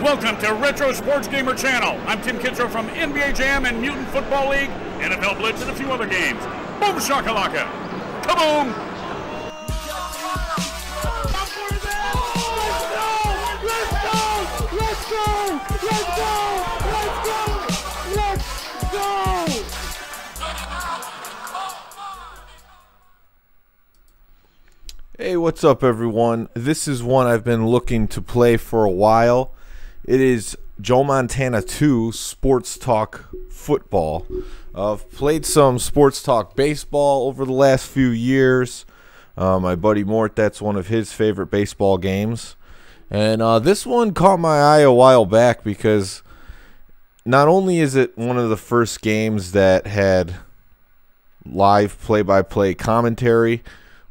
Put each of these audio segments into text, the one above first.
Welcome to Retro Sports Gamer Channel. I'm Tim Kitzrow from NBA Jam and Mutant Football League, NFL Blitz, and a few other games. Boom shakalaka! Kaboom! Let's go! Hey, what's up everyone? This is one I've been looking to play for a while. It is Joe Montana 2 Sports Talk Football. I've played some Sports Talk Baseball over the last few years. My buddy Mort, that's one of his favorite baseball games. And this one caught my eye a while back because not only is it one of the first games that had live play-by-play commentary,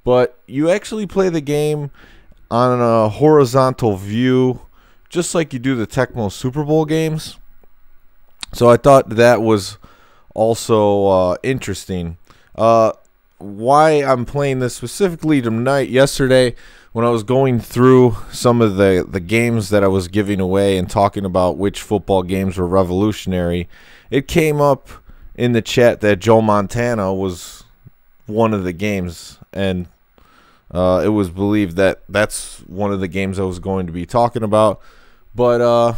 but you actually play the game on a horizontal view, just like you do the Tecmo Super Bowl games. So I thought that was also interesting. Why I'm playing this specifically tonight, yesterday, when I was going through some of the games that I was giving away and talking about which football games were revolutionary, it came up in the chat that Joe Montana was one of the games, and it was believed that that's one of the games I was going to be talking about. But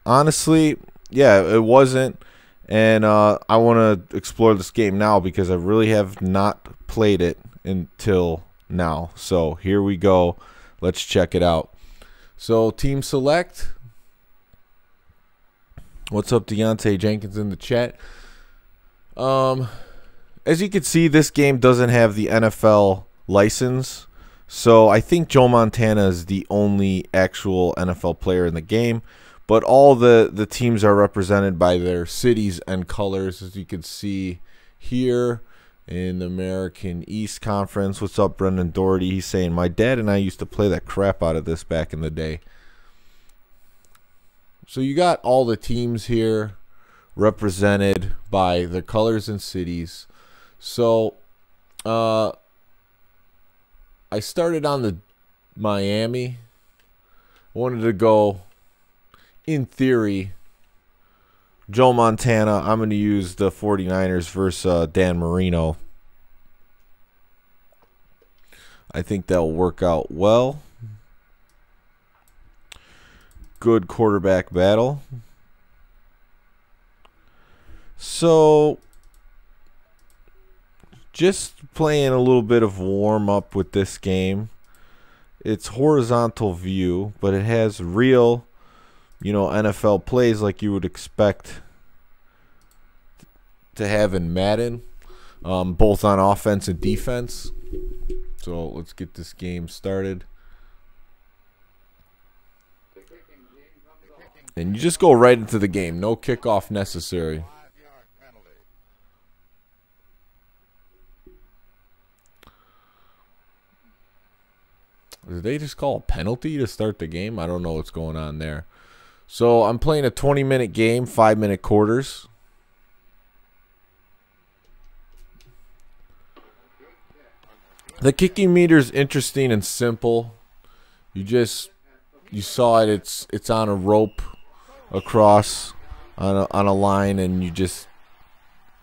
honestly, yeah, it wasn't. And I want to explore this game now because I really have not played it until now. So here we go. Let's check it out. So team select. What's up, Deontay Jenkins in the chat? As you can see, this game doesn't have the NFL license, so I think Joe Montana is the only actual NFL player in the game, but all the teams are represented by their cities and colors, as you can see here in the American East Conference. What's up, Brendan Doherty? He's saying, my dad and I used to play the crap out of this back in the day. So you got all the teams here represented by their colors and cities. So I started on the Miami. I wanted to go, in theory, Joe Montana. I'm going to use the 49ers versus Dan Marino. I think that'll work out well. Good quarterback battle. So just playing a little bit of warm-up with this game. It's horizontal view, but it has real, NFL plays like you would expect to have in Madden, both on offense and defense. So let's get this game started. And you just go right into the game. No kickoff necessary. Did they just call a penalty to start the game? I don't know what's going on there. So I'm playing a 20-minute game, 5-minute quarters. The kicking meter is interesting and simple. You saw it. It's on a rope across on a line, and you just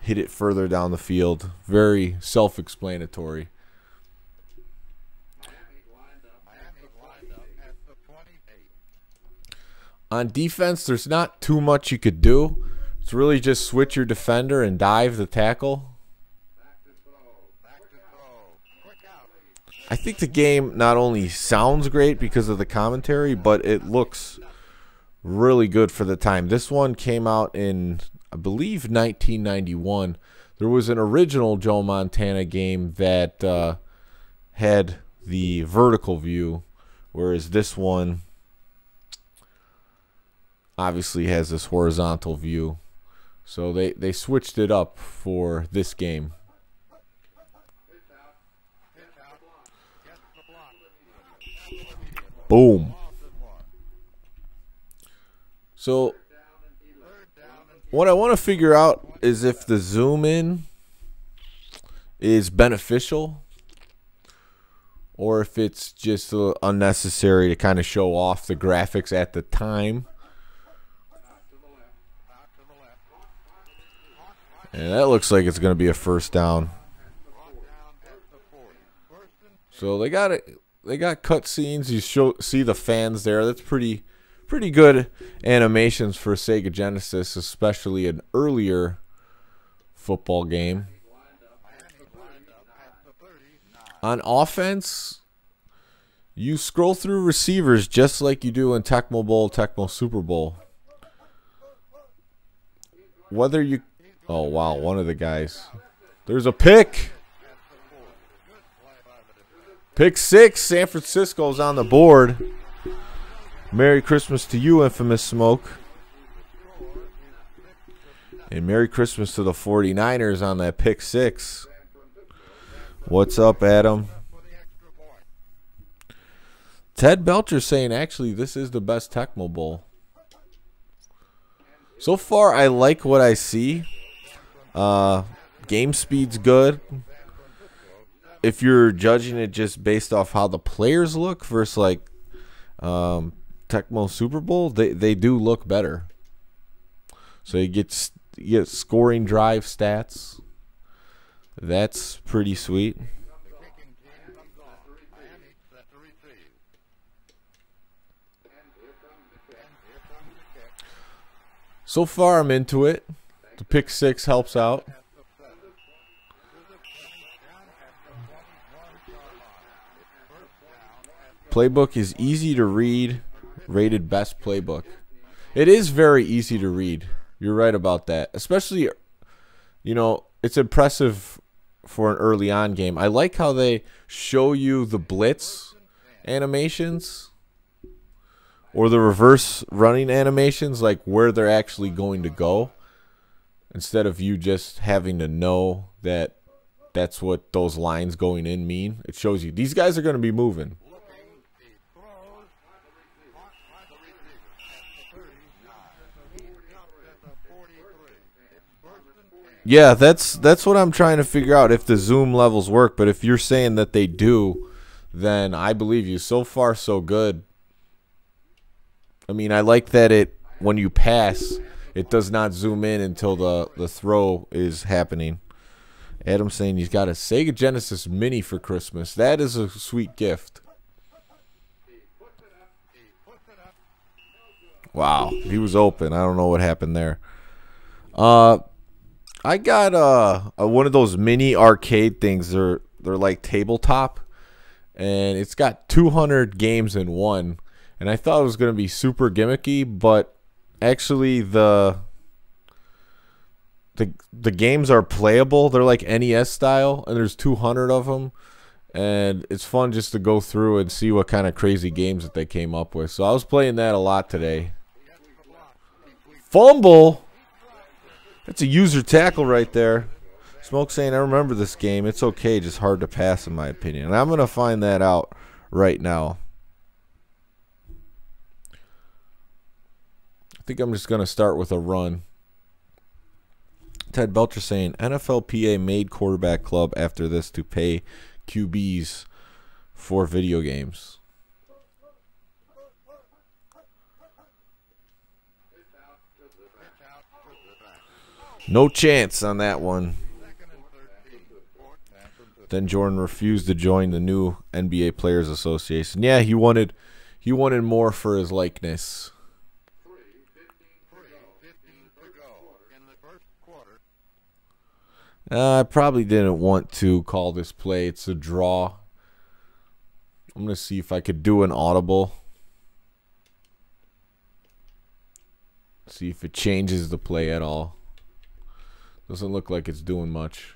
hit it further down the field. Very self-explanatory. On defense, there's not too much you could do. It's really just switch your defender and dive the tackle. I think the game not only sounds great because of the commentary, but it looks really good for the time. This one came out in, I believe, 1991. There was an original Joe Montana game that had the vertical view, whereas this one obviously has this horizontal view. So they switched it up for this game. Boom. So what I want to figure out is if the zoom in is beneficial or if it's just unnecessary to kind of show off the graphics at the time. And that looks like it's going to be a first down. So they got it. They got cutscenes. You see the fans there. That's pretty good animations for Sega Genesis, especially an earlier football game. On offense, you scroll through receivers just like you do in Tecmo Bowl, Tecmo Super Bowl. Whether you... Oh, wow, one of the guys. There's a pick. Pick 6. San Francisco's on the board. Merry Christmas to you, Infamous Smoke. And Merry Christmas to the 49ers on that pick 6. What's up, Adam? Ted Belcher saying, actually, this is the best Tecmo Bowl. So far, I like what I see. Game speed's good. If you're judging it just based off how the players look versus like Tecmo Super Bowl, they do look better. So you get scoring drive stats. That's pretty sweet. So far, I'm into it. The pick 6 helps out. Playbook is easy to read. Rated best playbook. It is very easy to read. You're right about that. Especially, you know, it's impressive for an early on game. I like how they show you the blitz animations or the reverse running animations, like where they're actually going to go, instead of you just having to know that that's what those lines going in mean. It shows you these guys are going to be moving. Yeah, that's what I'm trying to figure out, if the zoom levels work. But if you're saying that they do, then I believe you. So far, so good. I mean, I like that when you pass, it does not zoom in until the throw is happening. Adam's saying he's got a Sega Genesis Mini for Christmas. That is a sweet gift. Wow, he was open. I don't know what happened there. I got one of those mini arcade things. They're like tabletop, and it's got 200 games in one. And I thought it was going to be super gimmicky, but actually the games are playable. They're like NES style, and there's 200 of them, and it's fun just to go through and see what kind of crazy games that they came up with. So I was playing that a lot today. Fumble. That's a user tackle right there. Smoke saying, I remember this game. It's okay, just hard to pass in my opinion. And I'm going to find that out right now. I think I'm just going to start with a run. Ted Belcher saying, NFLPA made quarterback club after this to pay QBs for video games. No chance on that one. Then Jordan refused to join the new NBA Players Association. Yeah, he wanted more for his likeness. I probably didn't want to call this play. It's a draw. I'm going to see if I could do an audible. See if it changes the play at all. Doesn't look like it's doing much.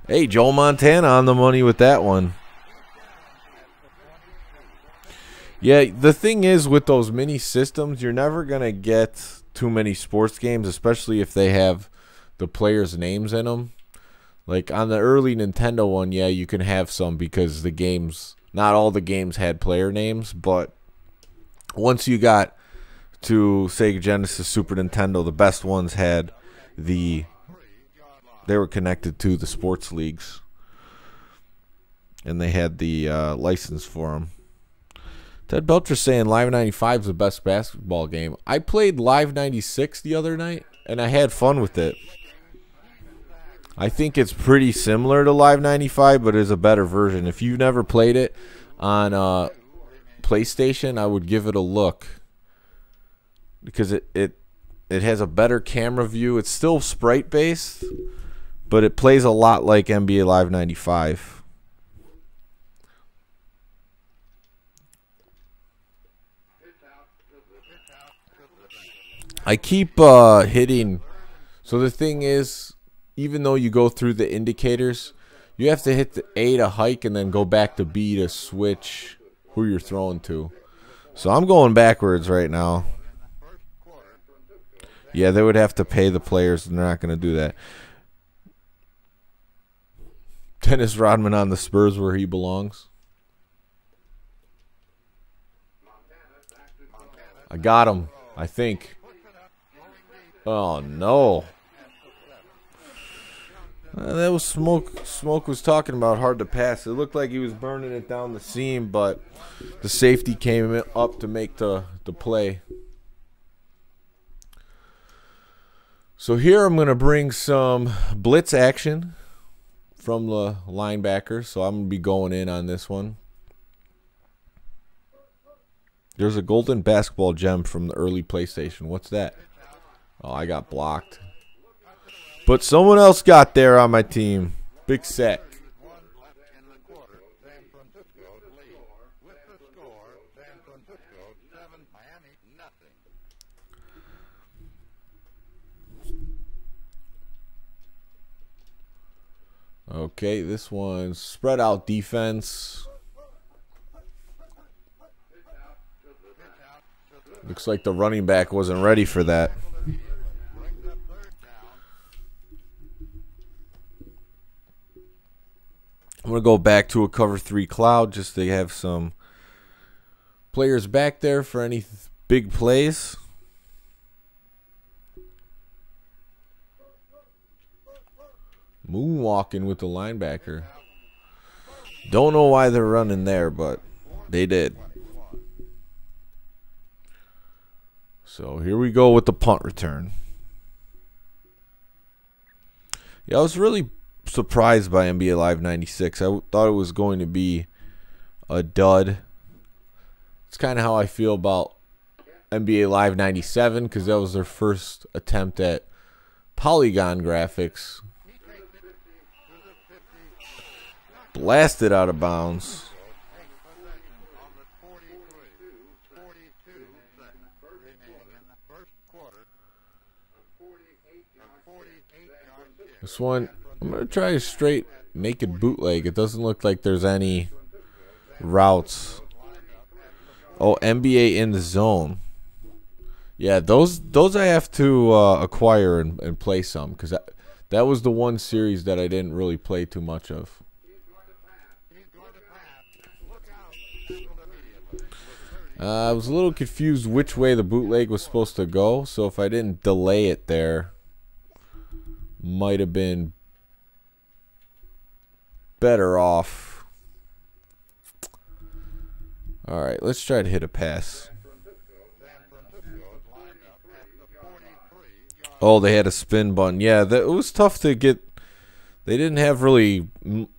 Hey, Joe Montana on the money with that one. Yeah, the thing is with those mini systems, you're never going to get too many sports games, especially if they have the players' names in them. Like on the early Nintendo one, yeah, you can have some because the games, not all the games had player names, but once you got to Sega Genesis, Super Nintendo, the best ones had the they were connected to the sports leagues, and they had the license for them. Ted Belcher saying Live 95 is the best basketball game. I played Live 96 the other night, and I had fun with it. I think it's pretty similar to Live 95, but it's a better version. If you've never played it on PlayStation, I would give it a look, because it has a better camera view. It's still sprite-based, but it plays a lot like NBA Live 95. I keep hitting. So the thing is, even though you go through the indicators, you have to hit the A to hike and then go back to B to switch who you're throwing to. So I'm going backwards right now. Yeah, they would have to pay the players, and they're not going to do that. Dennis Rodman on the Spurs where he belongs. I got him, I think. Oh, no. That was Smoke. Smoke was talking about hard to pass. It looked like he was burning it down the seam, but the safety came up to make the play. So here I'm going to bring some blitz action from the linebacker. So I'm going to be going in on this one. There's a golden basketball gem from the early PlayStation. What's that? Oh, I got blocked. But someone else got there on my team. Big sack. Okay, this one's spread out defense. Looks like the running back wasn't ready for that. I'm going to go back to a cover 3 cloud just to have some players back there for any big plays. Moonwalking with the linebacker. Don't know why they're running there, but they did. So here we go with the punt return. Yeah, I was really surprised by NBA Live 96. I thought it was going to be a dud. It's kind of how I feel about NBA Live 97, because that was their first attempt at polygon graphics. Blasted out of bounds. This one, I'm going to try a straight naked bootleg. It doesn't look like there's any routes. Oh, NBA in the zone. Yeah, those I have to acquire and play some, because that was the one series that I didn't really play too much of. I was a little confused which way the bootleg was supposed to go, so if I didn't delay it there, might have been better off. Alright, let's try to hit a pass. Oh, they had a spin button. Yeah, it was tough to get. They didn't have really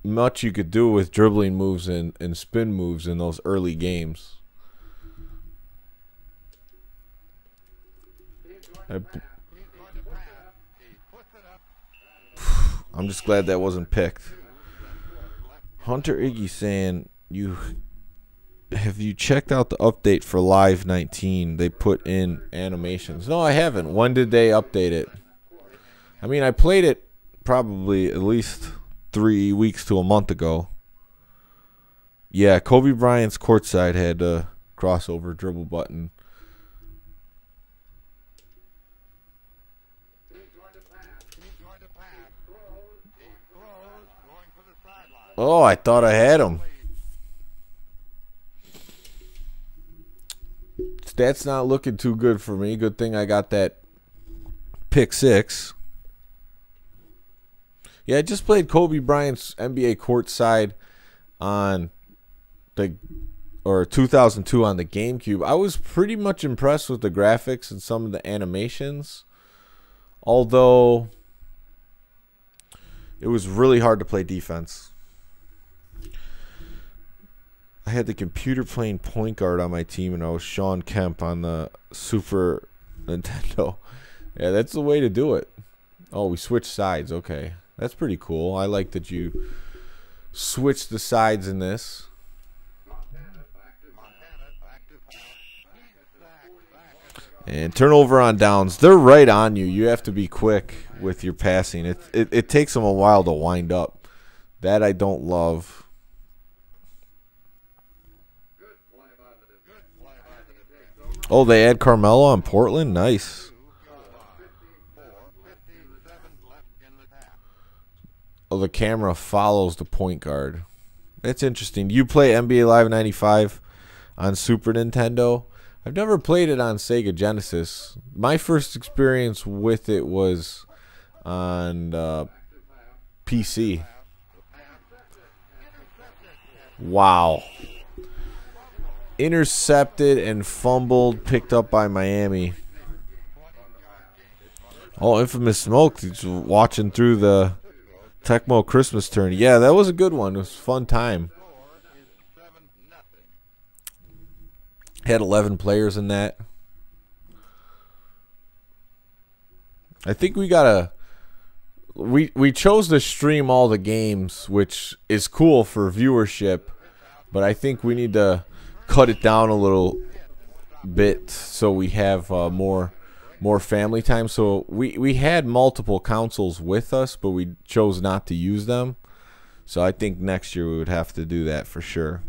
much you could do with dribbling moves and spin moves in those early games. I'm just glad that wasn't picked. Hunter Iggy saying, have you checked out the update for Live 19? They put in animations. No, I haven't. When did they update it? I mean, I played it probably at least 3 weeks to a month ago. Yeah, Kobe Bryant's courtside had a crossover dribble button. Oh, I thought I had him. Stats not looking too good for me. Good thing I got that pick 6. Yeah, I just played Kobe Bryant's NBA courtside on the 2002 on the GameCube. I was pretty much impressed with the graphics and some of the animations, although it was really hard to play defense. I had the computer playing point guard on my team, and I was Sean Kemp on the Super Nintendo. Yeah, that's the way to do it. Oh, we switched sides. Okay, that's pretty cool. I like that you switched the sides in this. And turnover on downs. They're right on you. You have to be quick with your passing. It takes them a while to wind up. That I don't love. Oh, they add Carmelo on Portland? Nice. Oh, the camera follows the point guard. That's interesting. You play NBA Live 95 on Super Nintendo? I've never played it on Sega Genesis. My first experience with it was on PC. Wow. Intercepted and fumbled, picked up by Miami. Oh, Infamous Smoke. He's watching through the Tecmo Christmas tourney. Yeah, that was a good one. It was a fun time. Had 11 players in that. I think we gotta. We chose to stream all the games, which is cool for viewership, but I think we need to cut it down a little bit so we have more family time. So we had multiple consoles with us, but we chose not to use them. So I think next year we would have to do that for sure.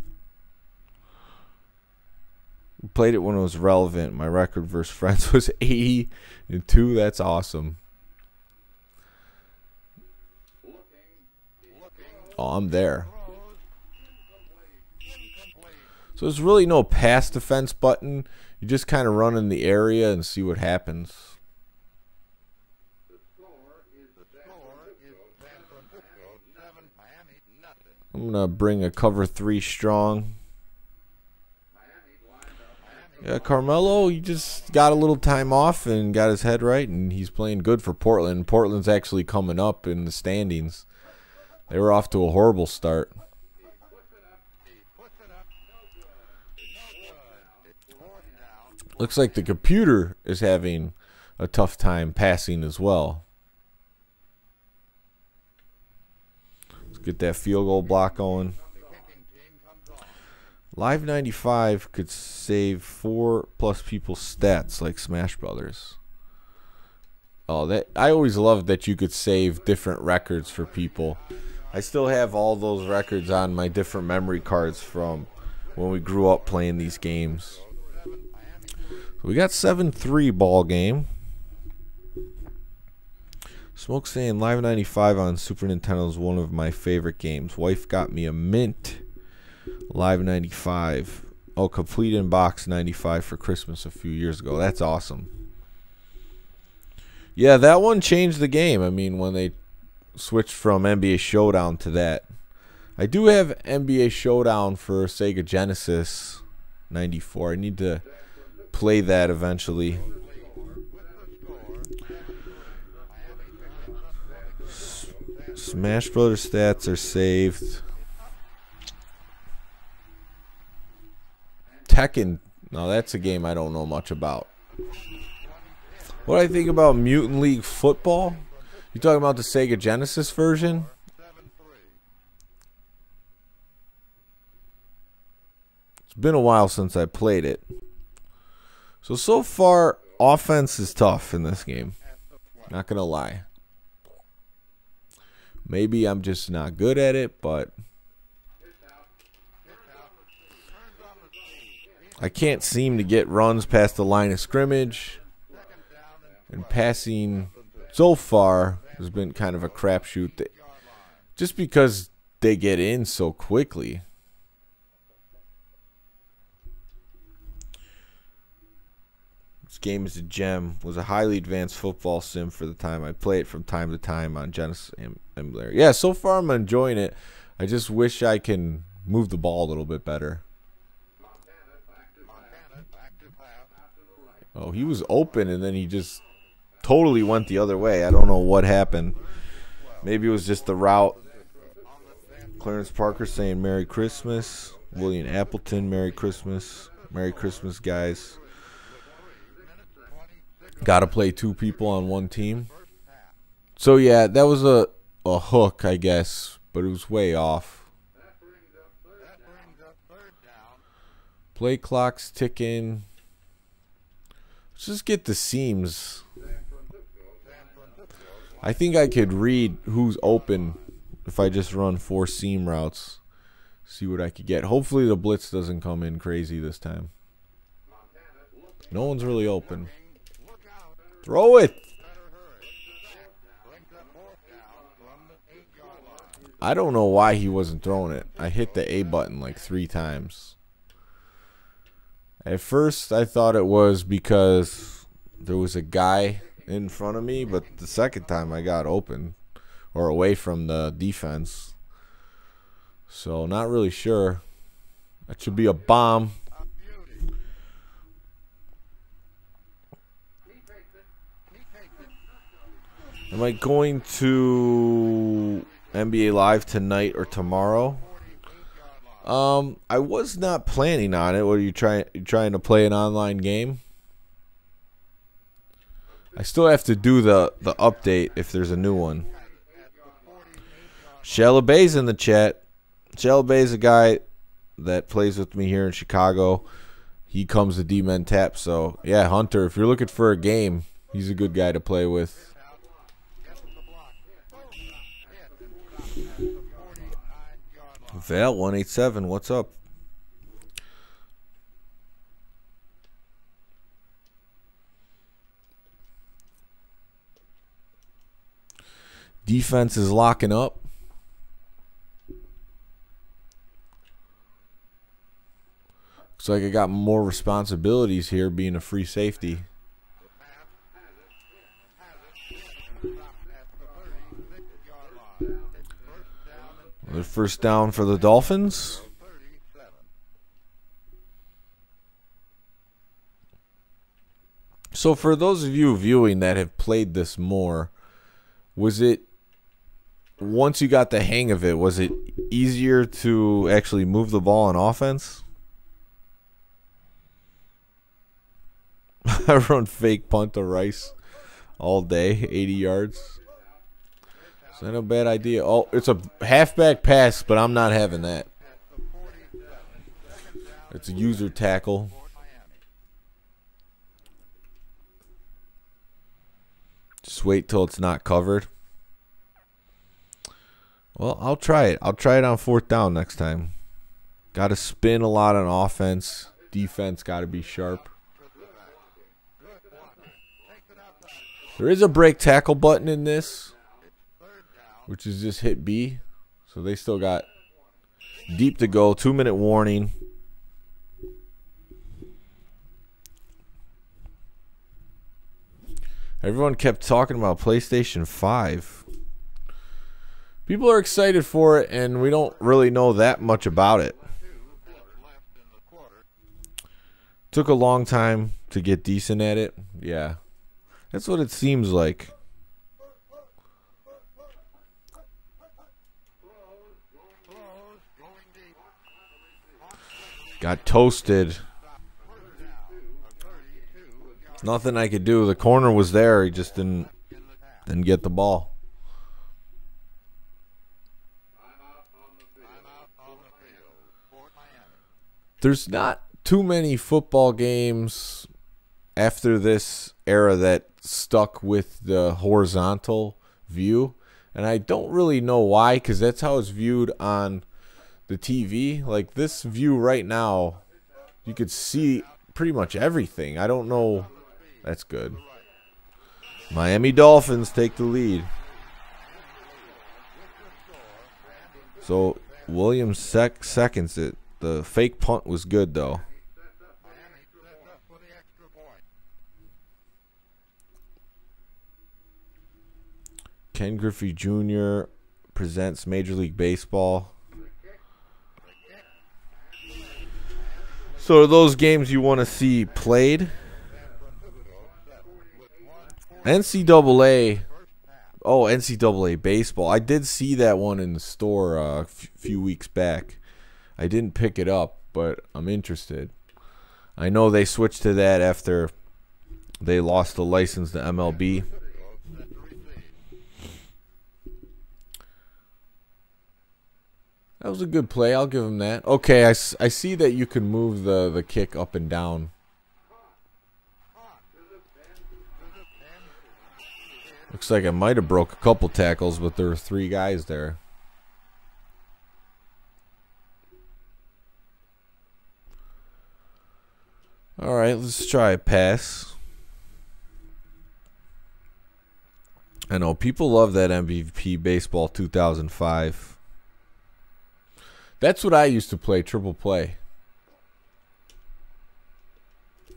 We played it when it was relevant. My record versus friends was 82. That's awesome. Oh, I'm there. So there's really no pass defense button. You just kind of run in the area and see what happens. I'm going to bring a cover 3 strong. Yeah, Carmelo, he just got a little time off and got his head right, and he's playing good for Portland. Portland's actually coming up in the standings. They were off to a horrible start. Looks like the computer is having a tough time passing as well. Let's get that field goal block going. Live 95 could save 4+ people's stats like Smash Brothers. Oh, that I always loved that you could save different records for people. I still have all those records on my different memory cards from when we grew up playing these games. We got 7-3 ball game. Smoke saying Live 95 on Super Nintendo is one of my favorite games. Wife got me a mint Live 95. Oh, complete in box 95 for Christmas a few years ago. That's awesome. Yeah, that one changed the game. I mean, when they switched from NBA Showdown to that. I do have NBA Showdown for Sega Genesis 94. I need to play that eventually. Smash Brothers stats are saved. Tekken, no, that's a game I don't know much about. What do I think about Mutant League Football? You talking about the Sega Genesis version? It's been a while since I played it. So far, offense is tough in this game. Not going to lie. Maybe I'm just not good at it, but I can't seem to get runs past the line of scrimmage. And passing so far has been kind of a crapshoot. Just because they get in so quickly. This game is a gem. Was a highly advanced football sim for the time. I play it from time to time on Genesis emulator. Yeah, so far I'm enjoying it. I just wish I can move the ball a little bit better. Oh, he was open and then he just totally went the other way. I don't know what happened. Maybe it was just the route. Clarence Parker saying Merry Christmas. William Appleton, Merry Christmas. Merry Christmas, guys. Gotta play 2 people on one team. So yeah, that was a hook, I guess, but it was way off. Play clock's ticking. Let's just get the seams. I think I could read who's open if I just run 4 seam routes. See what I could get. Hopefully the blitz doesn't come in crazy this time. No one's really open. Throw it! I don't know why he wasn't throwing it. I hit the A button like 3 times. At first I thought it was because there was a guy in front of me, but the second time I got open or away from the defense. So not really sure. That should be a bomb. Am I going to NBA Live tonight or tomorrow? I was not planning on it. What are you trying to play an online game? I still have to do the update if there's a new one. Shalabay's in the chat. Shalabay's a guy that plays with me here in Chicago. He comes to D-Men Tap. So, yeah, Hunter, if you're looking for a game, he's a good guy to play with. Val 187, what's up? Defense is locking up. Looks like I got more responsibilities here being a free safety. The first down for the Dolphins. So for those of you viewing that have played this more, was it, once you got the hang of it, was it easier to actually move the ball on offense? I run fake punt to Rice all day, 80 yards. Is that a bad idea? Oh, it's a halfback pass, but I'm not having that. It's a user tackle. Just wait till it's not covered. Well, I'll try it. I'll try it on 4th down next time. Got to spin a lot on offense. Defense got to be sharp. There is a break tackle button in this, which is just hit B. So they still got deep to go. 2-minute warning. Everyone kept talking about PlayStation 5. People are excited for it, and we don't really know that much about it. Took a long time to get decent at it. Yeah. That's what it seems like. Got toasted. Nothing I could do. The corner was there. He just didn't get the ball. There's not too many football games after this era that stuck with the horizontal view. And I don't really know why, because that's how it's viewed on the TV. Like this view right now, you could see pretty much everything. I don't know. That's good. Miami Dolphins take the lead. So Williams seconds it. The fake punt was good though. Ken Griffey Jr. presents Major League Baseball. So are those games you want to see played? NCAA. Oh, NCAA baseball. I did see that one in the store a few weeks back. I didn't pick it up, but I'm interested. I know they switched to that after they lost the license to MLB. That was a good play. I'll give him that. Okay, I see that you can move the kick up and down. Looks like I might have broke a couple tackles, but there were 3 guys there. All right, let's try a pass. I know people love that MVP Baseball 2005. That's what I used to play, triple play.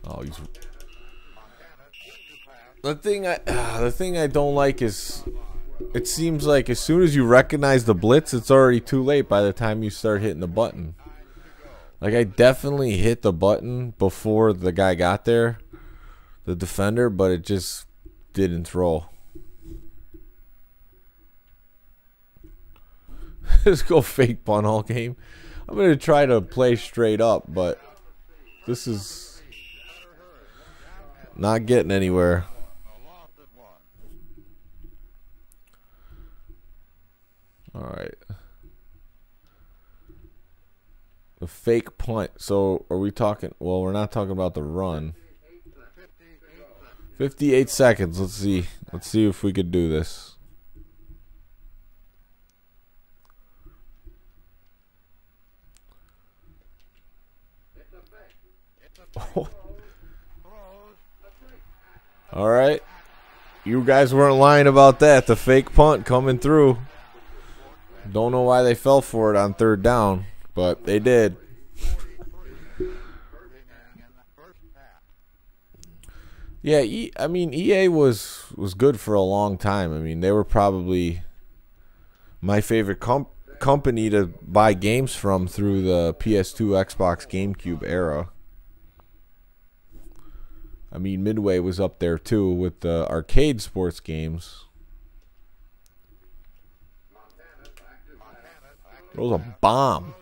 Oh, he's... The thing I don't like is it seems like as soon as you recognize the blitz, it's already too late by the time you start hitting the button. Like, I definitely hit the button before the guy got there, the defender, but it just didn't throw. Let's go fake punt all game. I'm going to try to play straight up, but this is not getting anywhere. All right. The fake punt. So are we talking? Well, we're not talking about the run. 58 seconds. Let's see. Let's see if we could do this. All right. You guys weren't lying about that. The fake punt coming through. Don't know why they fell for it on 3rd down, but they did. Yeah, I mean, EA was good for a long time. I mean, they were probably my favorite company to buy games from through the PS2, Xbox, GameCube era. I mean, Midway was up there too with the arcade sports games. Throws a bomb.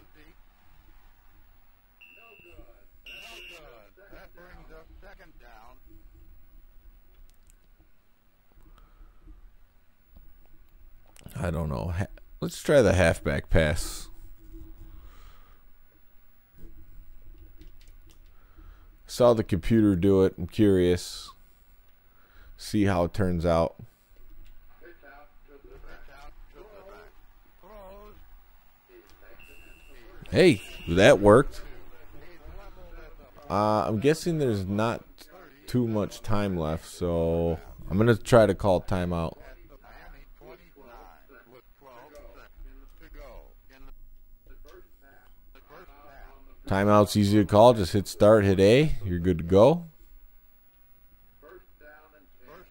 I don't know. Let's try the halfback pass. Saw the computer do it. I'm curious. See how it turns out. Hey, that worked. I'm guessing there's not too much time left, so I'm going to try to call timeout. Timeout's easy to call. Just hit start, hit A. You're good to go.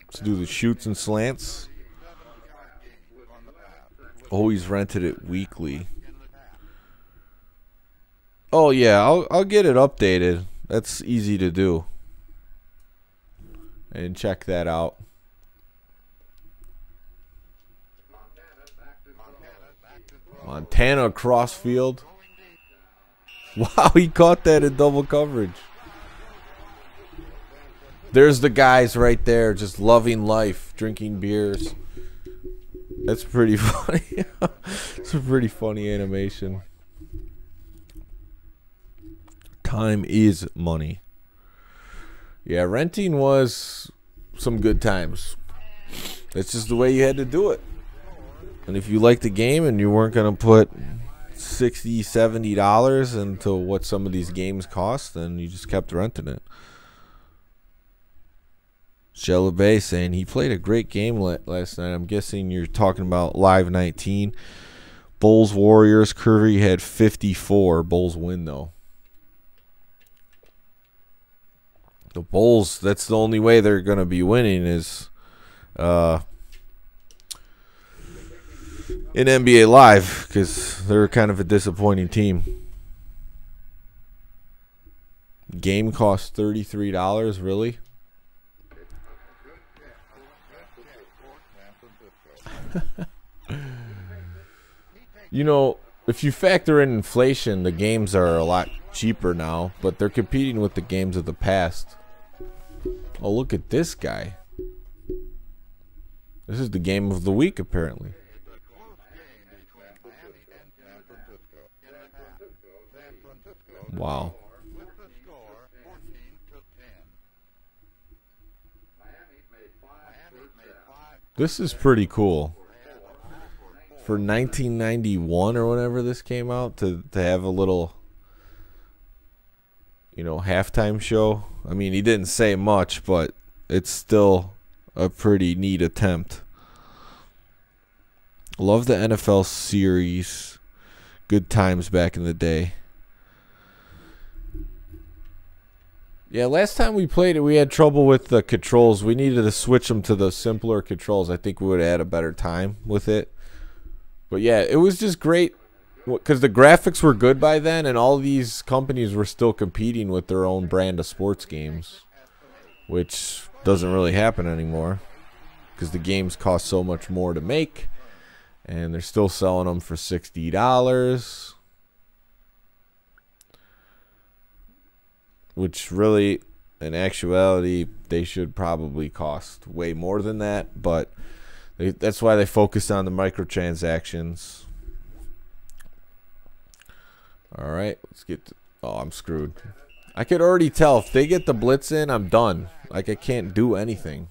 Let's do the shoots and slants. Always rented it weekly. Oh yeah, I'll get it updated. That's easy to do. And check that out. Montana cross field. Wow, he caught that in double coverage. There's the guys right there just loving life, drinking beers. That's pretty funny. It's a pretty funny animation. Time is money. Yeah, renting was some good times. That's just the way you had to do it. And if you liked the game and you weren't going to put $60, $70 into what some of these games cost, then you just kept renting it. Shella Bay saying he played a great game last night. I'm guessing you're talking about Live 19. Bulls Warriors. Curry had 54. Bulls win though. The Bulls, that's the only way they're going to be winning is in NBA Live because they're kind of a disappointing team. Game costs $33, really? You know, if you factor in inflation, the games are a lot cheaper now, but they're competing with the games of the past. Oh, look at this guy. This is the game of the week, apparently. Wow. This is pretty cool. For 1991 or whenever this came out, to have a little, you know, halftime show. I mean, he didn't say much, but it's still a pretty neat attempt. Love the NFL series. Good times back in the day. Yeah, last time we played it, we had trouble with the controls. We needed to switch them to the simpler controls. I think we would have had a better time with it. But yeah, it was just great because the graphics were good by then, and all these companies were still competing with their own brand of sports games, which doesn't really happen anymore because the games cost so much more to make, and they're still selling them for $60, which really, in actuality, they should probably cost way more than that, but that's why they focus on the microtransactions. All right, let's get to, oh, I'm screwed. I could already tell if they get the blitz in, I'm done. Like, I can't do anything.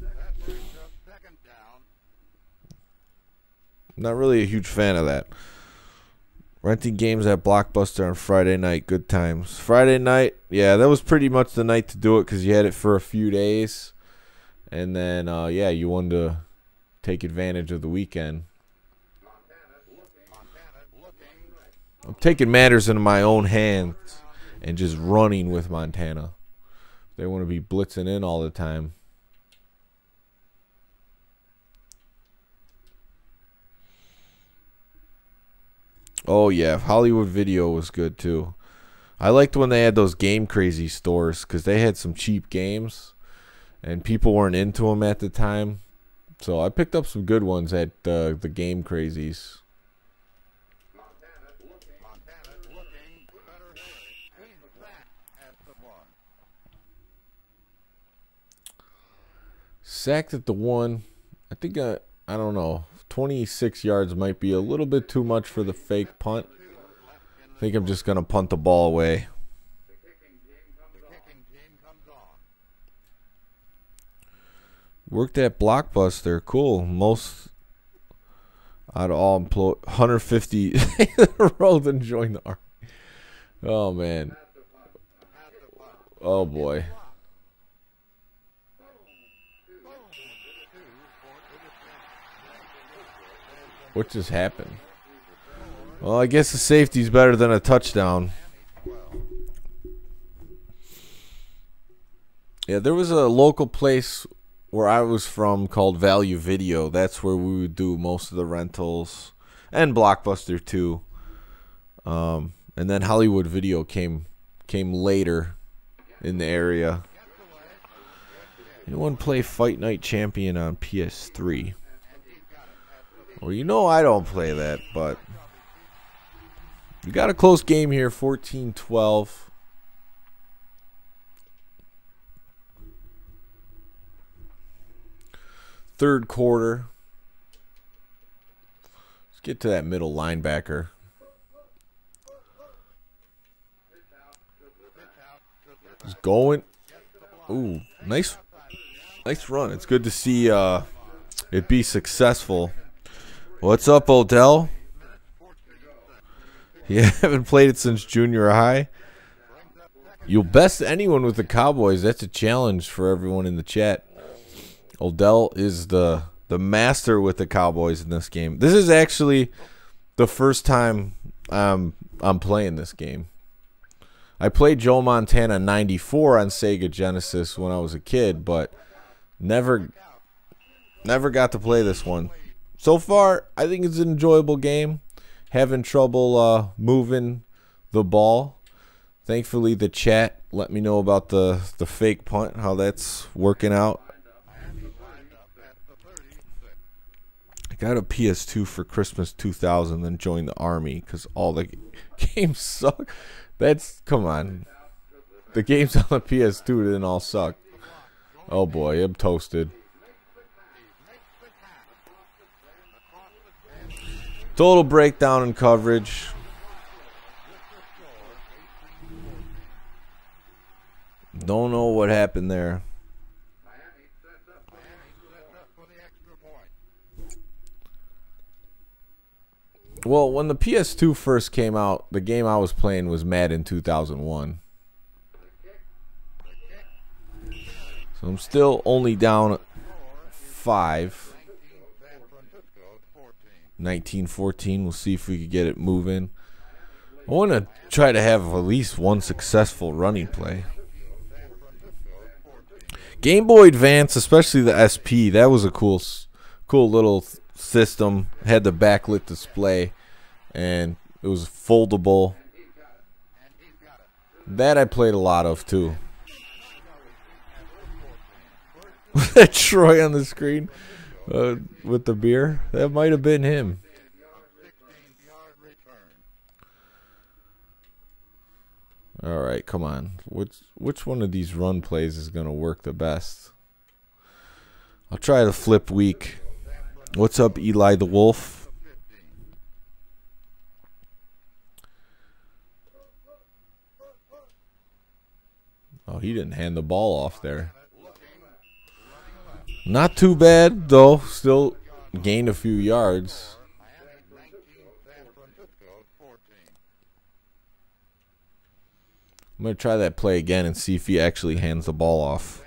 Not really a huge fan of that. Renting games at Blockbuster on Friday night, good times. Friday night, yeah, that was pretty much the night to do it because you had it for a few days. And then, yeah, you wanted to take advantage of the weekend. I'm taking matters into my own hands and just running with Montana. They want to be blitzing in all the time. Oh yeah, Hollywood Video was good too. I liked when they had those Game Crazy stores because they had some cheap games and people weren't into them at the time. So I picked up some good ones at the Game Crazies. Sacked at the 1. I think I don't know. 26 yards might be a little bit too much for the fake punt. I think I'm just going to punt the ball away. Worked at Blockbuster. Cool. Most out of all employees, 150 enrolled and joined the Army. Oh, man. Oh, boy. What just happened? Well, I guess the safety's better than a touchdown. Yeah, there was a local place where I was from called Value Video. That's where we would do most of the rentals, and Blockbuster too. And then Hollywood Video came later in the area. Anyone play Fight Night Champion on PS3? Well, you know I don't play that, but we got a close game here, 14-12. Third quarter. Let's get to that middle linebacker. He's going. Ooh, nice run. It's good to see it be successful. What's up, Odell? You haven't played it since junior high. You'll best anyone with the Cowboys. That's a challenge for everyone in the chat. Odell is the master with the Cowboys in this game. This is actually the first time I'm playing this game. I played Joe Montana 94 on Sega Genesis when I was a kid, but never got to play this one. So far, I think it's an enjoyable game. Having trouble moving the ball. Thankfully, the chat let me know about the fake punt, how that's working out. I got a PS2 for Christmas 2000, then joined the Army because all the games suck. Come on. The games on the PS2 didn't all suck. Oh boy, I'm toasted. Total breakdown in coverage. Don't know what happened there. Well, when the PS2 first came out, the game I was playing was Madden 2001. So I'm still only down 5. 1914. We'll see if we can get it moving. I want to try to have at least one successful running play. Game Boy Advance, especially the SP, that was a cool little system. It had the backlit display, and it was foldable. That I played a lot of too. Was that Troy on the screen with the beer? That might have been him. All right, come on. Which one of these run plays is going to work the best? I'll try the flip week. What's up, Eli the Wolf? Oh, he didn't hand the ball off there. Not too bad, though. Still gained a few yards. I'm going to try that play again and see if he actually hands the ball off.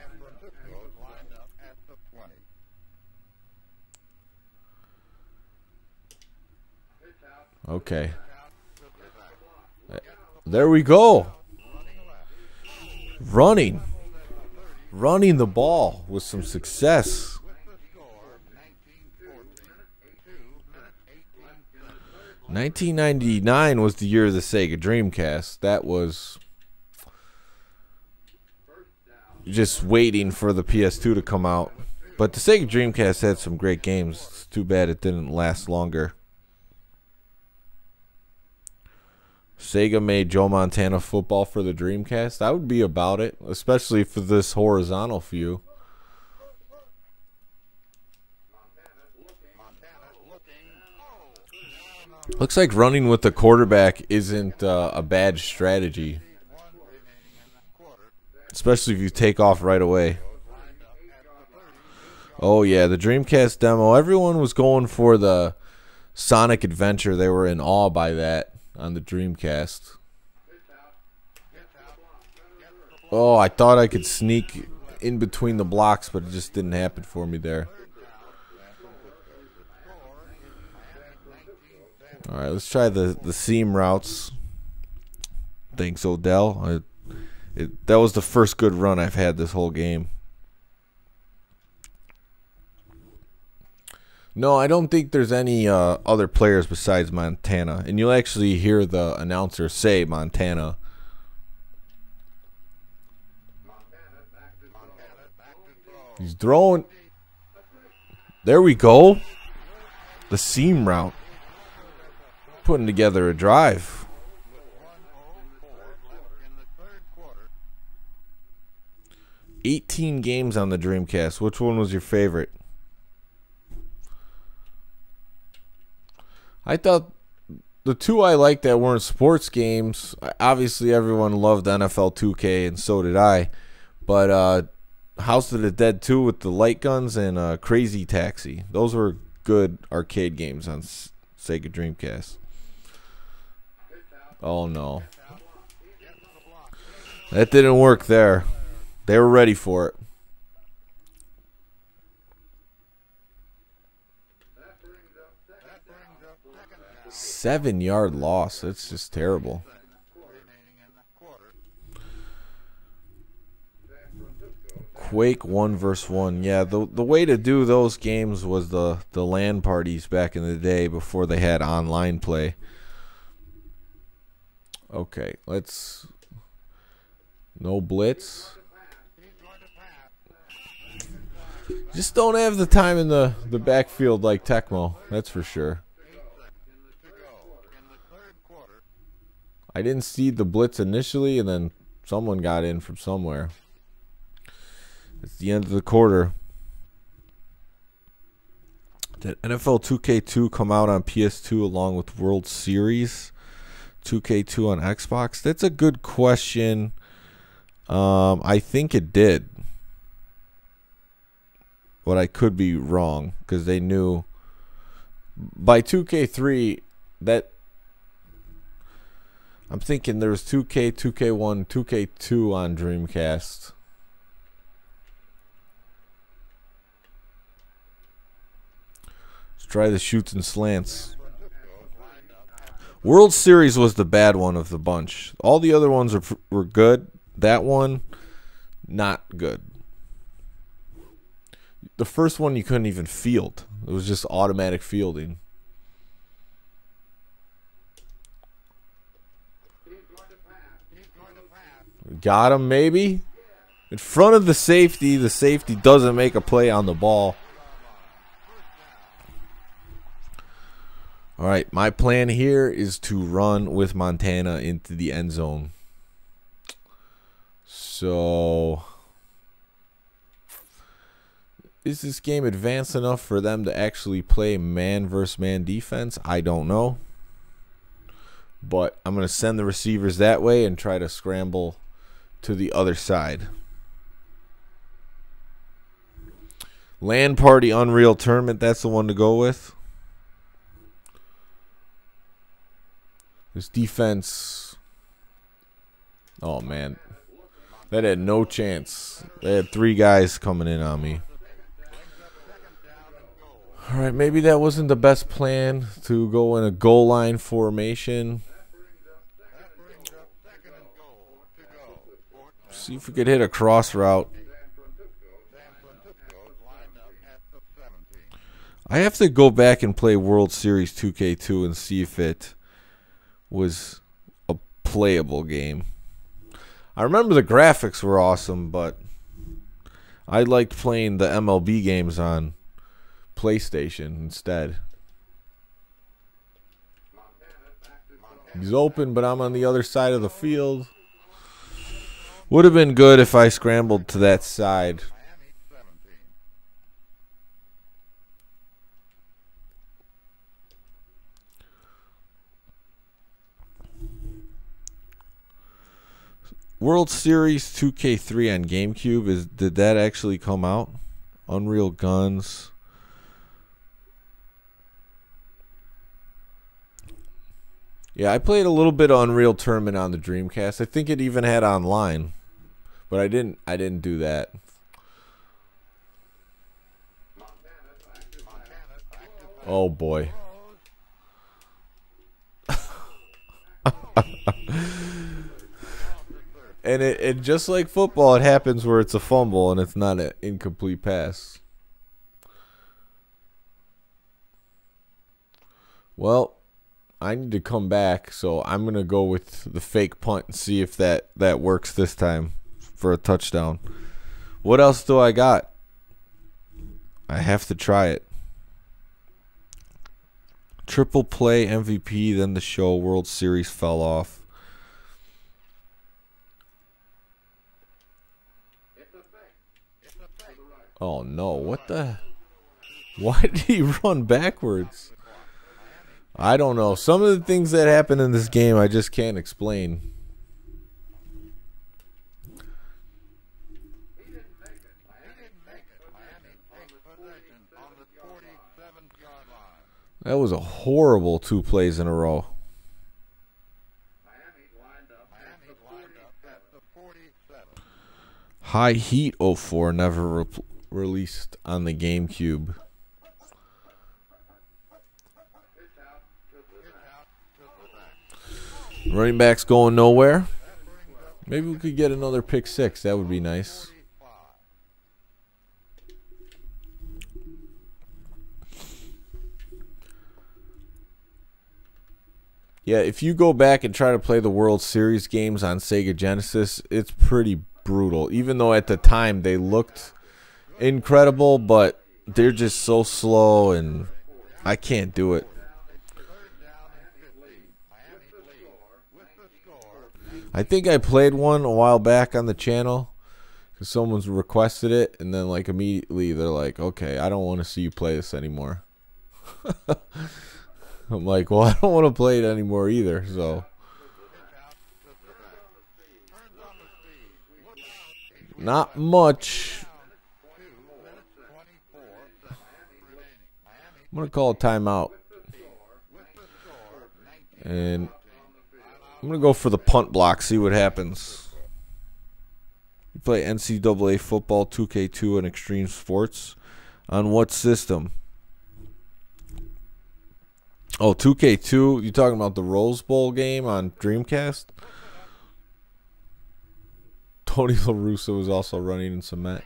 Okay. There we go. Running the ball with some success. $1999 was the year of the Sega Dreamcast. That was just waiting for the PS2 to come out. But the Sega Dreamcast had some great games. It's too bad it didn't last longer. Sega made Joe Montana football for the Dreamcast. I would be about it, especially for this horizontal view. Looks like running with the quarterback isn't a bad strategy, especially if you take off right away. Oh yeah, the Dreamcast demo. Everyone was going for the Sonic Adventure. They were in awe by that on the Dreamcast. Oh, I thought I could sneak in between the blocks, but it just didn't happen for me there. All right, let's try the seam routes. Thanks, Odell. That was the first good run I've had this whole game. No, I don't think there's any other players besides Montana. And you'll actually hear the announcer say Montana. He's throwing. There we go. The seam route. Putting together a drive. $18 games on the Dreamcast. Which one was your favorite? I thought the two I liked that weren't sports games, obviously everyone loved NFL 2K and so did I, but House of the Dead 2 with the light guns and Crazy Taxi. Those were good arcade games on Sega Dreamcast. Oh no. That didn't work there. They were ready for it. Seven-yard loss. That's just terrible. Quake 1 vs. 1. Yeah, the way to do those games was the LAN parties back in the day before they had online play. Okay, let's... No blitz. Just don't have the time in the backfield like Tecmo, that's for sure. I didn't see the blitz initially, and then someone got in from somewhere. It's the end of the quarter. Did NFL 2K2 come out on PS2 along with World Series 2K2 on Xbox? That's a good question. I think it did. But I could be wrong because they knew by 2K3 that I'm thinking there was 2K, 2K1, 2K2 on Dreamcast. Let's try the shoots and slants. World Series was the bad one of the bunch. All the other ones were good. That one, not good. The first one you couldn't even field. It was just automatic fielding. Got him, maybe? In front of the safety doesn't make a play on the ball. All right, my plan here is to run with Montana into the end zone. So, is this game advanced enough for them to actually play man versus man defense? I don't know. But I'm going to send the receivers that way and try to scramble to the other side. LAN Party Unreal Tournament, that's the one to go with. This defense, oh man, that had no chance. They had 3 guys coming in on me. All right, maybe that wasn't the best plan to go in a goal line formation. See if we could hit a cross route. I have to go back and play World Series 2K2 and see if it was a playable game. I remember the graphics were awesome, but I liked playing the MLB games on PlayStation instead. He's open, but I'm on the other side of the field. Would have been good if I scrambled to that side. World Series 2K3 on GameCube, did that actually come out? Unreal Guns. Yeah, I played a little bit of Unreal Tournament on the Dreamcast. I think it even had online, but I didn't do that. Oh boy. And it just like football, it happens where it's a fumble and it's not an incomplete pass. Well, I need to come back, so I'm going to go with the fake punt and see if that works this time for a touchdown. What else do I got? I have to try it. Triple play MVP, then the show World Series fell off. Oh no, what the? Why did he run backwards? I don't know. Some of the things that happen in this game I just can't explain. That was a horrible 2 plays in a row. High Heat 04 never released on the GameCube. Running backs going nowhere. Maybe we could get another pick 6. That would be nice. Yeah, if you go back and try to play the World Series games on Sega Genesis, it's pretty brutal. Even though at the time they looked incredible, but they're just so slow and I can't do it. I think I played one a while back on the channel because someone's requested it, and then like immediately they're like, okay, I don't want to see you play this anymore. I'm like, well, I don't want to play it anymore either, so. Not much. I'm going to call a timeout. And I'm going to go for the punt block, see what happens. You play NCAA football, 2K2, and Extreme Sports. On what system? Oh, 2K2? You talking about the Rose Bowl game on Dreamcast? Tony La Russa was also running in cement.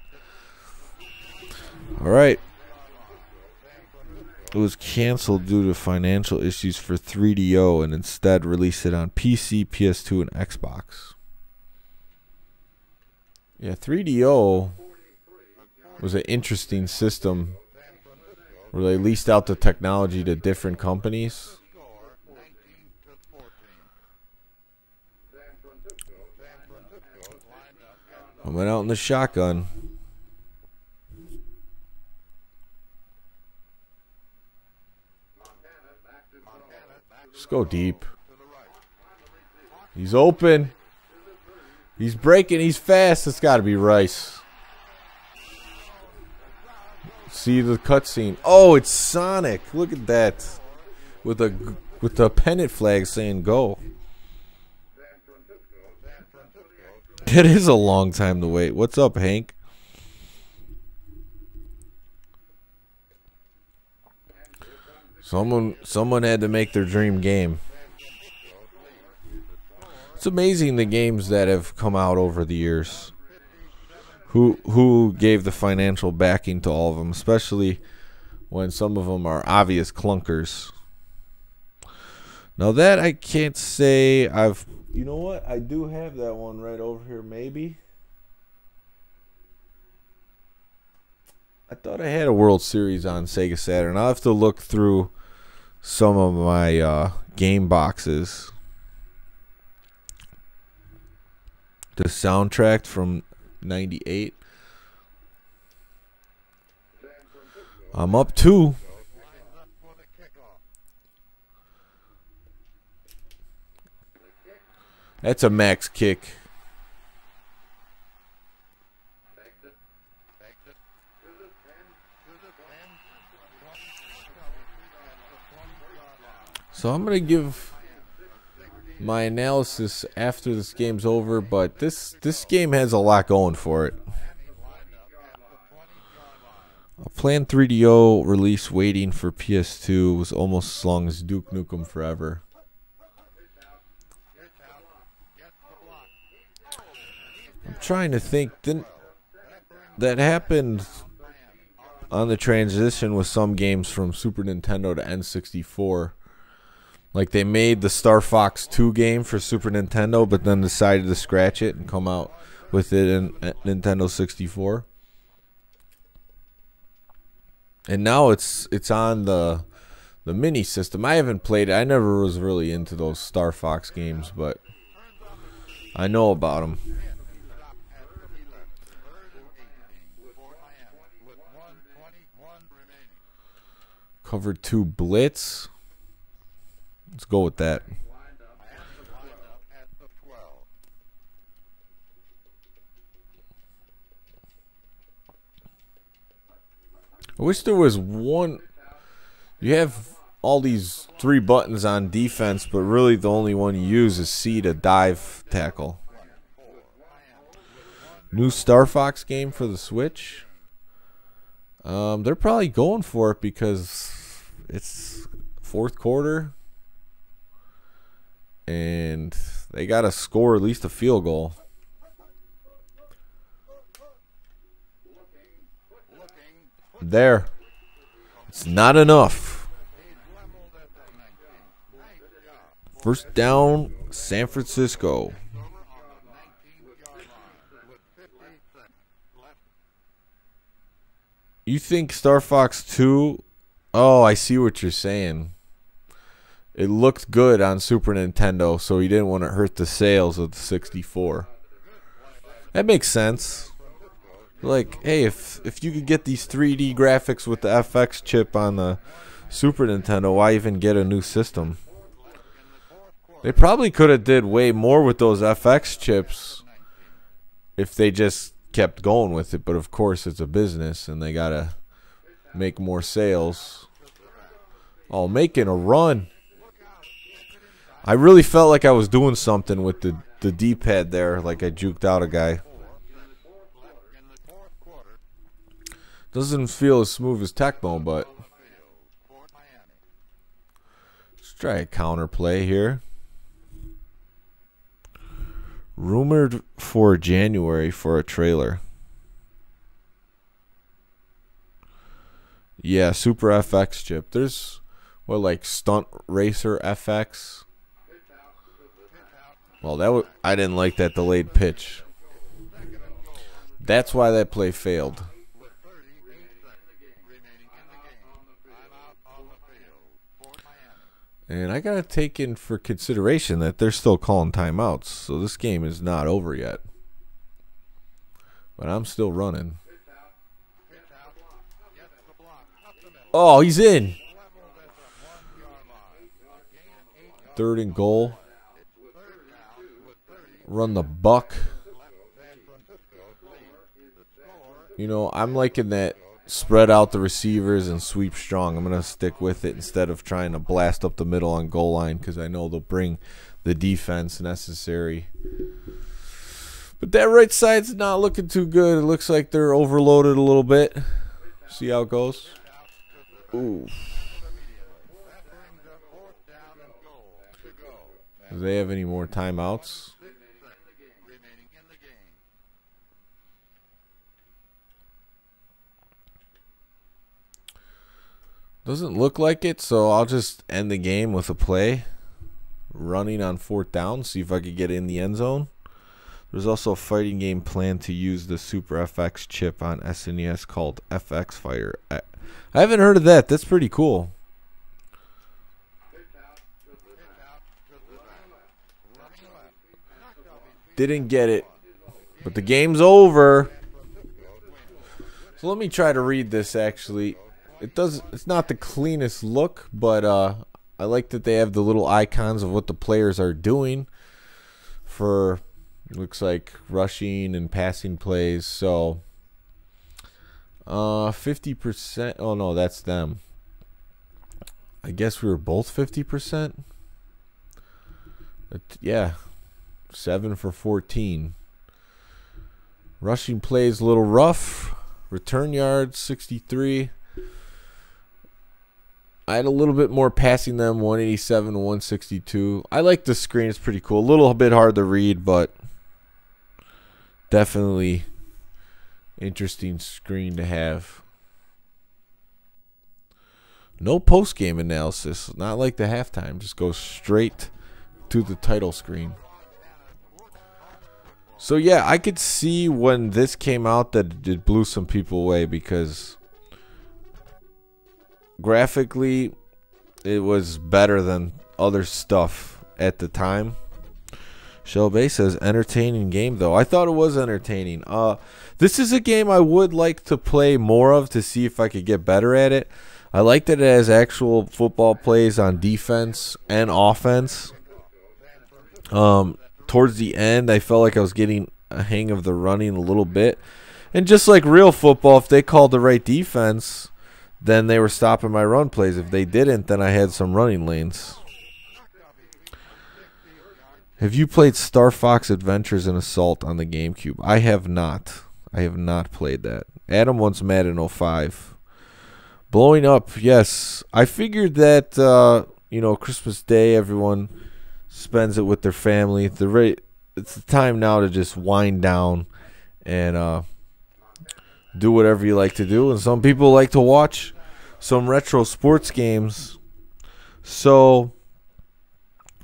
All right. It was canceled due to financial issues for 3DO and instead released it on PC, PS2, and Xbox. Yeah, 3DO was an interesting system where they leased out the technology to different companies. I went out in the shotgun. Just go deep. He's open. He's breaking. He's fast. It's got to be Rice. See the cutscene. Oh, it's Sonic. Look at that. With the pennant flag saying go. It is a long time to wait. What's up, Hank? Someone had to make their dream game. It's amazing the games that have come out over the years. Who gave the financial backing to all of them, especially when some of them are obvious clunkers. Now that I can't say I've... You know what? I do have that one right over here, maybe. I thought I had a World Series on Sega Saturn. I'll have to look through some of my game boxes. The soundtrack from '98. I'm up 2. That's a max kick. So I'm going to give my analysis after this game's over, but this game has a lot going for it. A planned 3DO release waiting for PS2 was almost as long as Duke Nukem Forever. I'm trying to think. That happened on the transition with some games from Super Nintendo to N64. Like they made the Star Fox 2 game for Super Nintendo, but then decided to scratch it and come out with it in Nintendo 64. And now it's on the mini system. I haven't played it. I never was really into those Star Fox games, but I know about them. Cover 2 Blitz. Let's go with that. I wish there was one. You have all these 3 buttons on defense, but really the only one you use is C to dive tackle. New Star Fox game for the Switch. They're probably going for it because it's 4th quarter. And they got to score at least a field goal. There. It's not enough. First down, San Francisco. You think Star Fox 2? Oh, I see what you're saying. It looked good on Super Nintendo, so he didn't want to hurt the sales of the 64. That makes sense. Like, hey, if you could get these 3D graphics with the FX chip on the Super Nintendo, why even get a new system? They probably could have did way more with those FX chips if they just kept going with it. But of course, it's a business, and they gotta make more sales. Oh, making a run. I really felt like I was doing something with the D-pad there, like I juked out a guy. Doesn't feel as smooth as Tecmo, but let's try a counter play here. Rumored for January for a trailer. Yeah, Super FX chip. There's what, like Stunt Racer FX. Well, I didn't like that delayed pitch. That's why that play failed. And I got to take in for consideration that they're still calling timeouts. So this game is not over yet. But I'm still running. Oh, he's in. 3rd and goal. Run the buck. You know, I'm liking that. Spread out the receivers and sweep strong. I'm going to stick with it instead of trying to blast up the middle on goal line because I know they'll bring the defense necessary. But that right side's not looking too good. It looks like they're overloaded a little bit. See how it goes? Ooh. Do they have any more timeouts? Doesn't look like it, so I'll just end the game with a play. Running on 4th down, see if I could get in the end zone. There's also a fighting game planned to use the Super FX chip on SNES called FX Fighter. I haven't heard of that. That's pretty cool. Didn't get it, but the game's over. So let me try to read this actually. It's not the cleanest look, but I like that they have the little icons of what the players are doing for, looks like, rushing and passing plays. So 50%. Oh no, that's them. I guess we were both 50%. Yeah, 7 for 14. Rushing plays a little rough. Return yards 63. I had a little bit more passing them, 187 to 162. I like the screen. It's pretty cool. A little bit hard to read, but definitely interesting screen to have. No post-game analysis. Not like the halftime. Just go straight to the title screen. So, yeah, I could see when this came out that it blew some people away because graphically, it was better than other stuff at the time. Shelbay says, entertaining game, though. I thought it was entertaining. This is a game I would like to play more of to see if I could get better at it. I like that it has actual football plays on defense and offense. Towards the end, I felt like I was getting a hang of the running a little bit. And just like real football, if they called the right defense, then they were stopping my run plays. If they didn't, then I had some running lanes. Have you played Star Fox Adventures in Assault on the GameCube? I have not. I have not played that. Adam wants Madden 05. Blowing up, yes. I figured that, you know, Christmas Day, everyone spends it with their family. It's the time now to just wind down and do whatever you like to do. And some people like to watch some retro sports games. So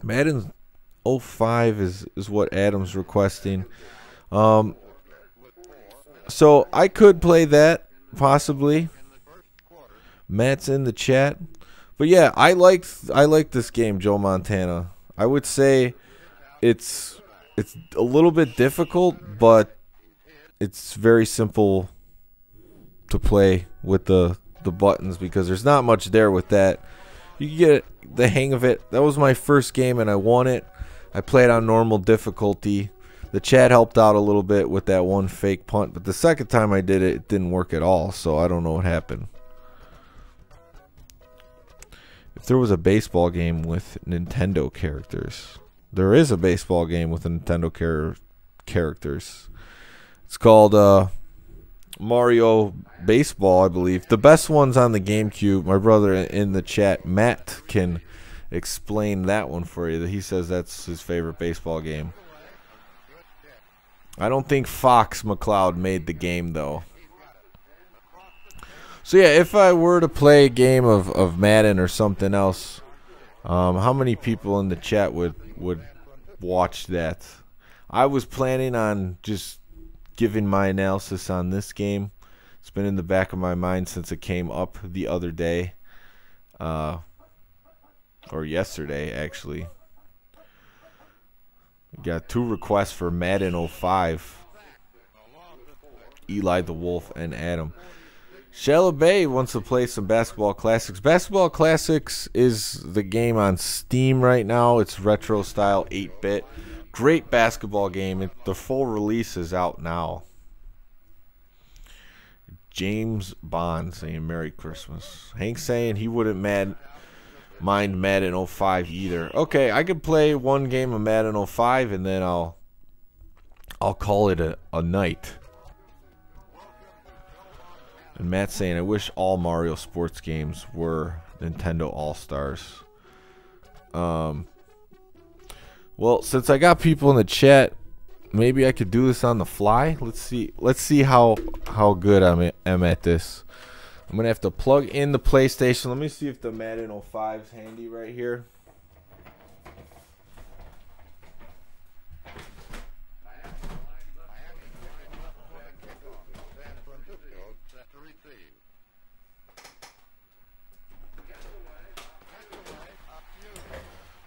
Madden 05 is what Adam's requesting. So I could play that possibly. Matt's in the chat. But yeah, I like this game, Joe Montana. I would say it's a little bit difficult, but it's very simple to play with the buttons because there's not much there with that. You can get the hang of it. That was my first game and I won it. I played on normal difficulty. The chat helped out a little bit with that one fake punt, but the second time I did it, it didn't work at all, so I don't know what happened. If there was a baseball game with Nintendo characters. There is a baseball game with Nintendo characters. It's called Mario Baseball, I believe. The best one's on the GameCube. My brother in the chat, Matt, can explain that one for you. He says that's his favorite baseball game. I don't think Fox McCloud made the game, though. So, yeah, if I were to play a game of Madden or something else, how many people in the chat would watch that? I was planning on just giving my analysis on this game. It's been in the back of my mind since it came up the other day. Or yesterday, actually. We got 2 requests for Madden 05. Eli the Wolf and Adam. Shallow Bay wants to play some Basketball Classics. Basketball Classics is the game on Steam right now. It's retro style, 8-bit. Great basketball game. The full release is out now. James Bond saying Merry Christmas. Hank saying he wouldn't mind Madden 05 either. Okay, I could play one game of Madden 05 and then I'll call it a night. And Matt's saying, I wish all Mario sports games were Nintendo All-Stars. Well, since I got people in the chat, maybe I could do this on the fly. Let's see how good I am at this. I'm gonna have to plug in the PlayStation. Let me see if the Madden 05 is handy right here.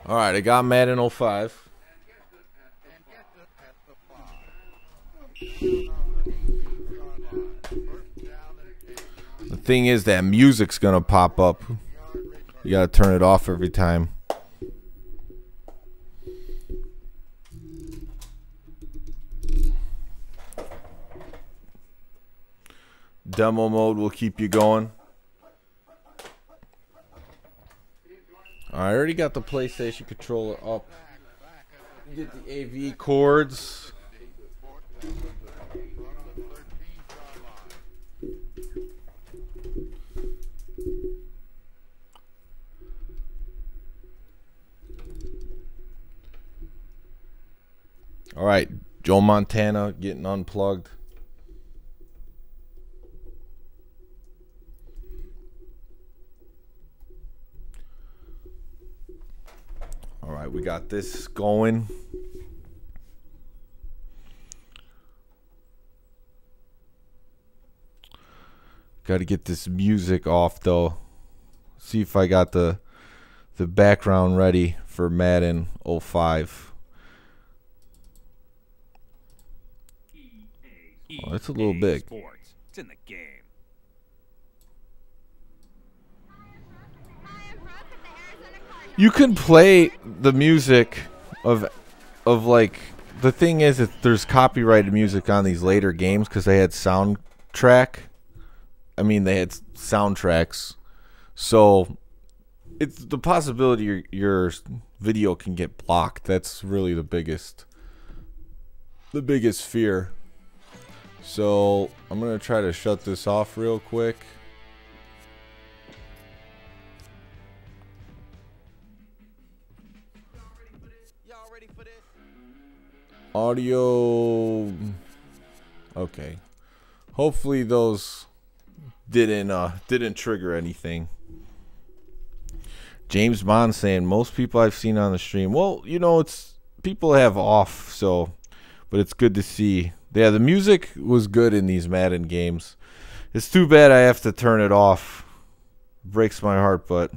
All right, I got Madden 05. The thing is that music's gonna pop up. You gotta turn it off every time. Demo mode will keep you going. I already got the PlayStation controller up. Get the AV cords. All right, Joe Montana getting unplugged. All right, we got this going. Got to get this music off though. See if I got the background ready for Madden 05. Oh, it's a little big. Sports. It's in the game. You can play the music of like, the thing is that there's copyrighted music on these later games because they had soundtracks. So it's the possibility your video can get blocked. That's really the biggest fear. So I'm gonna try to shut this off real quick. Audio. Okay. Hopefully those didn't trigger anything. James Bond saying most people I've seen on the stream. Well, you know, it's people have off, so but it's good to see. Yeah, the music was good in these Madden games. It's too bad I have to turn it off. Breaks my heart, but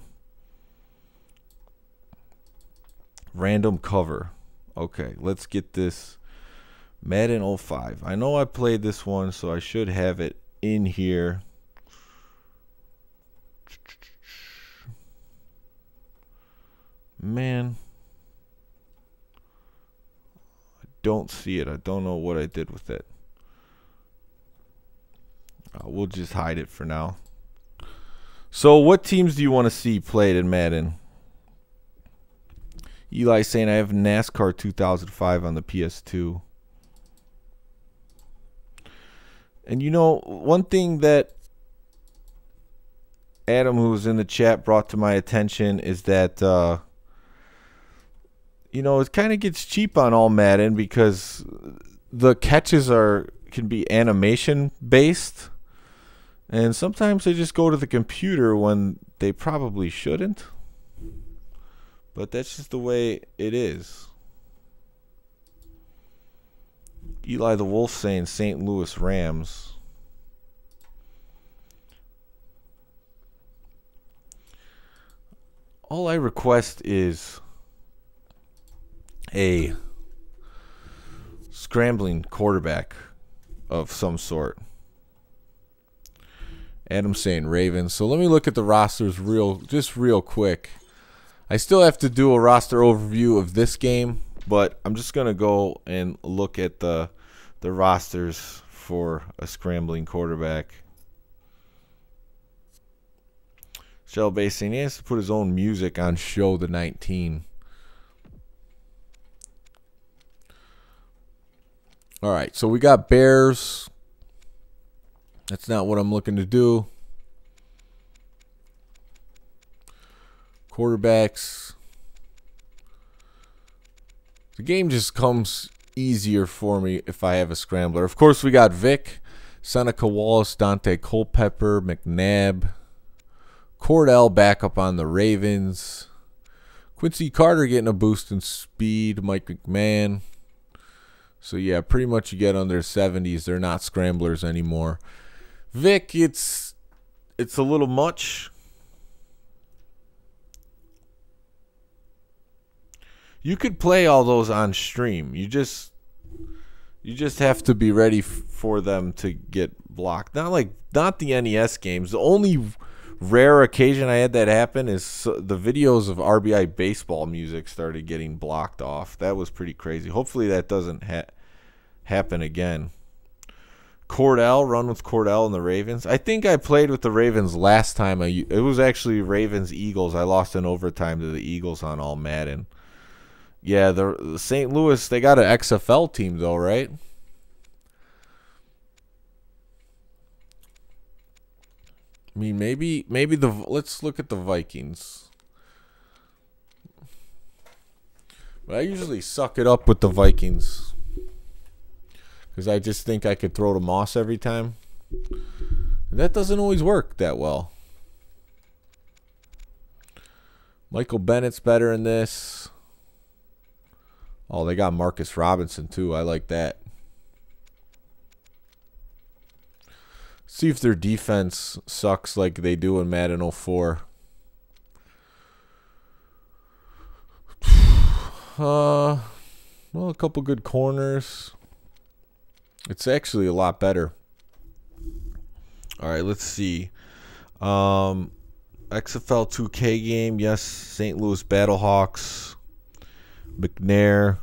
random cover. Okay, let's get this Madden 05. I know I played this one, so I should have it in here. Man, I don't see it. I don't know what I did with it. We'll just hide it for now. So what teams do you want to see played in Madden? Eli saying I have NASCAR 2005 on the PS2. And you know, one thing that Adam, who was in the chat, brought to my attention is that, you know, it kind of gets cheap on all Madden because the catches can be animation based. And sometimes they just go to the computer when they probably shouldn't. But that's just the way it is. Eli the Wolf saying St. Louis Rams. All I request is a scrambling quarterback of some sort. Adam saying Ravens. So let me look at the rosters real quick. I still have to do a roster overview of this game, but I'm just going to go and look at the rosters for a scrambling quarterback. Shell Bay saying he has to put his own music on Show the 19. All right, so we got Bears. That's not what I'm looking to do. Quarterbacks. The game just comes easier for me if I have a scrambler. Of course, we got Vic, Seneca Wallace, Dante Culpepper, McNabb, Cordell back up on the Ravens, Quincy Carter getting a boost in speed, Mike McMahon. So, yeah, pretty much you get under 70s. They're not scramblers anymore. Vic, it's a little much. You could play all those on stream. You just have to be ready for them to get blocked. Not the NES games. The only rare occasion I had that happen is the videos of RBI baseball music started getting blocked off. That was pretty crazy. Hopefully that doesn't happen again. Cordell, run with Cordell and the Ravens. I think I played with the Ravens last time. It was actually Ravens-Eagles. I lost in overtime to the Eagles on all Madden. Yeah, the St. Louis, they got an XFL team though, right? I mean, maybe let's look at the Vikings. But I usually suck it up with the Vikings because I just think I could throw to Moss every time. And that doesn't always work that well. Michael Bennett's better in this. Oh, they got Marcus Robinson too. I like that. See if their defense sucks like they do in Madden 04. Well, a couple good corners. It's actually a lot better. All right, let's see. XFL 2K game. Yes, St. Louis Battlehawks. McNair.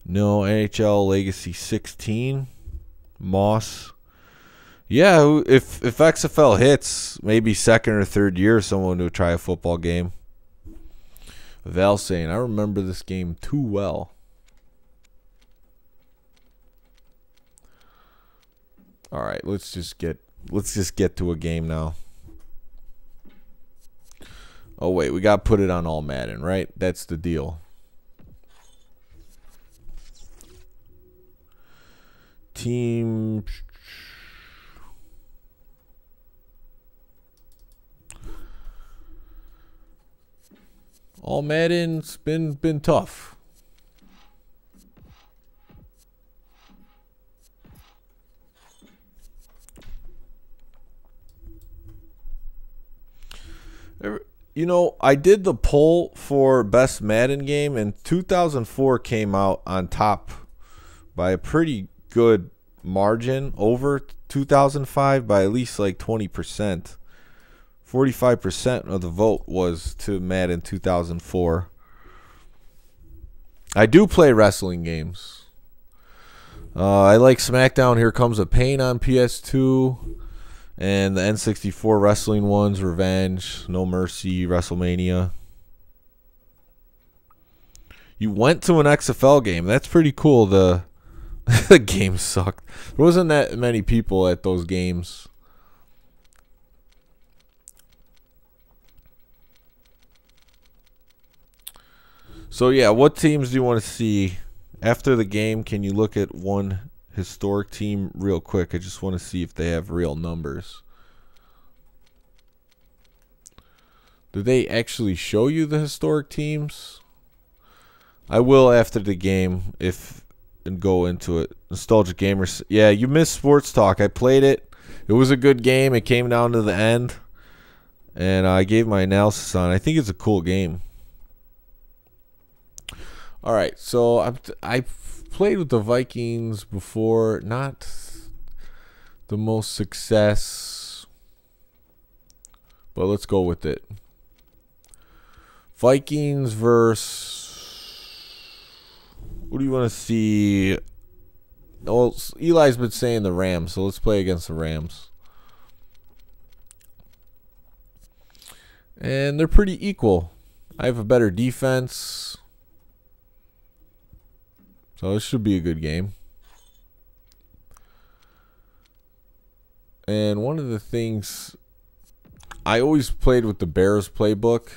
No, NHL Legacy 16. Moss. Yeah, if XFL hits, maybe second or third year, someone would try a football game. Val saying, I remember this game too well. All right, let's just get to a game now. Oh wait, we got to put it on all Madden, right? That's the deal. Team. All Madden's been tough. You know, I did the poll for best Madden game, and 2004 came out on top by a pretty good margin over 2005 by at least like 20%. 45% of the vote was to Madden 2004. I do play wrestling games. I like SmackDown Here Comes a Pain on PS2. And the N64 wrestling ones, Revenge, No Mercy, WrestleMania. You went to an XFL game. That's pretty cool. The game sucked. There wasn't that many people at those games. So, yeah, what teams do you want to see? After the game, can you look at one historic team real quick? I just want to see if they have real numbers. Do they actually show you the historic teams? I will after the game and go into it. Nostalgic Gamers. Yeah, you missed Sports Talk. I played it. It was a good game. It came down to the end, and I gave my analysis on it. I think it's a cool game. All right, so I've played with the Vikings before. Not the most success, but let's go with it. Vikings versus... What do you want to see? Well, Eli's been saying the Rams, so let's play against the Rams. And they're pretty equal. I have a better defense, so this should be a good game. And one of the things, I always played with the Bears playbook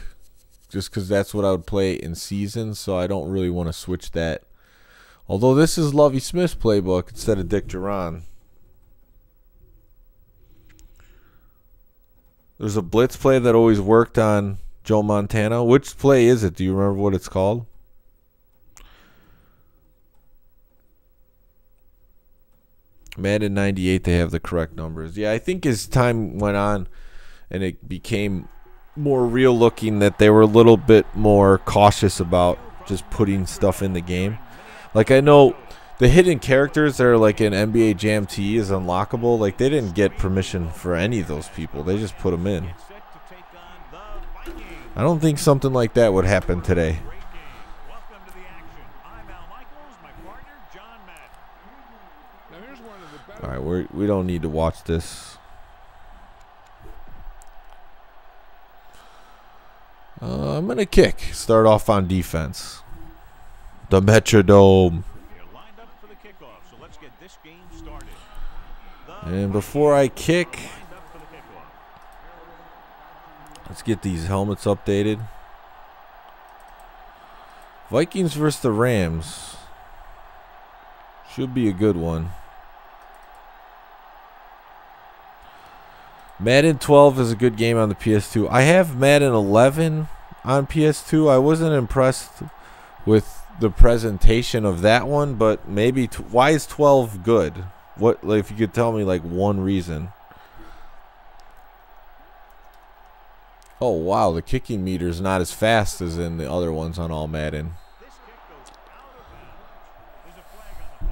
just because that's what I would play in season, so I don't really want to switch that. Although this is Lovie Smith's playbook instead of Dick Duran. There's a blitz play that always worked on Joe Montana. Which play is it? Do you remember what it's called? Madden 98, they have the correct numbers. Yeah, I think as time went on and it became more real looking, that they were a little bit more cautious about just putting stuff in the game. Like, I know the hidden characters that are like in NBA Jam T is unlockable. Like, they didn't get permission for any of those people. They just put them in. I don't think something like that would happen today. All right, we don't need to watch this. I'm going to kick. Start off on defense. The Metrodome. And before I kick, let's get these helmets updated. Vikings versus the Rams. Should be a good one. Madden 12 is a good game on the PS2. I have Madden 11 on PS2. I wasn't impressed with the presentation of that one, but maybe why is 12 good? What, like, if you could tell me like one reason. Oh wow, the kicking meter is not as fast as in the other ones on all Madden.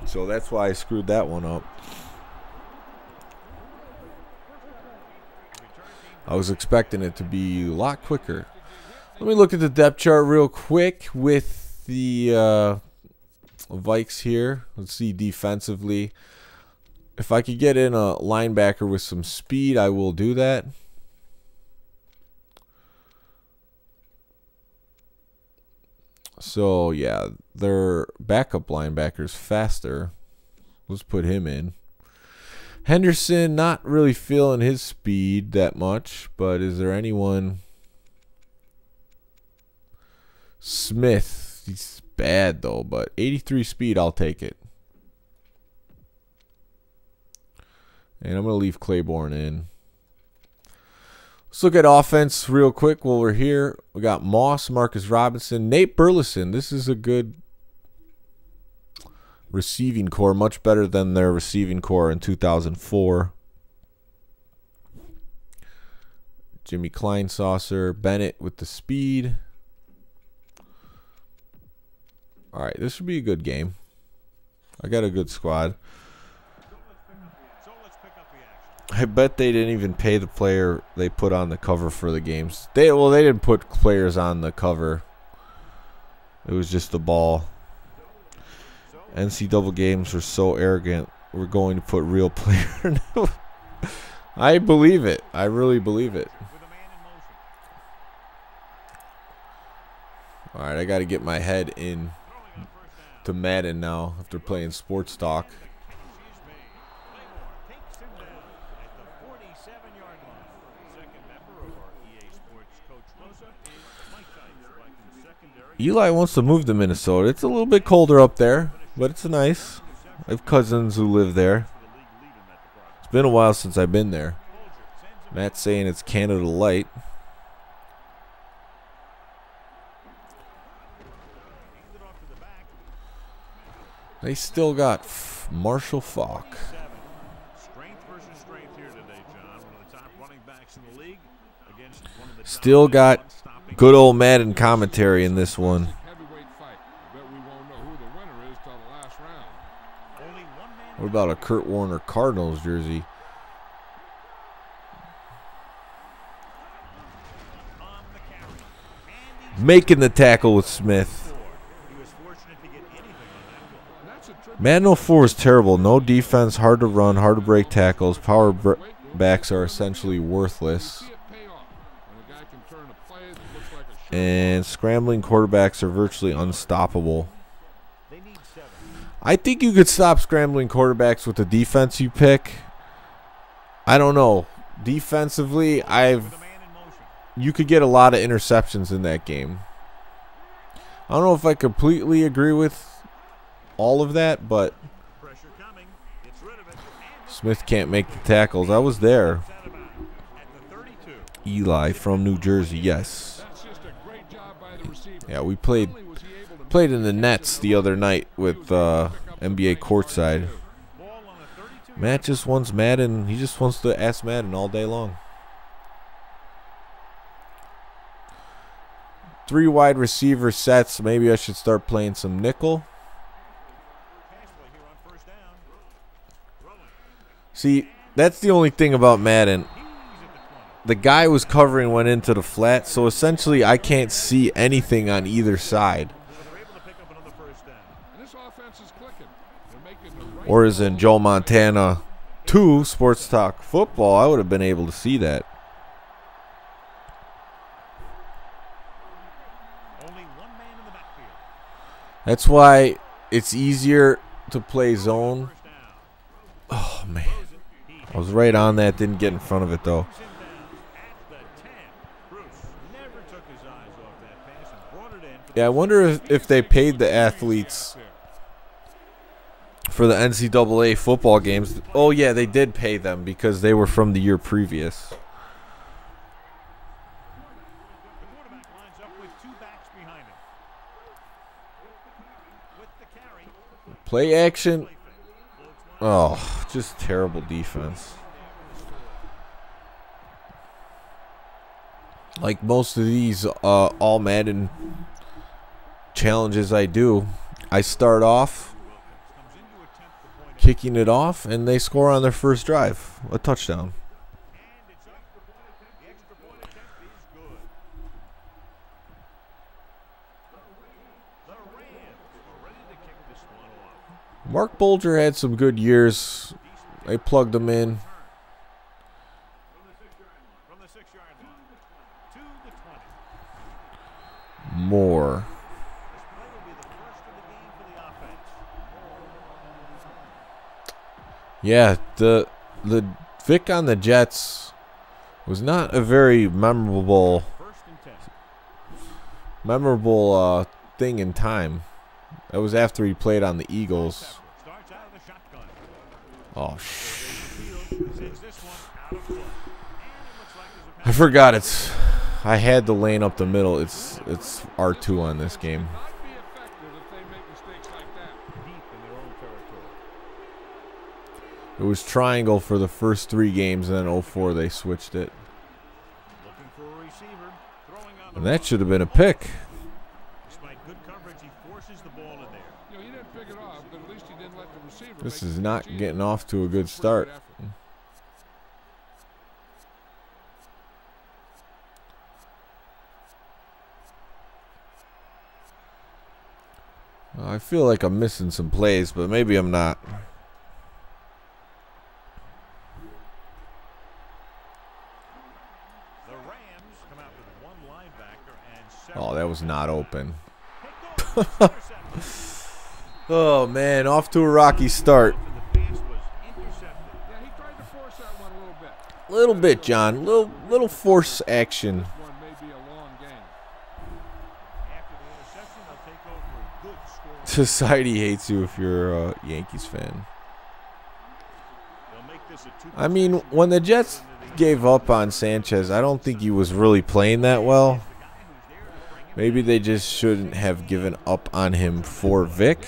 So that's why I screwed that one up. I was expecting it to be a lot quicker. Let me look at the depth chart real quick with the Vikes here. Let's see defensively. If I could get in a linebacker with some speed, I will do that. So, yeah, their backup linebacker's faster. Let's put him in. Henderson, not really feeling his speed that much, but is there anyone? Smith, he's bad though, but 83 speed, I'll take it. And I'm going to leave Claiborne in. Let's look at offense real quick while we're here. We got Moss, Marcus Robinson, Nate Burleson. This is a good receiving core, much better than their receiving core in 2004. Jimmy Kleinsaucer, Bennett with the speed. All right, this should be a good game. I got a good squad. I bet they didn't even pay the player they put on the cover for the games. They didn't put players on the cover. It was just the ball. NCAA games are so arrogant. We're going to put real player. I believe it. I really believe it. All right, I got to get my head in to Madden now after playing Sports Talk. Eli wants to move to Minnesota. It's a little bit colder up there, but it's nice. I have cousins who live there. It's been a while since I've been there. Matt's saying it's Canada Light. They still got Marshall Faulk. Still got good old Madden commentary in this one. What about a Kurt Warner Cardinals jersey? Making the tackle with Smith. Madden 04 is terrible. No defense, hard to run, hard to break tackles. Power backs are essentially worthless. And scrambling quarterbacks are virtually unstoppable. I think you could stop scrambling quarterbacks with the defense you pick. I don't know. Defensively, you could get a lot of interceptions in that game. I don't know if I completely agree with all of that, but Smith can't make the tackles. I was there. Eli from New Jersey, yes. Yeah, we played in the nets the other night with NBA courtside. Matt just wants Madden. He just wants to ask Madden all day long. 3 wide receiver sets. Maybe I should start playing some nickel. See, that's the only thing about Madden. The guy was covering went into the flat, so essentially I can't see anything on either side. Or as in Joe Montana 2 Sports Talk Football, I would have been able to see that. That's why it's easier to play zone. Oh, man. I was right on that. Didn't get in front of it, though. Yeah, I wonder if they paid the athletes for the NCAA football games. Oh, yeah, they did pay them because they were from the year previous. Play action. Oh, just terrible defense. Like most of these all Madden challenges I do, I start off kicking it off and they score on their first drive, a touchdown. Mark Bulger had some good years. They plugged him in. More. Yeah, the Vic on the Jets was not a very memorable thing in time. That was after he played on the Eagles. Oh, I forgot I had the lane up the middle. It's R2 on this game. It was triangle for the first 3 games, and then 04 they switched it. And that should have been a pick. This is not getting off to a good start. I feel like I'm missing some plays, but maybe I'm not. Oh, that was not open. Oh, man, off to a rocky start. Little bit, John. Little force action. Society hates you if you're a Yankees fan. I mean, when the Jets gave up on Sanchez, I don't think he was really playing that well. Maybe they just shouldn't have given up on him for Vic.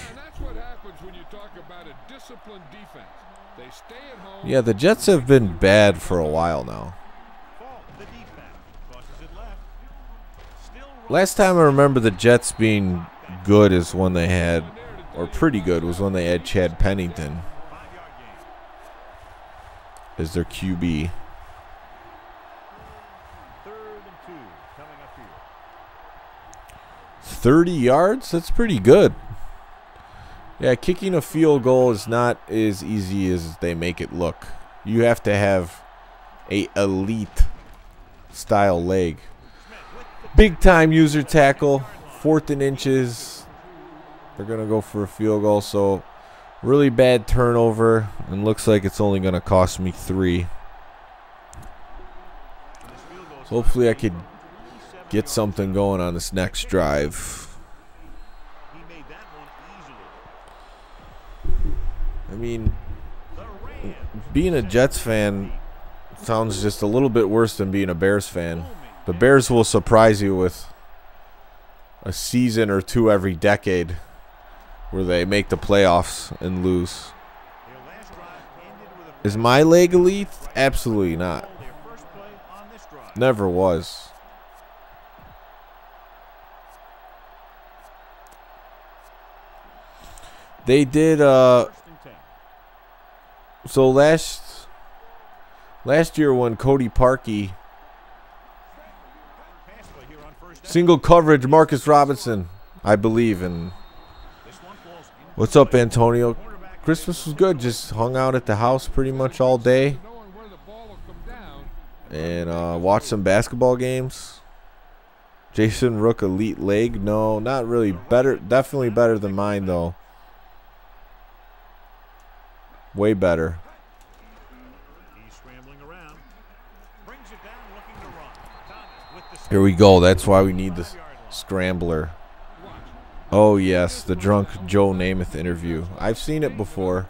Yeah, the Jets have been bad for a while now. Last time I remember the Jets being good is when they had, or pretty good, was when they had Chad Pennington as their QB. 30 yards? That's pretty good. Yeah, kicking a field goal is not as easy as they make it look. You have to have a elite style leg. Big time user tackle. 4th and inches. They're going to go for a field goal. So really bad turnover. And looks like it's only going to cost me 3. So hopefully I could get something going on this next drive. I mean, being a Jets fan sounds just a little bit worse than being a Bears fan. The Bears will surprise you with a season or 2 every decade where they make the playoffs and lose. Is my leg elite? Absolutely not. Never was. They did so last year when Cody Parkey single coverage Marcus Robinson, I believe, and what's up, Antonio? Christmas was good. Just hung out at the house pretty much all day and watched some basketball games. Jason Rook elite leg? No, not really. Better, definitely better than mine though. Way better. Here we go. That's why we need the scrambler. Oh, yes. The drunk Joe Namath interview. I've seen it before.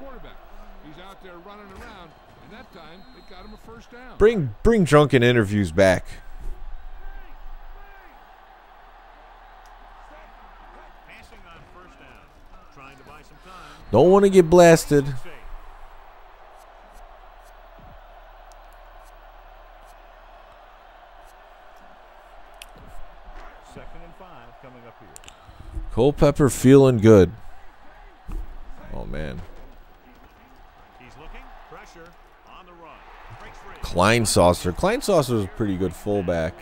Bring drunken interviews back. Don't want to get blasted. Culpepper feeling good. Oh, man. Kleinsaucer. Kleinsaucer is a pretty good fullback.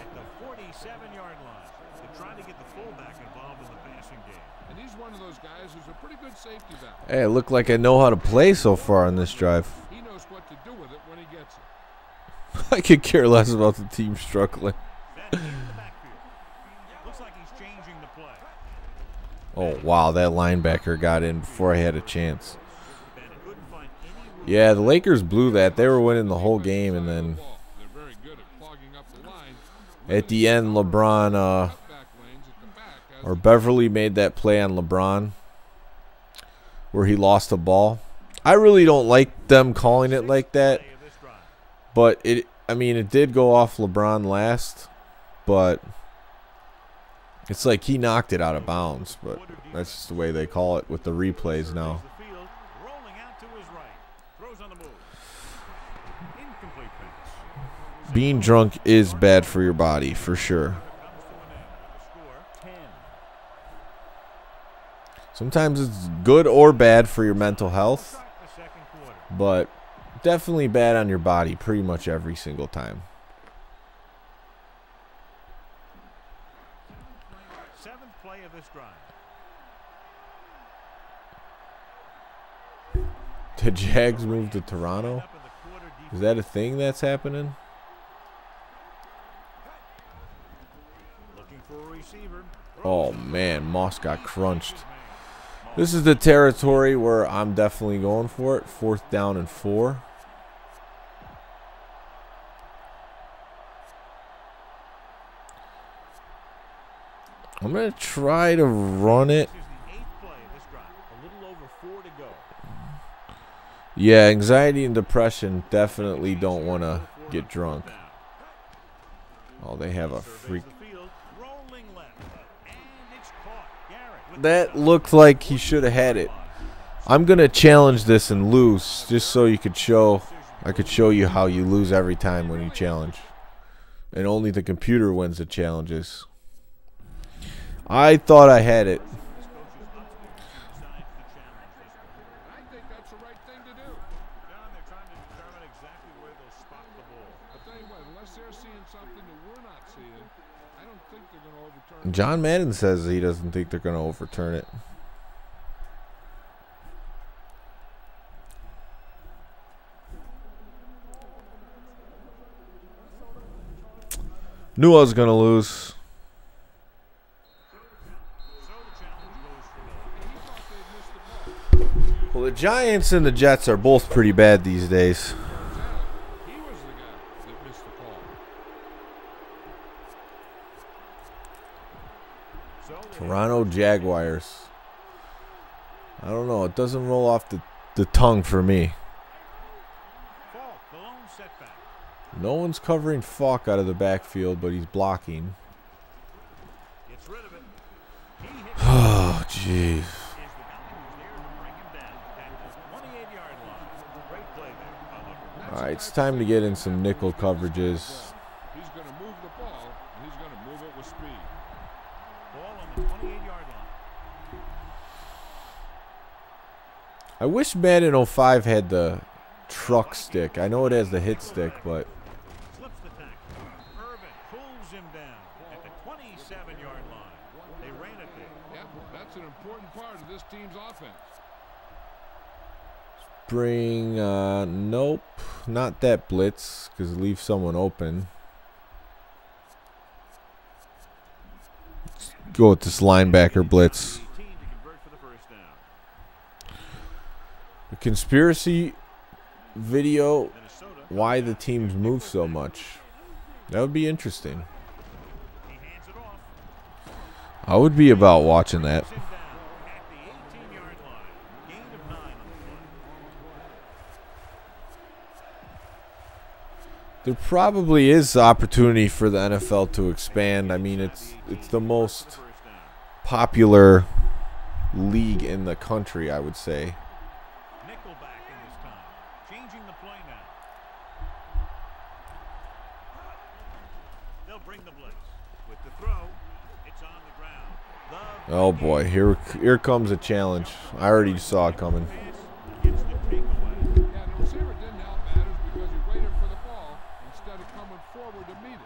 Hey, it looked like I know how to play so far on this drive. I could care less about the team struggling. Oh, wow, that linebacker got in before I had a chance. Yeah, the Lakers blew that. They were winning the whole game, and then at the end, LeBron, or Beverly made that play on LeBron where he lost the ball. I really don't like them calling it like that, but I mean, it did go off LeBron last, but it's like he knocked it out of bounds. But that's just the way they call it with the replays now. Being drunk is bad for your body, for sure. Sometimes it's good or bad for your mental health, but definitely bad on your body pretty much every single time. Seventh play of this drive. The Jags moved to Toronto? Is that a thing that's happening? Oh man, Moss got crunched. This is the territory where I'm definitely going for it. 4th down and 4. I'm going to try to run it. Yeah, anxiety and depression definitely don't want to get drunk. Oh, they have a freak. That looked like he should have had it. I'm going to challenge this and lose just so you could show. I could show you how you lose every time when you challenge. And only the computer wins the challenges. I thought I had it. John Madden says he doesn't think they're going to overturn it. Knew I was going to lose. Well, the Giants and the Jets are both pretty bad these days. Toronto Jaguars. I don't know. It doesn't roll off the tongue for me. No one's covering Falk out of the backfield, but he's blocking. Oh, jeez. All right, it's time to get in some nickel coverages. He's going to move the ball, and he's going to move it with speed. Ball on the 28-yard line. I wish Madden 05 had the truck stick. I know it has the hit stick, but Slips the tackle. Irvin pulls him down at the 27-yard line. They ran it there. Yep, that's an important part of this team's offense. bring, nope, not that blitz, because leave someone open. Let's go with this linebacker blitz. The conspiracy video, why the teams move so much. That would be interesting. I would be about watching that. There probably is opportunity for the NFL to expand. I mean, it's the most popular league in the country, I would say. Nickelback in this time, changing the play now. They'll bring the blitz with the throw. It's on the ground. Oh boy, here comes a challenge. I already saw it coming. Gets the takeaway. Yeah, the receiver didn't help matters because he waited for the ball instead of coming forward to meet it.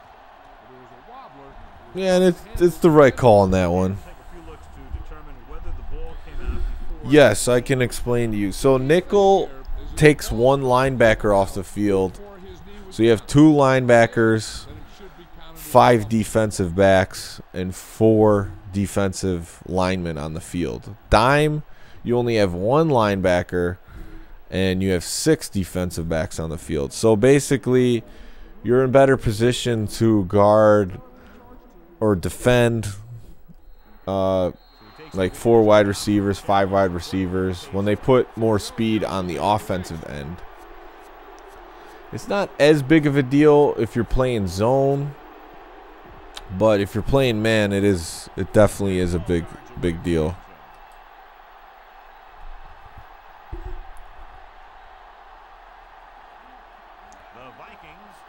But it was a wobbler. Yeah, and it's the right call on that one. Take a few looks to determine whether the ball came out before. Yes, I can explain to you. So nickel takes one linebacker off the field. So you have two linebackers, 5 defensive backs, and 4 defensive linemen on the field. Dime, you only have 1 linebacker, and you have 6 defensive backs on the field. So basically, you're in better position to guard or defend like 4 wide receivers, 5 wide receivers, when they put more speed on the offensive end. It's not as big of a deal if you're playing zone, but if you're playing man, it definitely is a big deal.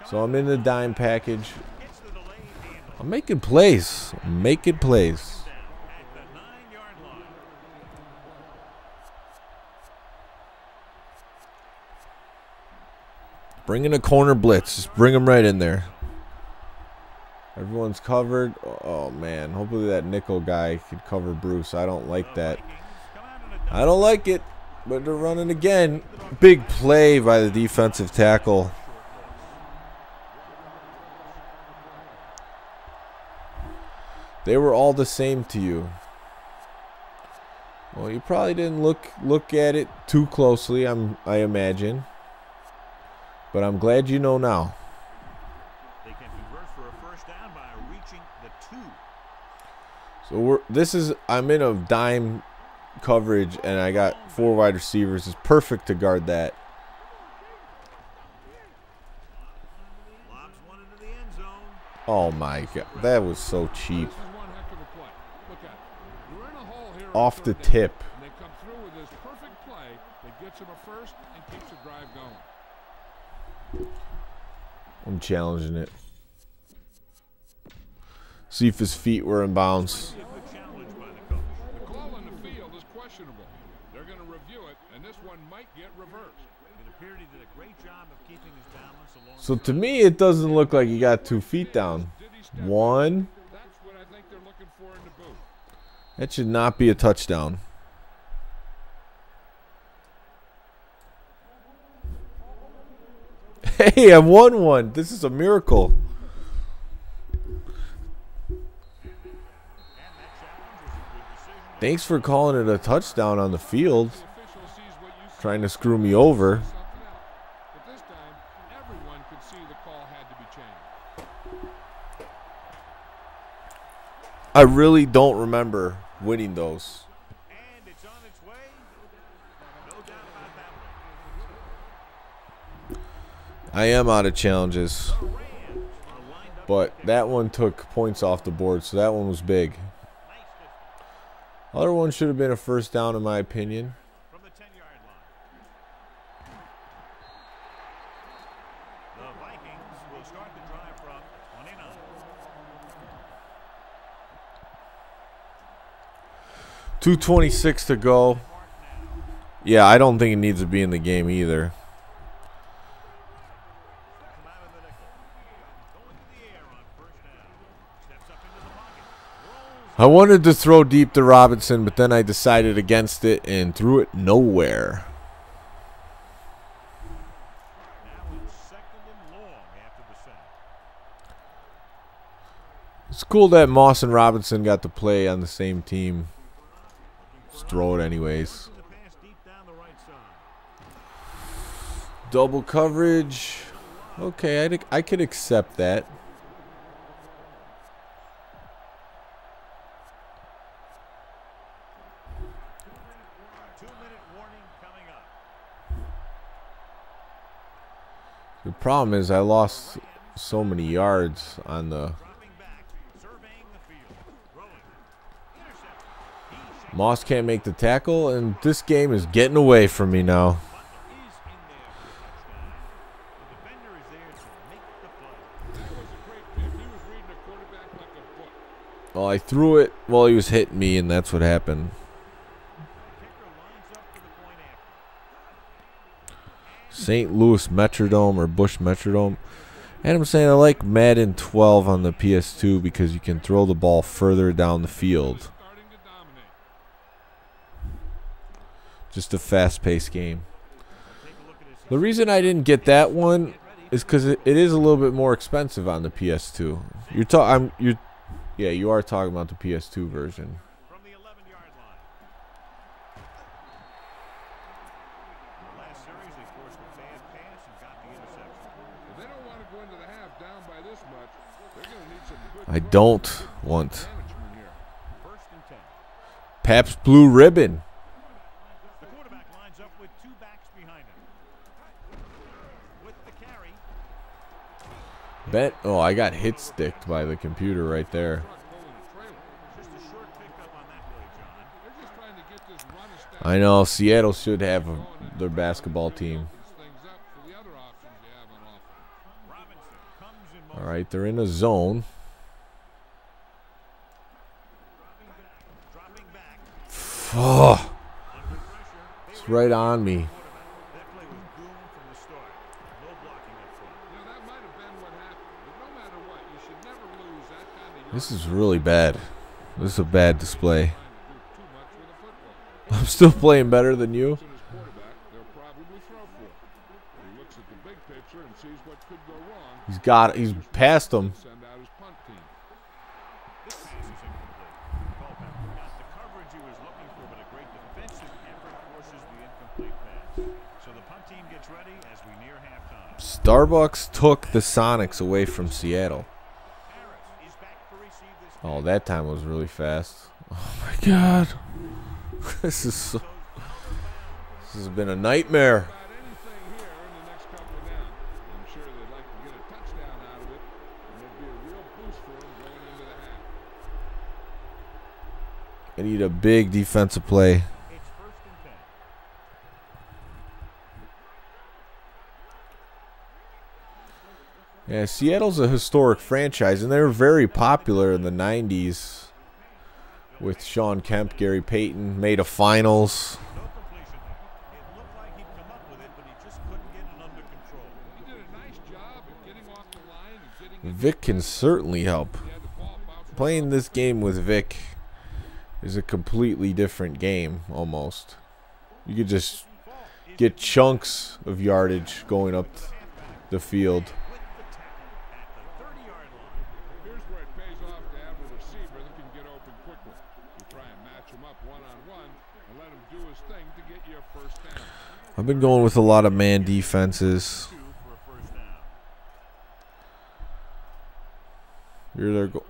So I'm in the dime package. I'm making plays. I'm making plays. Bring in a corner blitz. Just bring them right in there. Everyone's covered. Oh, man. Hopefully that nickel guy could cover Bruce. I don't like that. I don't like it. But they're running again. Big play by the defensive tackle. They were all the same to you. Well, you probably didn't look at it too closely, I imagine. But I'm glad you know now. They can convert for a first down by reaching the 2. So I'm in a dime coverage and I got 4 wide receivers. It's perfect to guard that. Lobs one into the end zone. Oh my god, that was so cheap. Off the tip. They come through with this perfect play that gets them a first and keeps the drive going. I'm challenging it. See if his feet were in bounds. The call on the field is questionable. They're going to review it, and this one might get reversed. It appeared he did a great job of keeping his balance along. So to me, it doesn't look like he got 2 feet down. 1. That's what I think they're looking for in the booth. That should not be a touchdown. Hey, I won one. This is a miracle. Thanks for calling it a touchdown on the field. Trying to screw me over. But this time, everyone could see the call had to be changed. I really don't remember winning those. And it's on its way. No doubt about that one. I am out of challenges. But that one took points off the board, so that one was big. Other one should have been a first down in my opinion. From the 10-yard line. The Vikings will start the drive from 29. .226 to go. Yeah, I don't think it needs to be in the game either. I wanted to throw deep to Robinson, but then I decided against it and threw it nowhere. Now it's second and long after the sack. It's cool that Moss and Robinson got to play on the same team. Just throw it anyways. The pass deep down the right side. Double coverage. Okay, I could accept that. The problem is I lost so many yards on the... Moss can't make the tackle, and this game is getting away from me now. Well, I threw it while he was hitting me, and that's what happened. St. Louis Metrodome or Bush Metrodome. And I'm saying I like Madden 12 on the PS2 because you can throw the ball further down the field. Just a fast-paced game. The reason I didn't get that one is because it is a little bit more expensive on the PS2. Yeah, you are talking about the PS2 version. From the 11-yard line. In the last series, they forced a bad pass and got the interception. If they don't want to go into the half down by this much, they're going to need some good I don't want management here. First and 10. Pabst Blue Ribbon. The quarterback lines up with 2 backs behind him. With the Bet. Oh, I got hit sticked by the computer right there. I know Seattle should have their basketball team. All right, they're in a zone. Oh, it's right on me. This is really bad. This is a bad display. I'm still playing better than you. He's past him. Starbucks took the Sonics away from Seattle. Oh, that time was really fast. Oh my God. This has been a nightmare. I need a big defensive play. Yeah, Seattle's a historic franchise, and they were very popular in the 90s with Sean Kemp, Gary Payton, made a finals. Vic can certainly help. Playing this game with Vic is a completely different game, almost. You could just get chunks of yardage going up the field. I've been going with a lot of man defenses. Here they're go.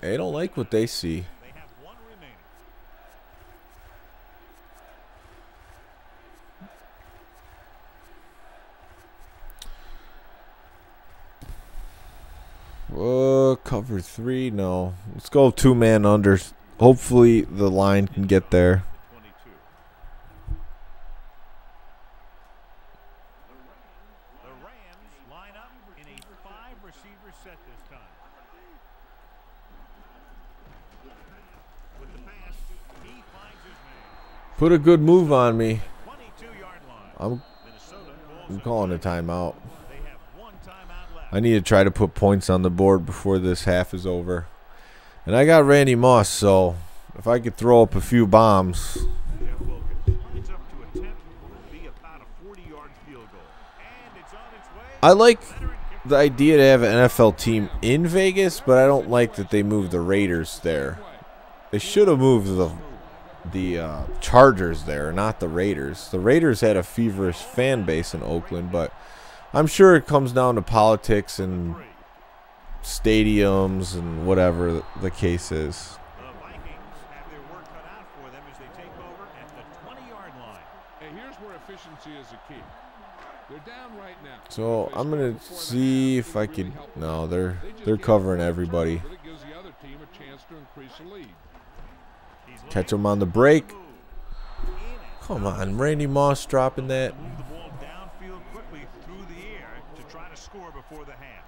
They don't like what they see. Cover 3, no. Let's go 2-man under. Hopefully the line can get there. Put a good move on me. I'm calling a timeout. I need to try to put points on the board before this half is over. And I got Randy Moss, so if I could throw up a few bombs. I like the idea to have an NFL team in Vegas, but I don't like that they moved the Raiders there. They should have moved the Chargers there, not the Raiders. The Raiders had a feverish fan base in Oakland, but I'm sure it comes down to politics and stadiums and whatever the case is. The Vikings have their work cut out for them as they take over at the 20-yard line. And here's where efficiency is a key. They're down right now. So I'm gonna see if I could. No, they're covering everybody. Catch them on the break. Come on, Randy Moss dropping that. Move the ball downfield quickly through the air to try to score before the half.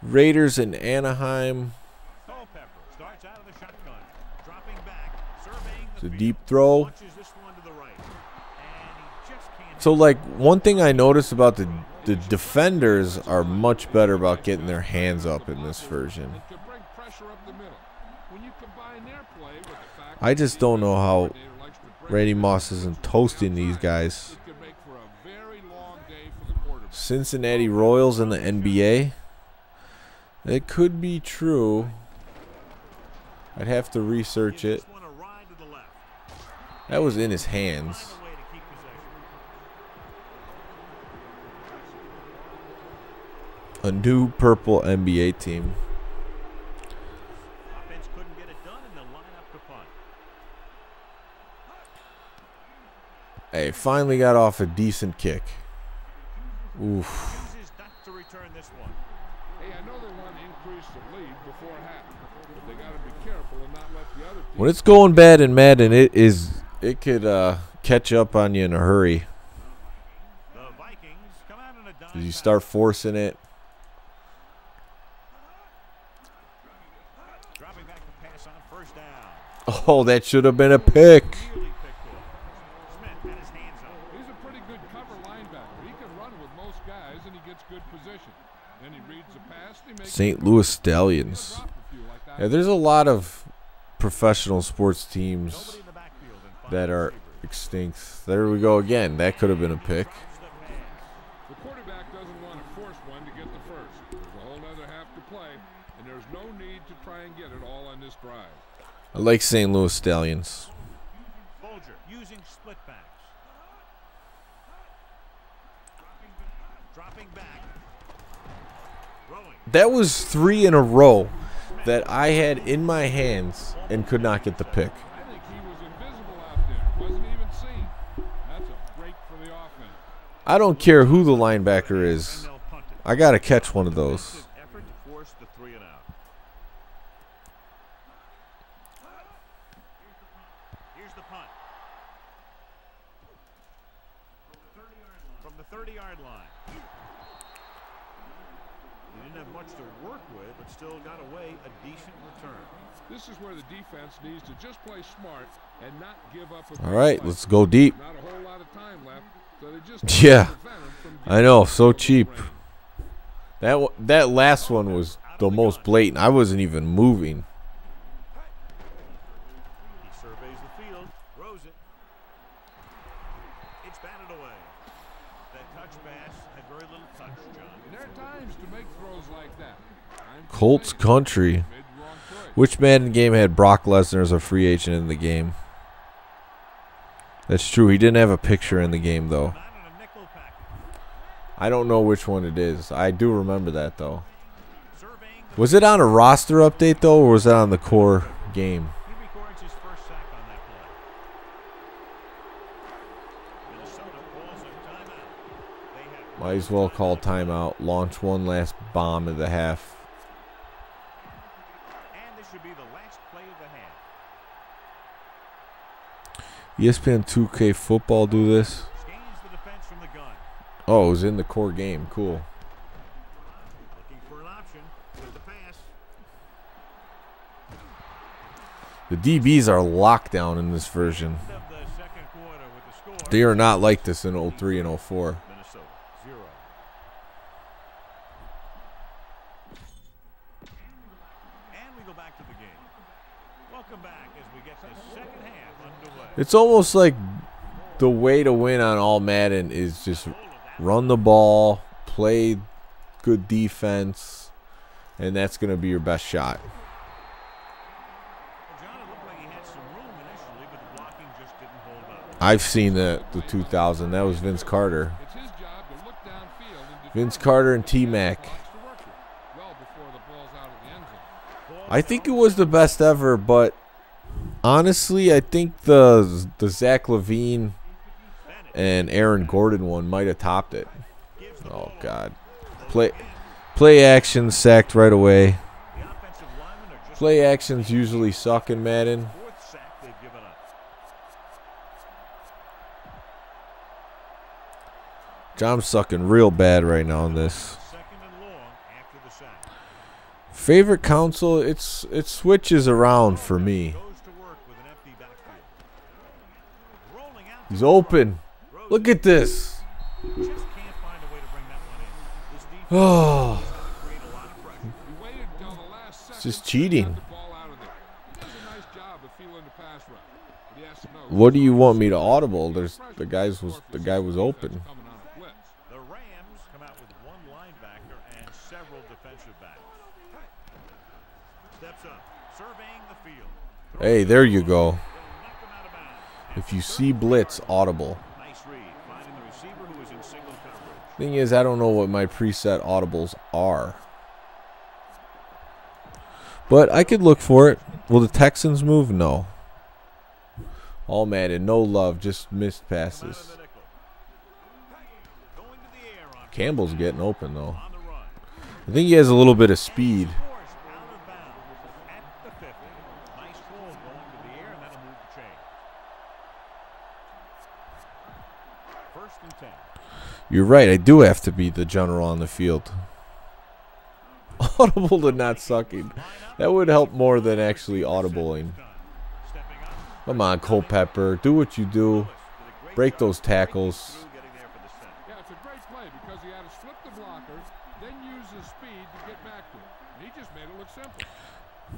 Raiders in Anaheim. Culpepper starts out of the shotgun, dropping back, surveying It's the a field, deep throw. launches this one to the right, and he just can't. So, like, one thing I noticed about the defenders are much better about getting their hands up in this version. I just don't know how Randy Moss isn't toasting these guys. Cincinnati Royals in the NBA. It could be true. I'd have to research it. That was in his hands. A new purple NBA team. Offense couldn't get it done, and they'll line up to punt. Hey, finally got off a decent kick. Oof. Chooses not to return this one. Hey, I know they want to increase the lead before half, but they got to be careful and not let the other team. When it's going bad in Madden, it could catch up on you in a hurry. The Vikings come out in a dime. You start forcing it. Dropping back to pass on first down. Oh, that should have been a pick. Really picked off. Smith had his hands up. He's a pretty good cover linebacker. He can run with most guys, and he gets good position. Then he reads the pass. And he makes St. Louis Stallions. Yeah, there's a lot of professional sports teams Nobody in the backfield and five that are receivers. extinct. There we go again. That could have been a pick. Drops the pass. The quarterback doesn't want to force one to get the first. There's a whole other half to play, and there's no need to try and get it all on this drive. I like St. Louis Stallions. Folger using split backs. Dropping back. Rolling. That was 3 in a row that I had in my hands and could not get the pick. I think he was invisible out there. Wasn't even seen. That's a break for the offense. I don't care who the linebacker is. And they'll punt it. I got to catch one of those. Defensive effort to force the 3 and out. Here's the punt. From the 30-yard line. He didn't have much to work with, but still got away a decent return. This is where the defense needs to just play smart and not give up a All right, let's go deep. Not a whole lot of time left, so they just Yeah, prevent him from I know, so cheap. That last one was the most blatant. I wasn't even moving. He surveys the field, throws it. It's batted away. That touch pass had very little touch, John. There are times to make throws like that. Colts country. Which Madden game had Brock Lesnar as a free agent in the game? That's true. He didn't have a picture in the game, though. Not in a nickel package. I don't know which one it is. I do remember that, though. Surveying the Was it on a roster update, though, or was that on the core game? he records his first sack on that play. Minnesota calls a timeout. They have Might as well call timeout. Launch one last bomb of the half. and this should be the last play of the half. ESPN 2K Football do this? Scans the defense from the gun. Oh, it was in the core game. Cool. Looking for an option with the pass. The DBs are locked down in this version. End of the second quarter with the score. They are not like this in 03 and 04. Minnesota 0. And we go back to the game. Welcome back as we get the second half underway. It's almost like the way to win on all Madden is just run the ball, play good defense, and that's going to be your best shot. Well, John, it looked like he had some room initially, but the blocking just didn't hold up. I've seen the 2000. That was Vince Carter. It's his job to look downfield and Vince Carter and T-Mac. box to work it well before the ball's out of the end zone. I think it was the best ever, but honestly, I think the Zach LaVine and Aaron Gordon one might have topped it. Oh God, play action sacked right away. The offensive linemen are just Play actions usually suck in Madden. fourth sack they've given up. John's sucking real bad right now in this. Second and long after the sack. Favorite console? It switches around for me. Goes to work with an empty backfield. Rolling out. He's open. Look at this. Just can't find a way to bring that one in. This defense Oh, create a lot of pressure. He waited until the last second. just to cheating. get the ball out of there. He does a nice job of feeling the pass route. But he has to know what do you want me to audible? The guy was open. coming on a blitz. The Rams come out with one linebacker and several defensive backs. Steps up, surveying the field. Hey, there you go. They'll knock him out of bounds. If you see blitz, audible. Nice read, finding the receiver who is in single coverage. Thing is, I don't know what my preset audibles are. But I could look for it. Will the Texans move? No. All Madden, no love, just missed passes. Campbell's getting open though. I think he has a little bit of speed. You're right, I do have to be the general on the field. Audible to not sucking. That would help more than actually audibling. Come on, Culpepper. Do what you do. Break those tackles. Yeah, it's a great play because he had to slip the blocker, then use his speed to get back to it. He just made it look simple.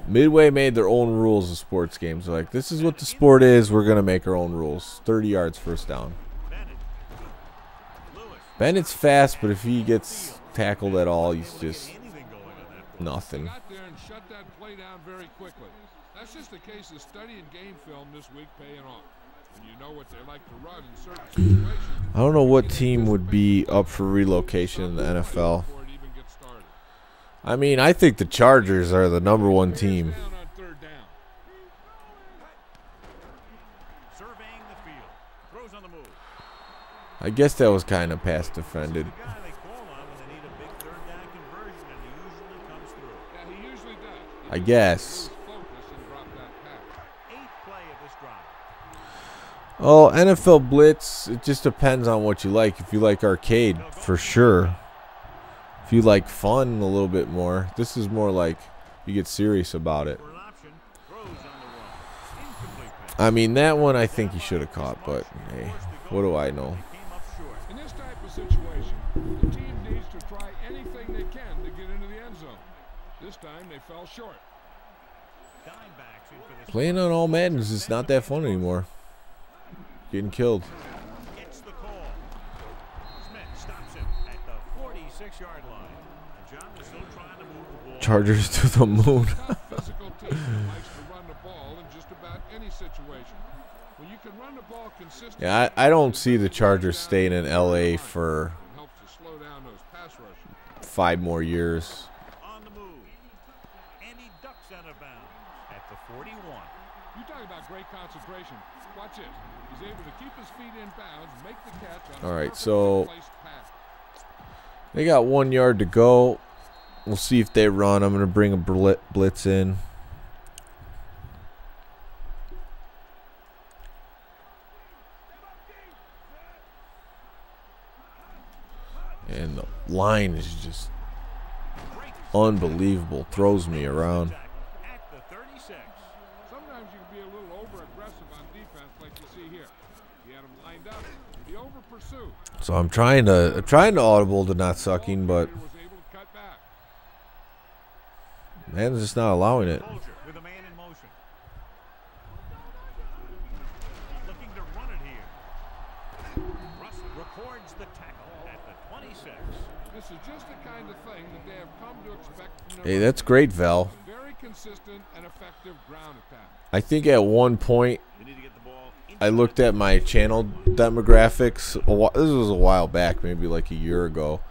Midway made their own rules of sports games. They're like, this is what the sport is. We're going to make our own rules. 30 yards first down. Bennett's fast, but if he gets tackled at all, he's just nothing. Got there and shut that play down very quickly. That's just a case of studying game film this week paying off. And you know what they like to run in certain situations. I don't know what team would be up for relocation in the NFL. I mean, I think the Chargers are the #1 team. I guess that was kind of pass defended. I guess. Oh, NFL Blitz, it just depends on what you like. If you like arcade, for sure. If you like fun a little bit more, this is more like you get serious about it. I mean, that one I think he should have caught, but hey, what do I know? In this type of situation, the team needs to try anything they can to get into the end zone. This time they fell short. Playing on all Madden is just not that fun anymore. Getting killed. Chargers to the moon. Physical team that likes to run the ball in just about any situation. When you can run the ball consistently. Yeah, I don't see the Chargers staying in LA for 5 more years. On the move. And he ducks out of bounds at the 41. You talk about great concentration. Watch it. He's able to keep his feet in bounds, make the catch. All right, so they got 1 yard to go. We'll see if they run. I'm going to bring a blitz in. And the line is just unbelievable. Throws me around. Sometimes you can be a little over-aggressive on defense like you see here. He had him lined up. The over-pursuit. So I'm trying to audible to not sucking, but man's just not allowing it. With a man in motion. Looking to run it here. Russell records the tackle at the 26. This is just the kind of thing that they have come to expect from Hey, that's great, Val. very consistent and effective ground attack. I think at one point I looked at my channel demographics. This was a while back, maybe like a year ago,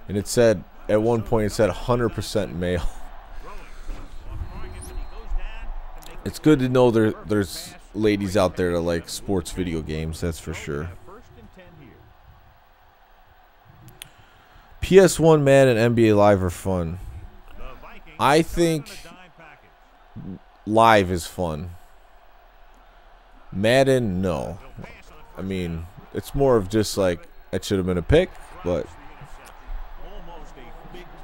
and it said at one point it said 100% male. It's good to know there's ladies out there that like sports video games, that's for sure. PS1, Madden, and NBA Live are fun. I think Live is fun. Madden, no. I mean, it's more of just like, it should have been a pick, but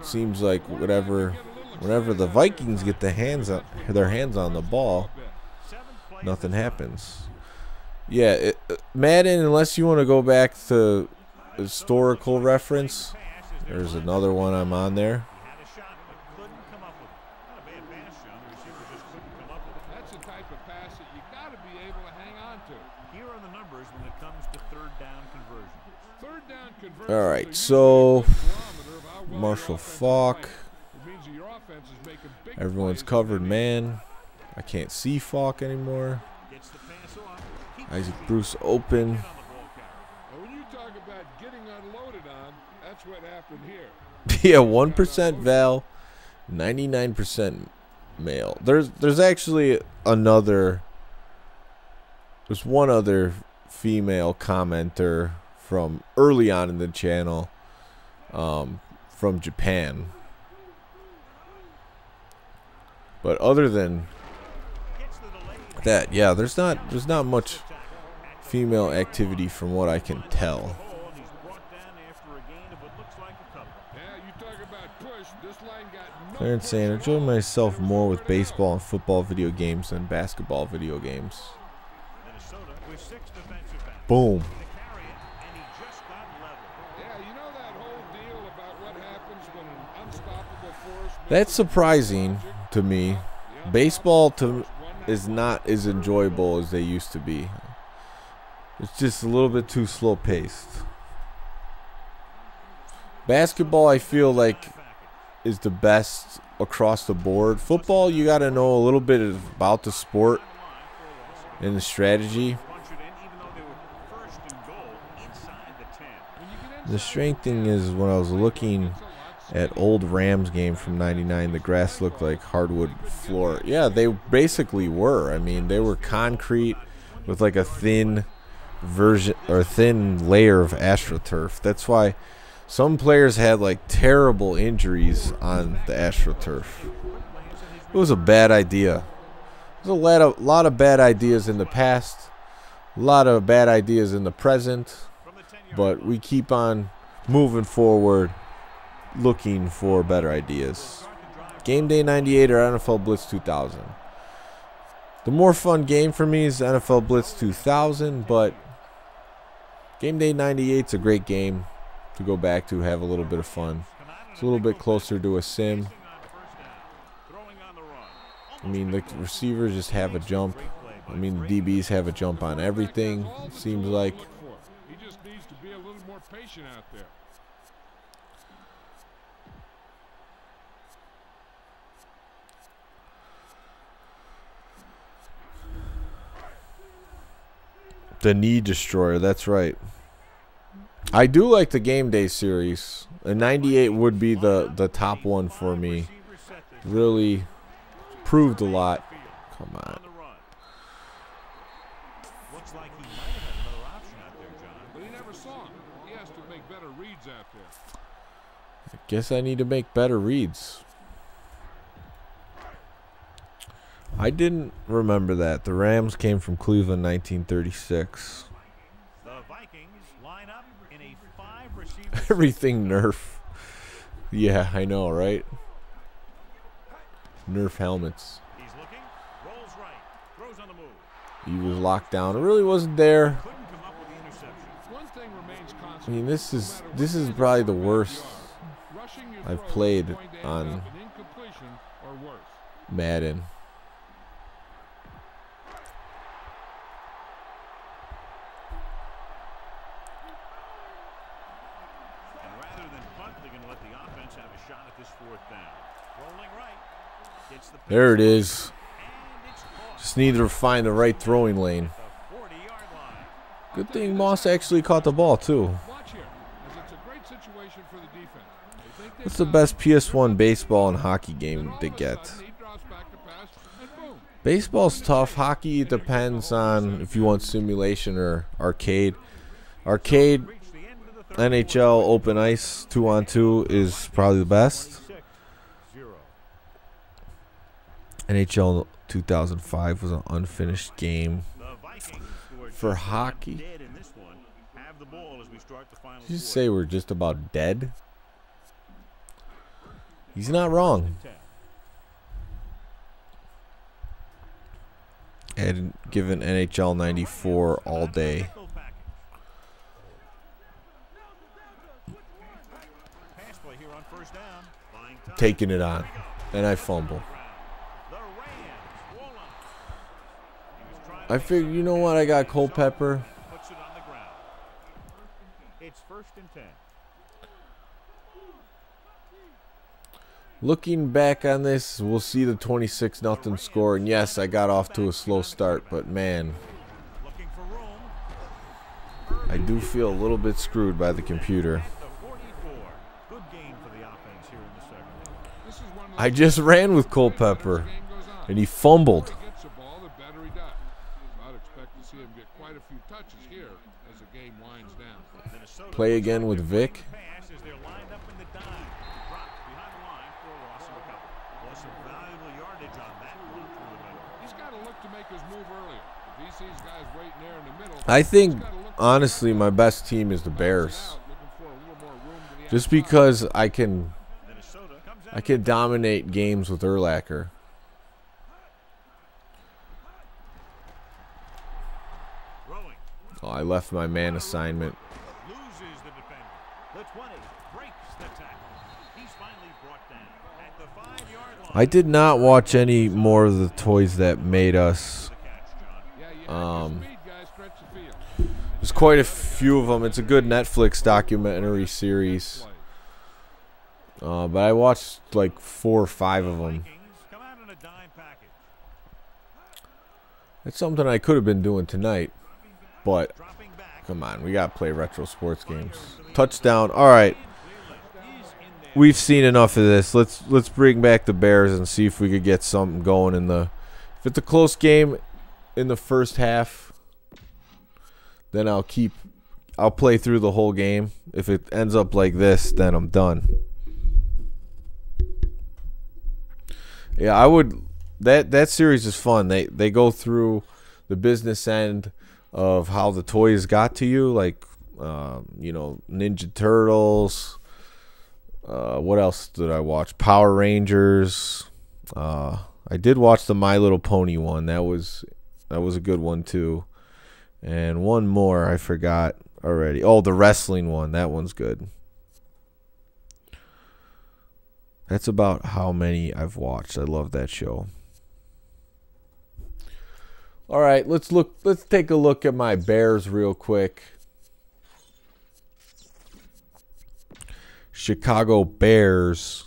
seems like whenever the Vikings get their hands on the ball, nothing happens. Yeah, Madden, unless you want to go back to historical reference, there's another one I'm on there. That's the type of pass that you got to be able to hang on to. Here are the numbers when it comes to third down conversions. Third down conversions. All right, so Marshall Faulk. Everyone's covered, man. I can't see Faulk anymore. Isaac Bruce open. When you talk about getting unloaded on, that's what happened here. Yeah, 1% Val, 99% male. There's actually another. There's one other female commenter from early on in the channel, from Japan. But other than that, yeah, there's not much female activity from what I can tell. Clarence saying, I enjoy myself more with baseball and football video games than basketball video games. Boom. That's surprising to me. Baseball is not as enjoyable as they used to be. It's just a little bit too slow paced. Basketball, I feel like, is the best across the board. Football, you got to know a little bit about the sport and the strategy. The strange thing is, when I was looking at old Rams game from '99, the grass looked like hardwood floor. Yeah, they basically were. I mean, they were concrete with like a thin version or thin layer of AstroTurf. That's why some players had like terrible injuries on the AstroTurf. It was a bad idea. There's a lot of bad ideas in the past, a lot of bad ideas in the present, but we keep on moving forward, looking for better ideas. Game Day 98 or NFL Blitz 2000. The more fun game for me is NFL Blitz 2000, but Game Day 98 is a great game to go back to, have a little bit of fun. It's a little bit closer to a sim. I mean, the receivers just have a jump. I mean, the DBs have a jump on everything, it seems like. He just needs to be a little more patient out there. The Knee Destroyer, that's right. I do like the Game Day series. A 98 would be the top one for me. Really proved a lot. Come on. Looks like he might have had another option out there, John. But he never saw him. He has to make better reads out there. I guess I need to make better reads. I didn't remember that. The Rams came from Cleveland 1936. The Vikings line up in a 5-receiver. Everything Nerf. Yeah, I know, right? Nerf helmets. He's looking, rolls right, throws on the move. He was locked down. It really wasn't there. Couldn't come up with the interception. One thing remains constant. I mean, this is probably the worst Rushing your I've throw played is going to end on up an incompletion or worse. Madden. And rather than punt, they're going to let the offense have a shot at this 4th down. Rolling right. Gets the There it is. and it's caught Just need to find the right throwing lane. at the 40-yard line. Good thing Moss actually caught the ball, too. Watch here, as it's a great situation for the defense. They think they've What's the got best it. PS1 baseball and hockey game All to of a get? sudden, he drops back to pass, and boom. Baseball's tough. Hockey depends on if you want simulation or arcade. Arcade, Reached the end of the 3rd. NHL Open Ice 2-on-2 is probably the best. 0. NHL 2005 was an unfinished game. The Vikings, who are For just about hockey? dead in this one, have the ball as we start the final Did you quarter. say we're just about dead? He's not wrong. 10. And given NHL 94 all day. Nickel package. Pass play here on 1st down. Buying time. Taking it on. And I fumble. The Rams. Wall on. He was trying to I make figured, you know what? I got Culpepper. puts it on the ground. It's 1st and 10. Looking back on this, we'll see the 26-0 score. And yes, I got off to a slow start, but man, Looking for room. I do feel a little bit screwed by the computer. At the 44. Good game for the offense here in the 2nd. This is one of I those just ran with Culpepper. game goes And he fumbled. The more he gets the ball, the better he does. So I'd expect to see him get quite a few touches here as the game winds down. Play again with Vic. Pass as they're lined up in the dive. Dropped behind the line for a loss of a couple. Well, some valuable yardage on that one through the middle. He's got to look to make his move earlier. If he sees guys waiting there in the middle, I think, honestly, my best team is the Bears. Just because I can dominate games with Urlacher. Oh, I left my man assignment. Loses the defender. The 20 breaks the tackle. He's finally brought down at the 5-yard line. I did not watch any more of the Toys That Made Us. There's quite a few of them. It's a good Netflix documentary series. But I watched like 4 or 5 of them. Come out in a dime package. It's something I could have been doing tonight. But, come on. We got to play retro sports games. Touchdown. All right. We've seen enough of this. Let's bring back the Bears and see if we could get something going in the... If it's a close game in the first half, then I'll play through the whole game. If it ends up like this, then I'm done. Yeah, I would. That series is fun. They go through the business end of how the toys got to you, like Ninja Turtles. What else did I watch? Power Rangers. I did watch the My Little Pony one. That was a good one too. And one more I forgot already. Oh, the wrestling one. That one's good. That's about how many I've watched. I love that show. All right, let's take a look at my Bears real quick. Chicago Bears.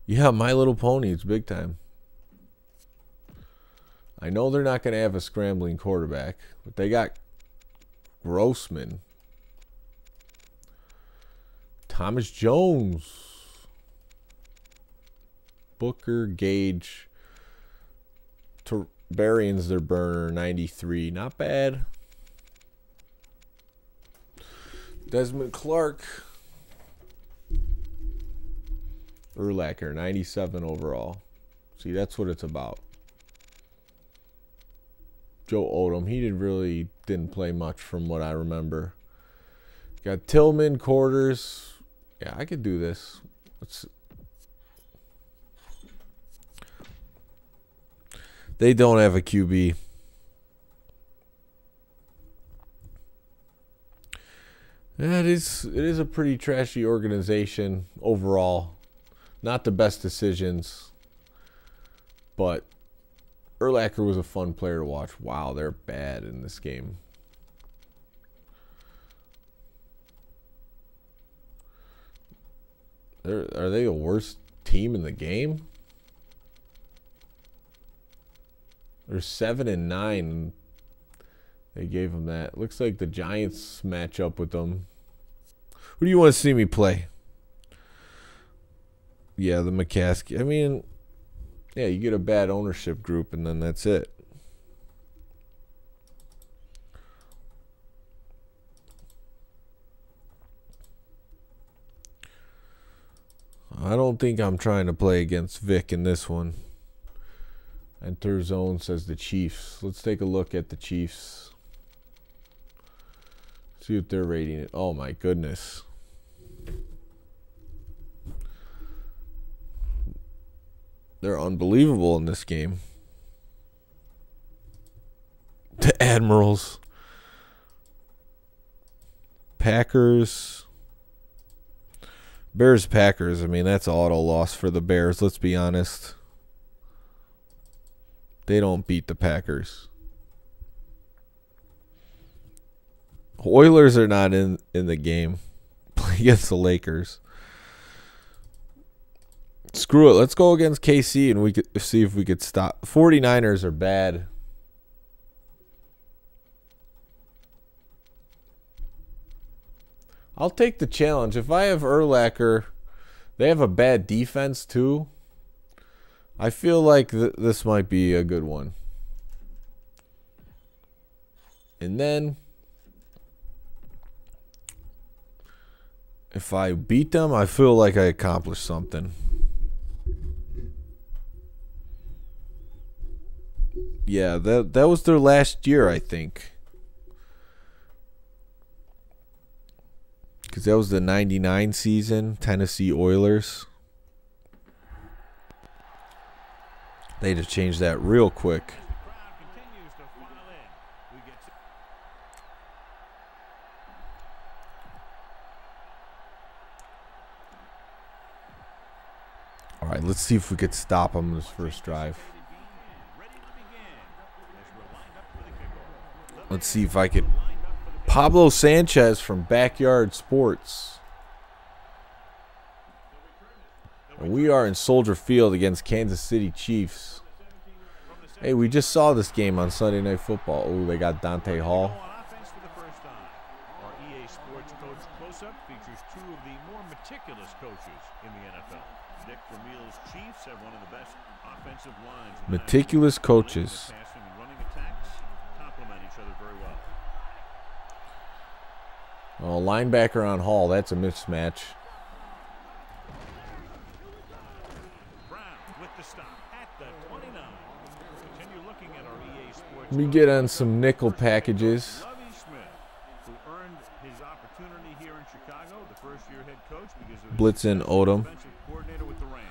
Yeah, My Little Pony. It's big time. I know they're not going to have a scrambling quarterback, but they got Grossman. Thomas Jones. Booker, Gage. Berrien's their burner, 93. Not bad. Desmond Clark. Urlacher, 97 overall. See, that's what it's about. Joe Odom, he didn't play much from what I remember. Got Tillman, Quarters. Yeah, I could do this. They don't have a QB. Yeah, it is a pretty trashy organization overall. Not the best decisions, but Urlacher was a fun player to watch. Wow, they're bad in this game. Are they the worst team in the game? They're 7-9. They gave them that. Looks like the Giants match up with them. Who do you want to see me play? Yeah, the McCaskey. I mean, yeah, you get a bad ownership group and then that's it. I don't think I'm trying to play against Vic in this one. Enter zone, says the Chiefs. Let's take a look at the Chiefs. See what they're rating it. Oh my goodness. They're unbelievable in this game. The Admirals. Packers. Bears Packers. I mean, that's auto loss for the Bears, let's be honest. They don't beat the Packers. Oilers are not in the game. Play against the Lakers. Screw it. Let's go against KC and we could see if we could stop. 49ers are bad. I'll take the challenge. If I have Urlacher, they have a bad defense too. I feel like this might be a good one. And then, if I beat them, I feel like I accomplished something. Yeah, that was their last year, I think. Because that was the 99 season, Tennessee Oilers. They had to change that real quick. All right, let's see if we could stop them this first drive. Let's see if I could. Pablo Sanchez from Backyard Sports. And we are in Soldier Field against Kansas City Chiefs. Hey, we just saw this game on Sunday Night Football. Oh, they got Dante Hall. Our EA Sports Coach Close-Up features two of the more meticulous coaches in the NFL. Dick Vermeil's Chiefs have one of the best offensive lines. Meticulous coaches. Passing and running attacks complement each other very well. Oh, linebacker on Hall. That's a mismatch. Brown with the stop at the 29. Continue looking at our EA Sports. Let me get on some nickel packages. Lovie Smith, who earned his opportunity here in Chicago, the first-year head coach because of his Blitzen Odom. defensive coordinator with the Rams.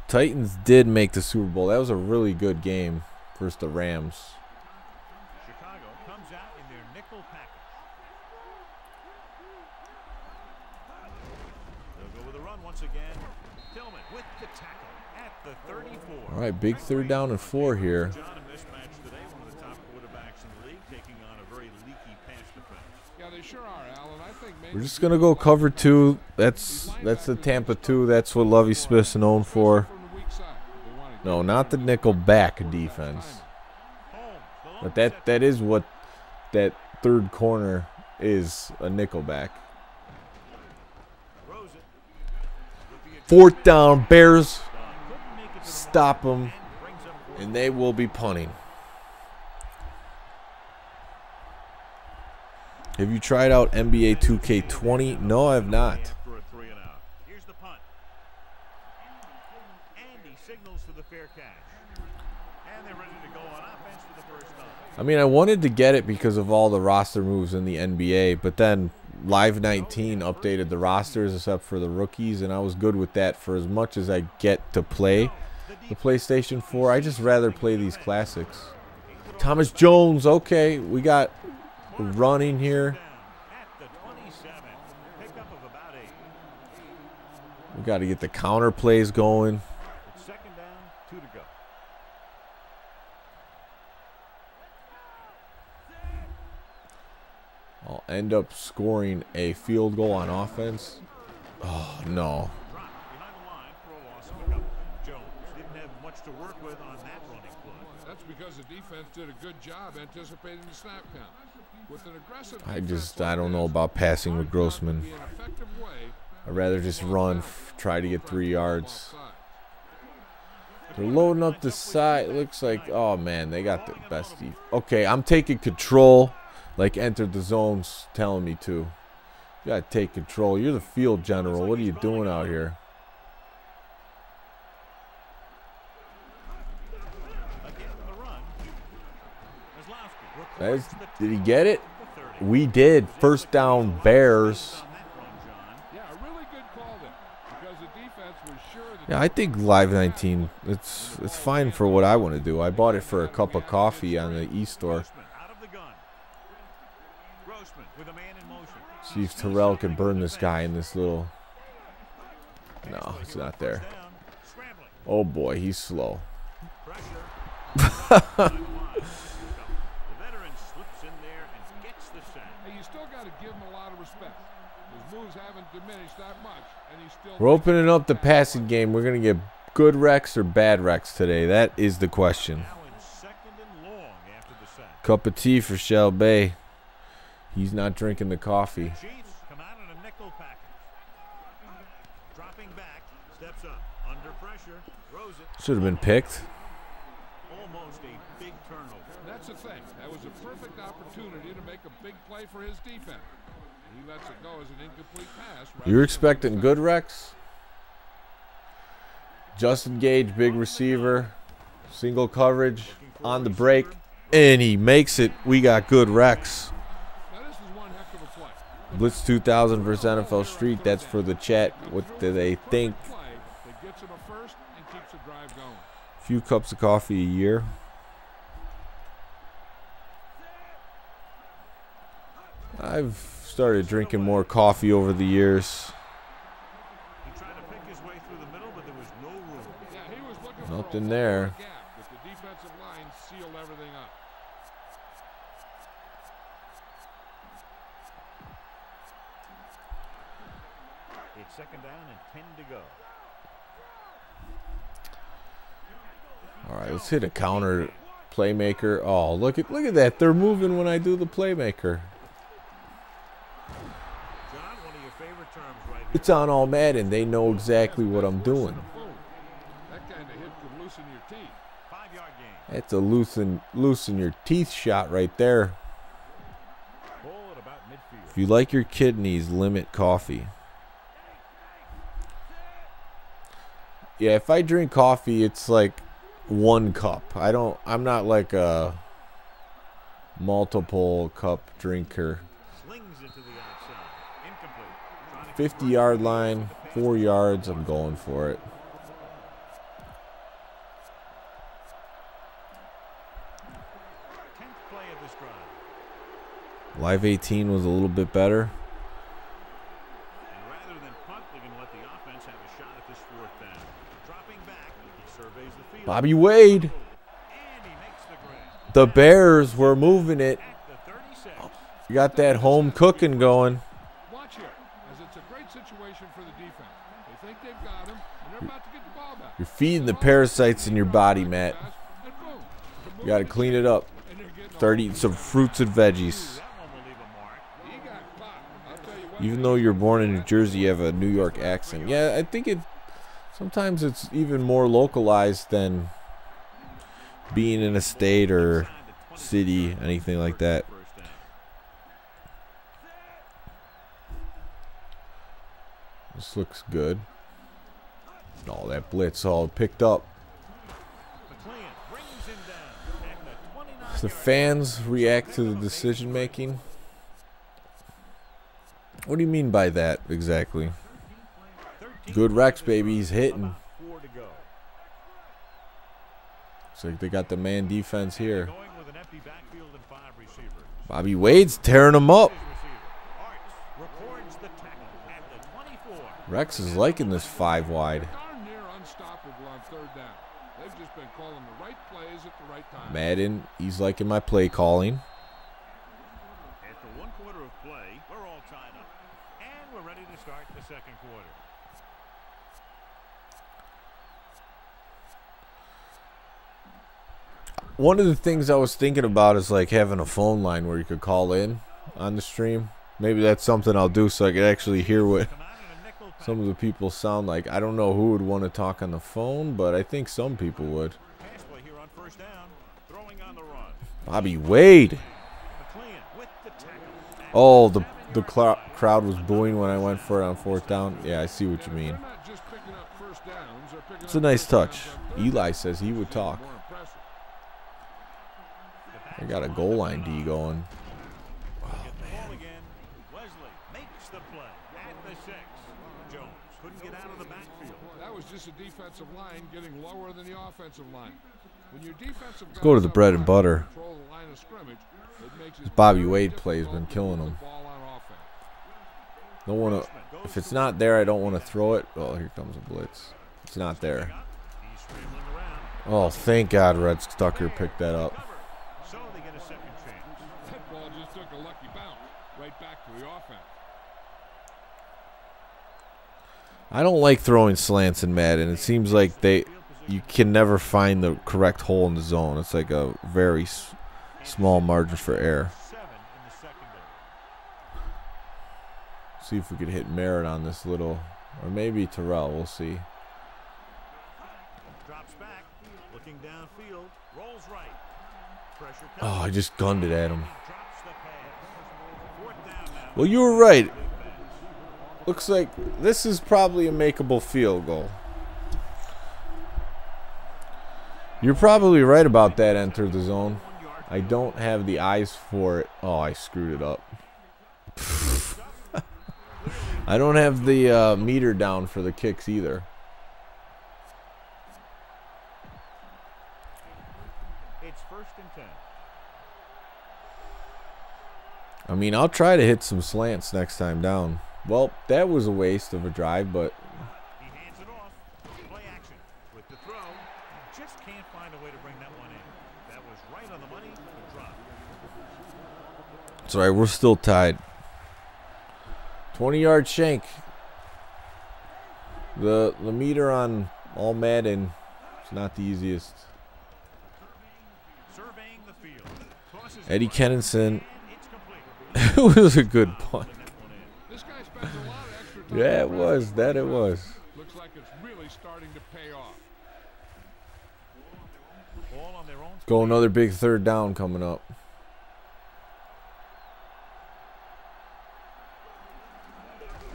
Titans did make the Super Bowl. That was a really good game versus the Rams. Chicago comes out in their nickel package. They'll go with a run once again. Tillman with the tackle at the 34. All right, big 3rd down and 4 here. John in this match today, one of the top quarterbacks in the league, taking on a very leaky pass defense. Yeah, they sure are, Alan. I think maybe We're just gonna go cover 2. That's the Tampa 2. That's what Lovie Smith's known for. from the weak side. They want to No, not the nickel back defense. But that is what that 3rd corner is, a nickel back. 4th down, Bears stop them, and they will be punting. Have you tried out NBA 2K20? No, I have not. For a 3 and out. Here's the punt. And he signals for the fair catch. And they're ready to go on offense for the first time. I mean, I wanted to get it because of all the roster moves in the NBA, but then Live 19 updated the rosters except for the rookies, and I was good with that. For as much as I get to play the PlayStation 4, I just rather play these classics. Thomas Jones, okay, we got running here. At the 27. Pickup of about 8. We got to get the counter plays going. It's 2nd down, 2 to go. I'll end up scoring a field goal on offense. Oh, no. Drop behind the line for a loss of a couple. Jones didn't have much to work with on that running play. That's because the defense did a good job anticipating the snap count. With an aggressive I don't know about passing with Grossman. I'd rather just run, try to get 3 yards. They're loading up the side. It looks like, oh, man, they got the best defense. Okay, I'm taking control like Enter the Zone's telling me to. You got to take control. You're the field general. What are you doing out here? Did he get it? We did. 1st down, Bears. Yeah, a really good call there because the defense was sure that Yeah, I think Live 19, it's fine for what I want to do. I bought it for a cup of coffee on the e-store. See if Terrell can burn this guy in this little... No, it's not there. Oh boy, he's slow. We're opening up the passing game. We're going to get good Rex or bad Rex today. That is the question. Cup of tea for Shell Bay. He's not drinking the coffee. Chiefs come out in a nickel package. Dropping back, steps up, under pressure, throws it. Should have been picked. Almost a big turnover. That's the thing. That was a perfect opportunity to make a big play for his defense. He lets it go as an incomplete pass. You're expecting good, Rex? Justin Gage, big receiver, single coverage on the break, and he makes it. We got good, Rex. Now this is one heck of a play. Blitz 2000 versus NFL Street. That's for the chat. What do they think? Play that gets him a first and keeps the drive going. Few cups of coffee a year. I've started drinking more coffee over the years. He tried to pick his way through the middle, but there was no room. Yeah, he was looking Nothing for a there. gap, but the defensive line sealed everything up. It's second down and 10 to go. All right, let's hit a counter playmaker. Oh, look at that. They're moving when I do the playmaker. John, one of your favorite terms right here. It's on all Madden. They know exactly what I'm doing. Boom. That kind of hit could loosen your teeth. 5-yard gain. That's a loosen your teeth shot right there. Ball at about midfield. If you like your kidneys, limit coffee. Yeah, if I drink coffee, it's like 1 cup. I'm not like a multiple cup drinker. Slings it to the outside. Incomplete. 50-yard line, 4 yards, I'm going for it. Play of this drive. Live 18 was a little bit better. And rather than punt, they're going to let the offense have a shot at this 4th down. Dropping back, he surveys the field. Bobby Wade. And he makes the grab. The Bears were moving it. At the 36. You got that home cooking going. Watch here, as it's a great situation for the defense. They think they've got him, and they're about to get the ball back. You're feeding the parasites in your body, Matt. And boom. You got to clean it up. And they're getting Start eating some fruits and veggies. That one will leave a mark. He got caught. I'll tell you what. Even though you're born in New Jersey, you have a New York accent. Yeah, I think sometimes it's even more localized than being in a state or city, anything like that. First down. This looks good. Oh, that blitz all picked up. McLean brings him down at the 29. The fans react to the decision making. What do you mean by that exactly? Good Rex, baby. He's hitting. 4 to go. Looks like they got the man defense here. Going with an empty backfield and 5 receivers. Bobby Wade's tearing him up. His receiver. Arts records the tackle at the 24. Rex is liking this 5 wide. Darn near unstoppable on 3rd down. They've just been calling the right plays at the right time. Madden, he's liking my play calling. After 1 quarter of play, we're all tied up. And we're ready to start the 2nd quarter. One of the things I was thinking about is like having a phone line where you could call in on the stream. Maybe that's something I'll do so I could actually hear what Come out in a nickel package. some of the people sound like. I don't know who would want to talk on the phone, but I think some people would. Pass play here on 1st down. Throwing on the run. Bobby Wade. McLean with the tackle. Oh, the crowd was booing when I went for it on 4th down. Yeah, I see what you mean. They're not just picking up first downs, they're picking It's a up nice first touch. downs on third Eli downs. says he would talk. More impressive. I got a goal line D going. Get the ball again. Wesley makes the play at the 6. Jones couldn't get out of the backfield. That was just a defensive line getting lower than the offensive line. When your defensive Let's go to guys the up bread and front butter. control the line of scrimmage, it makes it Bobby very Wade play has difficult been to killing move him. the ball on offense. Don't want to. If it's not there, I don't want to throw it. Oh, here comes a blitz. It's not there. He's scrambling around. Oh, thank God Red Stucker picked that up. So they get a 2nd chance. That ball just took a lucky bounce right back to the offense. I don't like throwing slants in Madden. It seems like you can never find the correct hole in the zone. It's like a very small margin for error. 7 in the secondary. See if we could hit Merritt on this little, or maybe Terrell. We'll see. Drops back. Oh, I just gunned it at him. Well, you were right. Looks like this is probably a makeable field goal. You're probably right about that, enter the zone. I don't have the eyes for it. Oh, I screwed it up. I don't have the meter down for the kicks either. It's 1st and 10. I mean, I'll try to hit some slants next time down. Well, that was a waste of a drive, but He hands it off. Play action with the throw. Just can't find a way to bring that one in. That was right on the money. The drop. it's all right. We're still tied. 20-yard shank. The meter on all Madden is not the easiest. Surveying the field. Tosses Eddie it. Kennison. And it's complete. It was a good punt. This guy spends a lot of extra time. Yeah, it was. That it was. Looks like it's really starting to pay off. Ball on their own. Go another big 3rd down coming up.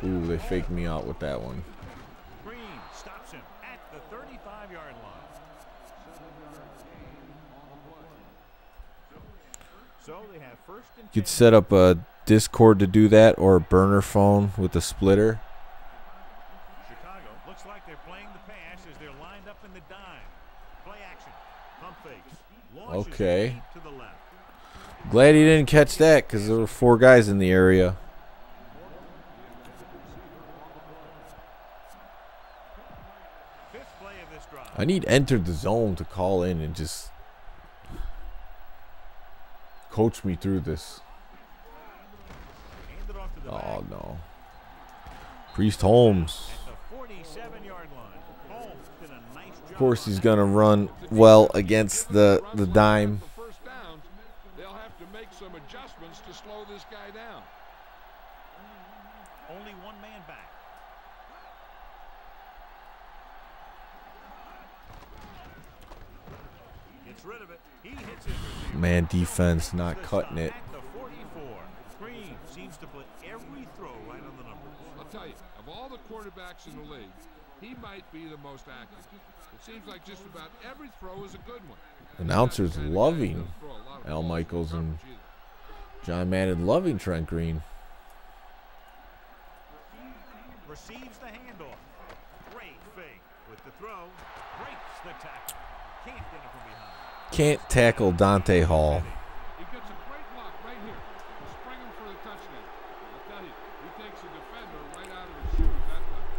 Ooh, they faked me out with that one. Green stops him at the 35-yard line. So they have 1st and 10. You could set up a Discord to do that, or a burner phone with a splitter. Chicago looks like they're playing the pass as they're lined up in the dime. Play action. Pump fakes. Launches Okay. deep to the left. Glad he didn't catch that because there were 4 guys in the area. Fifth play of this drive. I need entered the zone to call in and just coach me through this. Hand it off to the back. Oh, no. Priest Holmes. At the 47-yard line. Holmes did a nice job. Of course, he's going to run well against the dime. For first downs, they'll have to make some adjustments to slow this guy down. Only one man back. Gets rid of it. He hits his receiver. Man, defense not cutting it. At the 44. Green seems to put every throw right on the numbers. I'll tell you, of all the quarterbacks in the league, he might be the most accurate. It seems like just about every throw is a good one. Announcers He's not the kind of guy loving that'll throw a lot of Al balls in Michaels and coverage either. John Madden loving Trent Green. Receives the handoff. Great fake with the throw. Breaks the tackle. Can't get it from behind. Can't tackle Dante Hall. He gets a great block right here. He'll spring him for the touchdown. I'll tell you, he takes a defender right out of his shoes that time.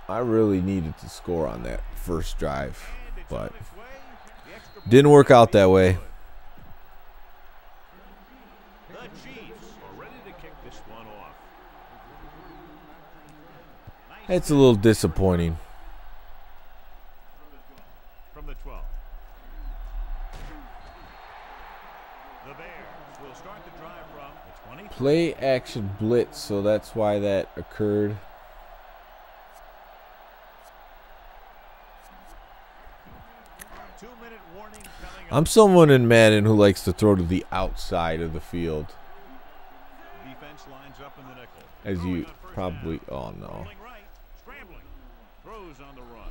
I really needed to score on that first drive, And it's but on its way. The extra point didn't work out that way. The Chiefs are ready to kick this one off. Nice It's a little disappointing. from the 12. The Bears will start the drive from the 20. Play action blitz, so that's why that occurred. Two-minute warning coming up. I'm someone in Madden who likes to throw to the outside of the field, Defense lines up in the nickel. as Throwing you on first probably down. all know. Rolling right, scrambling, throws on the run.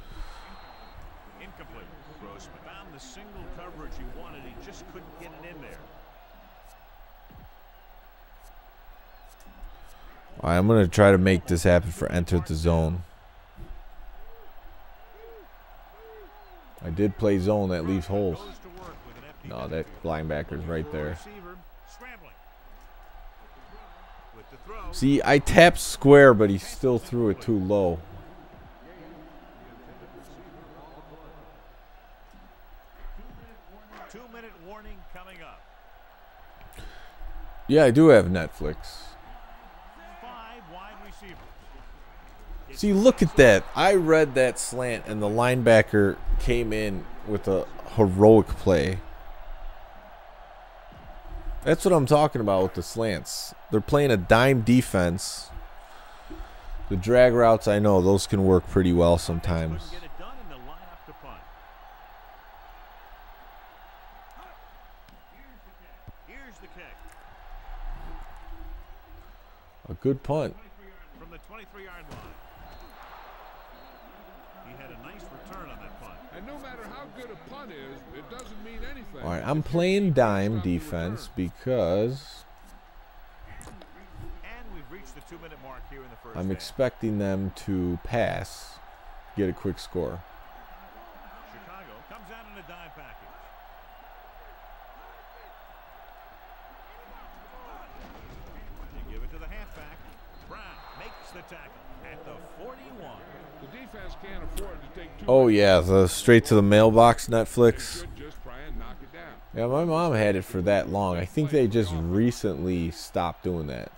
Incomplete. Grossman found the single coverage he wanted. He just couldn't get it in there. All right, I'm going to try to make this happen for enter the zone. I did play zone, that leaves holes. Goes to work with an empty No, that linebacker's right there. receiver, scrambling. With the throw. See, I tapped square, but he still threw it too low. Two-minute warning coming up. Yeah, I do have Netflix. 5 wide receivers. See, look at that. I read that slant, and the linebacker came in with a heroic play. That's what I'm talking about with the slants. They're playing a dime defense, The drag routes, I know, those can work pretty well sometimes. Couldn't get it done in the lineup to punt. Here's the kick. A good punt. From the 23-yard line. He had a nice return on that punt. And no matter how good a punt is, it doesn't mean anything. All right, I'm playing dime defense because And we've reached the 2-minute mark here in the first I'm half. expecting them to pass, get a quick score. Chicago comes out in a dime package. They give it to the halfback. Brown makes the tackle at the 41. The defense can't afford to take too Oh much. yeah, the straight to the mailbox Netflix. Should just try and knock it down. Yeah, my mom had it for that long. I think they just recently stopped doing that.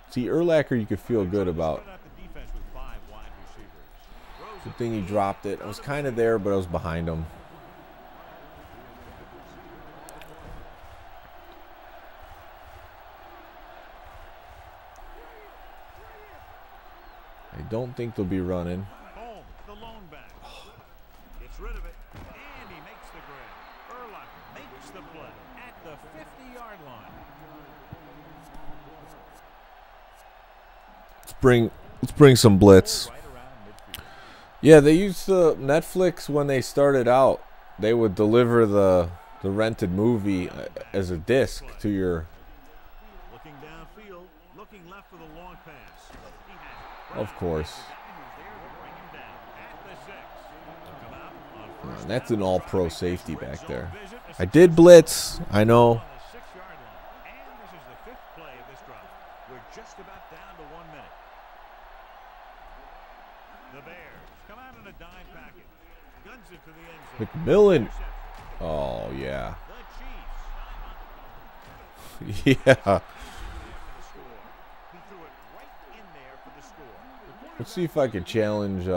See, Urlacher you could feel good about. Started out the defense with 5 wide receivers. Good thing he dropped it. I was kind of there, but I was behind him. I don't think they'll be running. Home, the lone back. Gets rid of it, and he makes the grab. Urlacher makes the play at the 50-yard line. Let's bring some blitz. Right around midfield. Yeah, they used the Netflix when they started out. They would deliver the rented movie as a disc to your. Looking downfield, looking left for the long pass. He has it. Of course. The guy who's there to bring him down at the 6. They'll come out on first That's down. an all-pro safety Red back zone there. visit. I did blitz. I know. On the 6-yard line. And this is the 5th play of this drive. We're just about down to 1 minute. The Bears come out in a dime package. Guns it to the end zone. McMillan. Interception. Oh yeah. The Chiefs. Yeah. The score. He threw it right in there for the score. Let's see if I could challenge.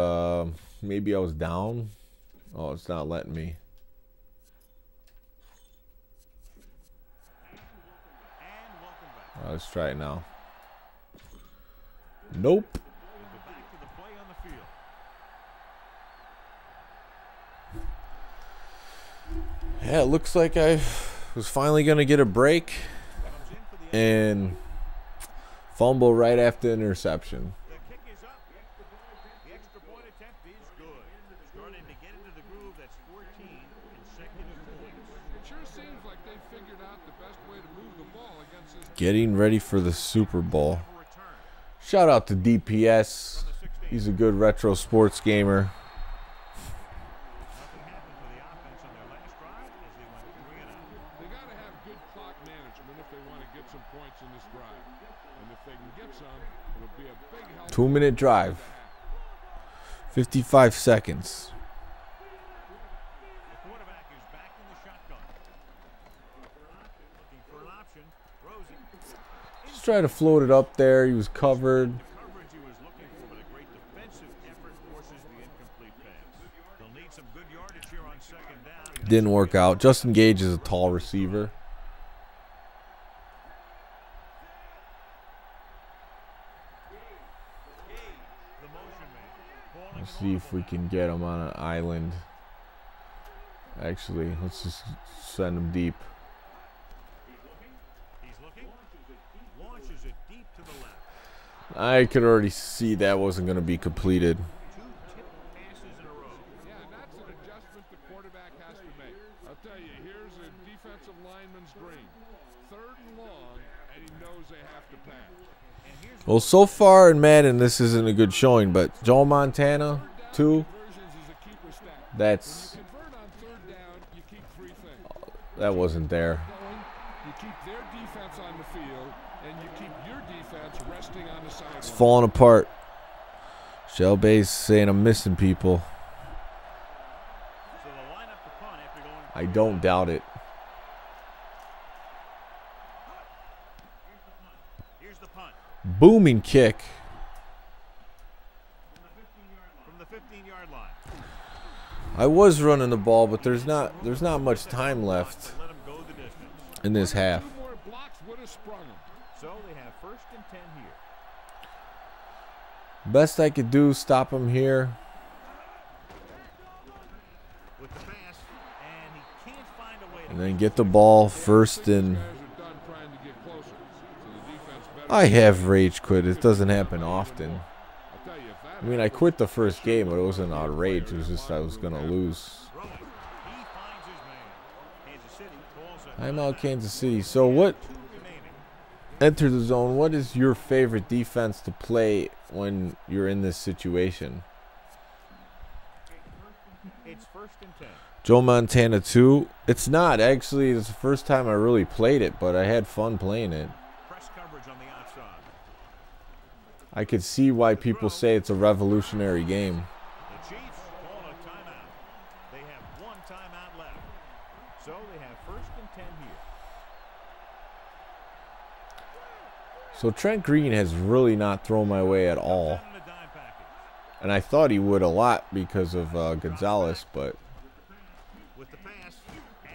Maybe I was down. Oh, it's not letting me. And welcome back. Let's try it now. Nope. We'll go back to the play on the field. Yeah, it looks like I was finally gonna get a break Comes in for the and fumble right after interception. The kick is up. The extra point attempt is good. Starting to get into the groove. That's 14 consecutive points. It sure seems like they figured out the best way to move the ball against this. Getting ready for the Super Bowl. For return. Shout out to DPS. He's a good retro sports gamer. Nothing happened to the offense on their last drive as they went 3 and out. They got to have good clock management if they want to get some points in this drive. And if they can get some, it'll be a big help. 2-minute drive. 55 seconds. The quarterback is back in the shotgun. Looking for an option. Throws it. Just try to float it up there. He was covered. Coverage he was looking for, but a great defensive effort forces the incomplete pass. They'll need some good yardage here on 2nd down. Didn't work out. Justin Gage is a tall receiver. The motion man. Calling Let's an see if audible we can get him on an island. Actually, let's just send him deep. now. He's looking. Launches it deep to the left. I could already see that wasn't going to be completed. 2 tipped passes in a row. Yeah, and that's an adjustment the quarterback has to make. I'll tell you, here's a defensive lineman's dream. 3rd and long, and he knows they have to pass. And here's Well, so far in Madden, this isn't a good showing, but Joe Montana, 2, Conversions is a keeper stat. that's, Convert on 3rd down, you keep 3 things. that wasn't there. Going, you keep their defense on the field, and you keep your defense resting on the sideline. It's falling apart. Shelby's saying I'm missing people. so the lineup to punt after going. I don't doubt it. Here's the punt Booming kick. from the 15-yard line. I was running the ball, but there's not much time left Let him go the distance. in this half. 2 more blocks would have sprung him. So they have 1st and 10 here. Best I could do, stop him here. With the pass, and he can't find a way to And then get the ball first and... Guys are done trying to get closer. So the defense better. I have rage quit. It doesn't happen often. I'll tell you, if that I mean, I quit the first game, but it wasn't out of rage. It was just I was going to lose. throw it. He finds his man. Kansas City calls a I'm out Kansas City. So what... remaining. Enter the zone. What is your favorite defense to play when you're in this situation? It's 1st and 10. Joe Montana 2. It's not. Actually, it's the first time I really played it, but I had fun playing it. Press coverage on the outside. I could see why people say it's a revolutionary game. The Chiefs call a timeout. They have 1 timeout left. So they have 1st and 10 here. So Trent Green has really not thrown my way at all. Down in the dime package. And I thought he would a lot because of Gonzalez, but With the pass, and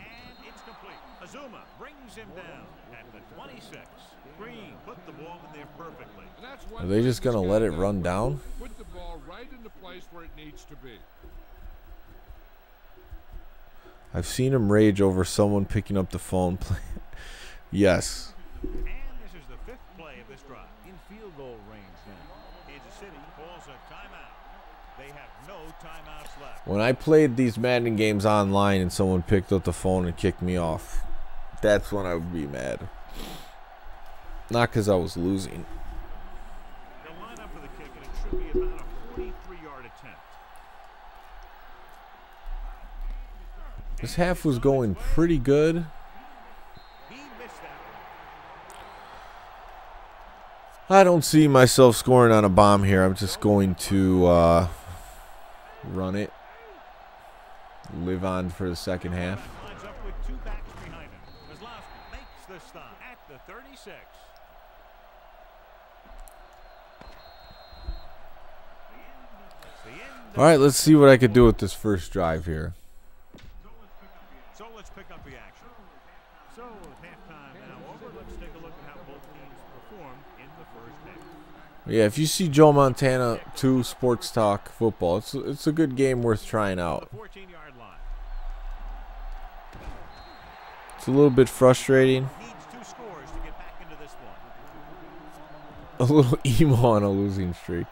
it's complete. Azuma brings him down at the 26. Green put the ball in there perfectly. And that's are they just going to let it run down? Put the ball right in the place where it needs to be. I've seen him rage over someone picking up the phone. Yes. And this is the 5th play of this drive. In field goal range now. Kansas City calls a timeout. They have no timeouts left. When I played these Madden games online and someone picked up the phone and kicked me off, that's when I would be mad. Not because I was losing. They'll line up for the kick, and it should be about a 43-yard attempt. This half was going pretty good. He missed that one. I don't see myself scoring on a bomb here. I'm just going to run it. Live on for the second half. Lines up with 2 backs behind him. Kozlowski makes the stop at the 36. That's the end. All right, let's see what I could do with this first drive here. So let's pick up the action. So with halftime now over, let's take a look at how both teams performed in the first half. Yeah, if you see Joe Montana 2 Sports Talk Football, it's a good game worth trying out. The 14-yard line. It's a little bit frustrating. Needs 2 scores to get back into this one. A little emo on a losing streak.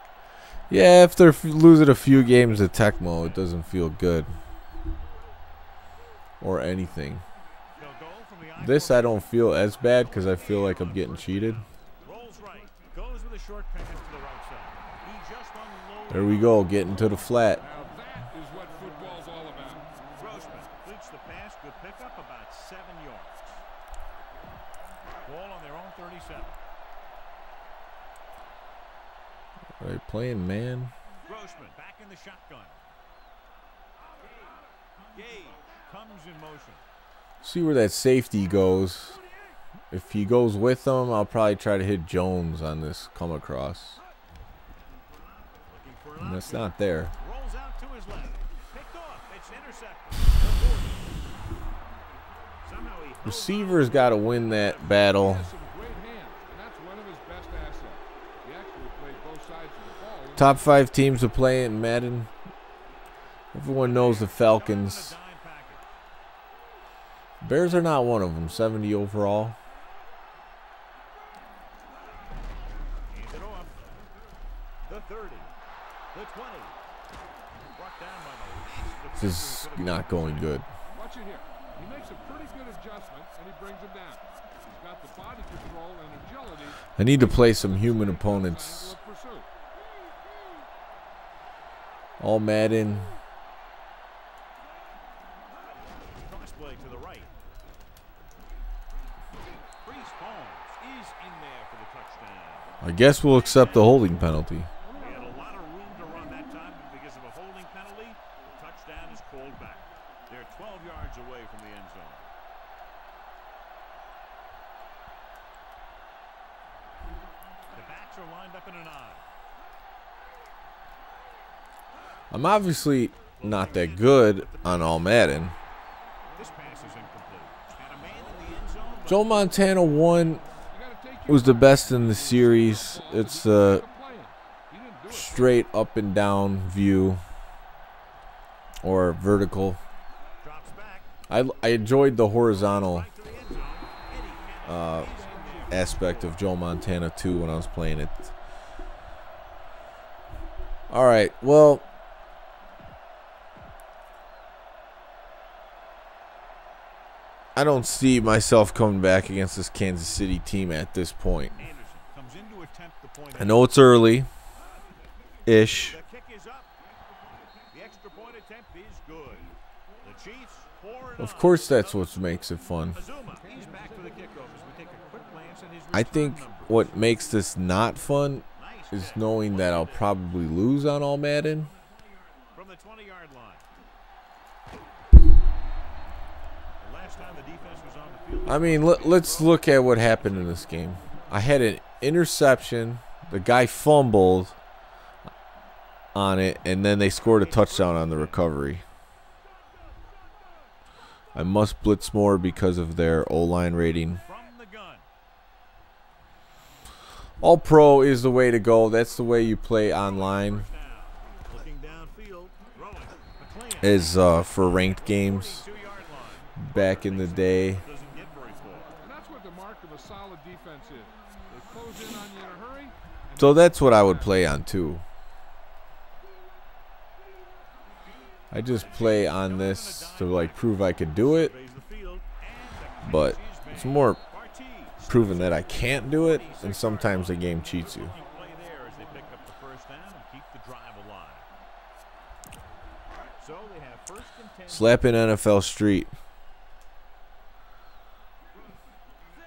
Yeah, if they're losing a few games at Tecmo, it doesn't feel good. Or anything. They'll go from the This I don't feel as bad because I feel like I'm getting cheated. rolls right. Goes with a short pass to the right side. He just unloaded. There we go, getting to the flat. Now that is what football's all about. Grossman completes the pass. Good pickup, about 7 yards. Ball on their own 37. Are they playing man? Grossman back in the shotgun. Gage comes in motion. See where that safety goes. If he goes with them, I'll probably try to hit Jones on this come across. Looking for an And that's option. not there. Rolls out to his left. Picked off. It's intercepted. Somehow he held Receivers got to win that battle. He has some great hands, and that's one of his best assets. He actually played both sides of the ball. Top 5 teams to play in Madden. Everyone knows the Falcons. dime package. Bears are not one of them. 70 overall. Hands it off. The 30. The 20. Brought down by the last This is not going good. Watch it here. He makes a pretty good adjustment, and he brings him down. He's got the body control and agility. I need to play some human opponents. Triangle of pursuit. All Madden. crossplay to the right. Priest Holmes is in there for the touchdown. I guess we'll accept the holding penalty. They had a lot of room to run that time, but because of a holding penalty, the touchdown is called back. They're 12 yards away from the end zone. The backs are lined up in an eye. I'm obviously not that good on all Madden. This pass is incomplete. And a man in the end zone. but Joe Montana 1 You gotta take your was the best in the series. It's playing. He didn't straight up and down view or vertical. I enjoyed the horizontal aspect of Joe Montana 2 when I was playing it. All right, well, I don't see myself coming back against this Kansas City team at this point. I know it's early-ish. Of course, that's what makes it fun. I think what makes this not fun is knowing that I'll probably lose on all Madden. From the 20-yard line. The last time the defense was on the field. I mean, let's look at what happened in this game. I had an interception. The guy fumbled on it, and then they scored a touchdown on the recovery. I must blitz more because of their O-line rating. All Pro is the way to go. That's the way you play online. Is for ranked games back in the day. So that's what I would play on too. I just play on this to like prove I could do it, but it's more proving that I can't do it, and sometimes the game cheats you. Slapping NFL Street.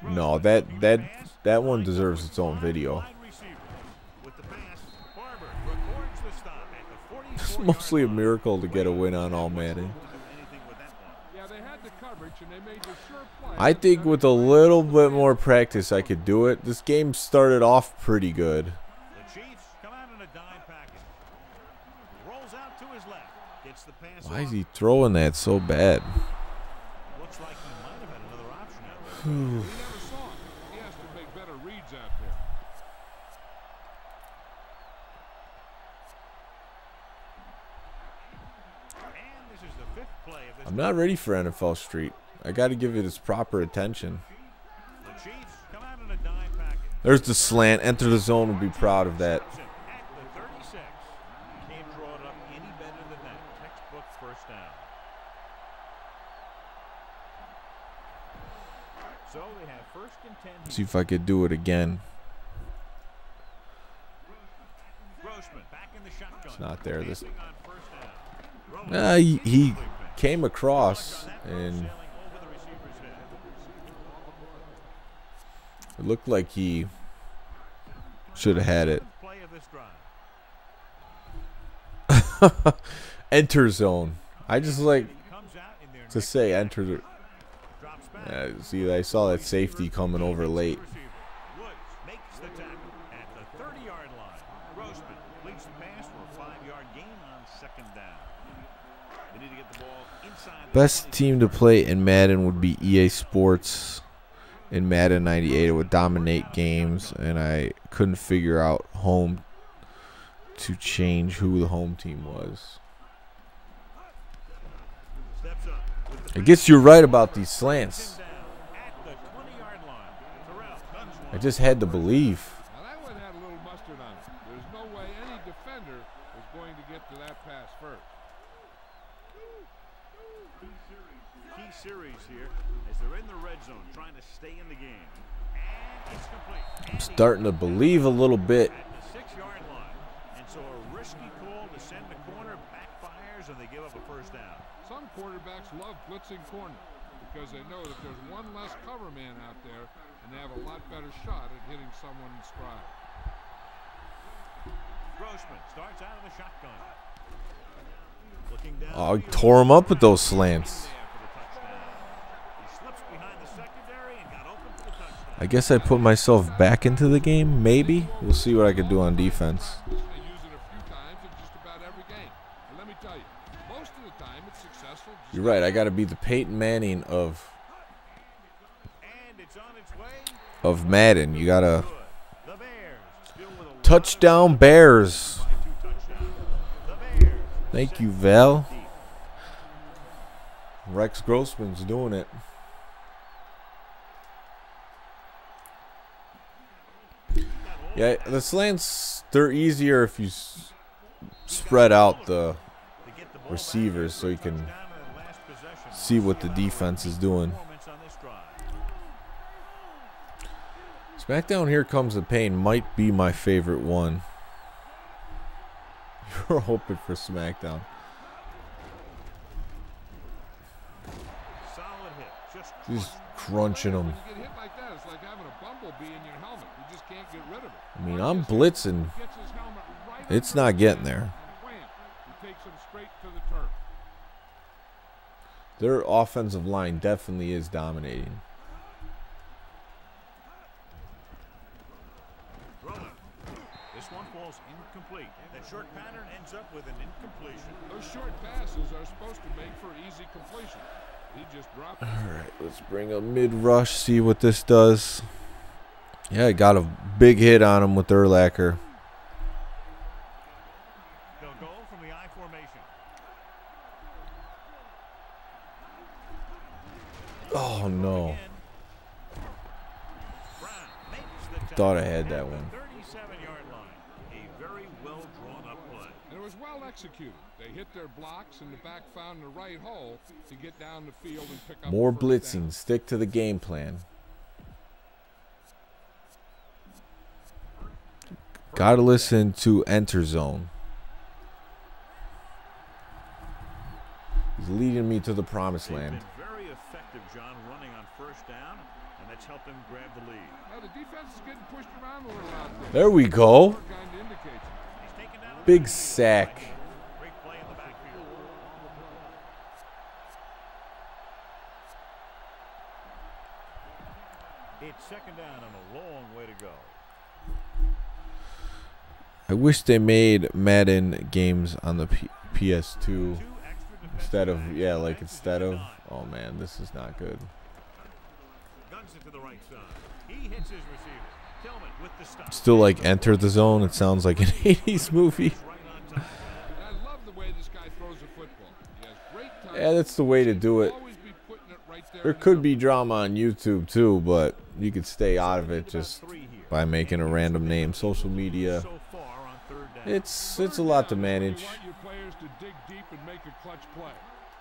No, that one deserves its own video. It's mostly a miracle to get a win on all Madden. I think with a little bit more practice I could do it. This game started off pretty good. Why is he throwing that so bad? Looks like he might have had another option out there. He never saw it. He has to make better reads out there. And this is the fifth play of this. I'm not ready for NFL Street. I got to give it its proper attention. The Chiefs come out in a dime package. There's the slant. Enter the zone. Will be proud of that. At the 36. Can't draw it up any better than that. Textbook first down. So they have first and 10. See if I could do it again. Grossman back in the shotgun. It's not there. This. On first down. He came across and it looked like he should have had it. Enter zone. I just like to say enter the. See, I saw that safety coming over late. Woods makes the tackle at the 30-yard line. Grossman completes the pass for a 5-yard gain on second down. They need to get the ball inside. Best team to play in Madden would be EA Sports. In Madden 98, it would dominate games, and I couldn't figure out home to change who the home team was. I guess you're right about these slants. I just had to believe. Now that one had a little mustard on it. There's no way any defender is going to get to that pass first. Key series here as they're in the red zone trying to stay in the game. And it's complete. I'm starting to believe a little bit. At the 6-yard line. And so a risky call to send the corner backfires and they give up a first down. Some quarterbacks love blitzing corner because they know that there's one less cover man out there and they have a lot better shot at hitting someone in stride. Grossman starts out of the shotgun. Looking down. Oh, I tore him up with those slants. He slips behind the secondary and got open for the touchdown. I guess I put myself back into the game, maybe. We'll see what I can do on defense. They use it a few times in just about every game. And let me tell you, most of the time it's successful. You're right. I got to be the Peyton Manning of Madden. You got to The Bears still with a touchdown Bears. Thank you, Val. Rex Grossman's doing it. Yeah, the slants, they're easier if you spread out the receivers so you can see what the defense is doing. SmackDown Here Comes the Pain might be my favorite one. You're hoping for SmackDown. Just crunching them. I mean, I'm blitzing. It's not getting there. Their offensive line definitely is dominating. This one falls incomplete. That short pattern ends up with an incompletion. Those short passes are supposed to make for easy completion. He just dropped it. All right, let's bring a mid-rush, see what this does. Yeah, I got a big hit on him with Urlacher. They'll go from the I formation. Oh, no. Thought I had that one. 37-yard line. A very well drawn up play. And it was well executed. They hit their blocks and the back found the right hole to get down the field and pick up More the first blitzing. down. Stick to the game plan. Gotta listen to Enter Zone. He's leading me to the promised land. They've been very effective, John, running on first down, and that's helped them grab the lead. Now the defense is getting pushed around a little out there. There we go. Kind of indicates it. He's taken down Big sack. great play in the backfield. It's second down and a long way to go. I wish they made Madden games on the PS2 instead of, oh man, this is not good. Guns it to the right side. He hits his receiver. Tillman with the stop. Still like Enter the Zone. It sounds like an 80s movie. Right on time. I love the way this guy throws the football. He has great time. Yeah, that's the way to do it. Always be putting it right there. There could be drama on YouTube too, but you could stay out of it just by making a random name. Social media, So far on third down. it's a lot to manage. You want your players to dig deep and make a clutch play.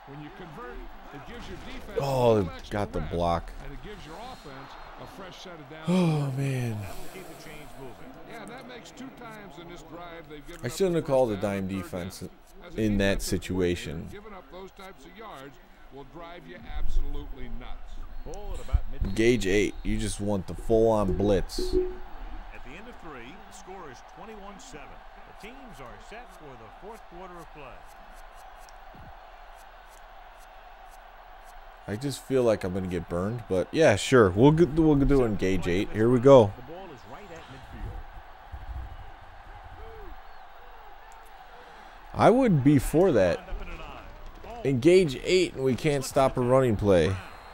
When you convert, it gives your defense Oh, a little extra got the rest, block. and it gives your offense a fresh set of downs. Oh man, Keep the chains moving. Yeah, and that makes 2 times in this drive they've given I up shouldn't the have called a first down dime and third defense down. As a in that defensive situation. coordinator, giving up those types of yards will drive you absolutely nuts. Ball at about mid. Gauge 8. You just want the full-on blitz. At the end of 3, the score is 21-7. The teams are set for the fourth quarter of play. I just feel like I'm gonna get burned, but yeah, sure. We'll do in Gauge 8. Here we go. The ball is right at midfield. I would be for that. Up in an eye. Engage 8 and we can't stop a running play.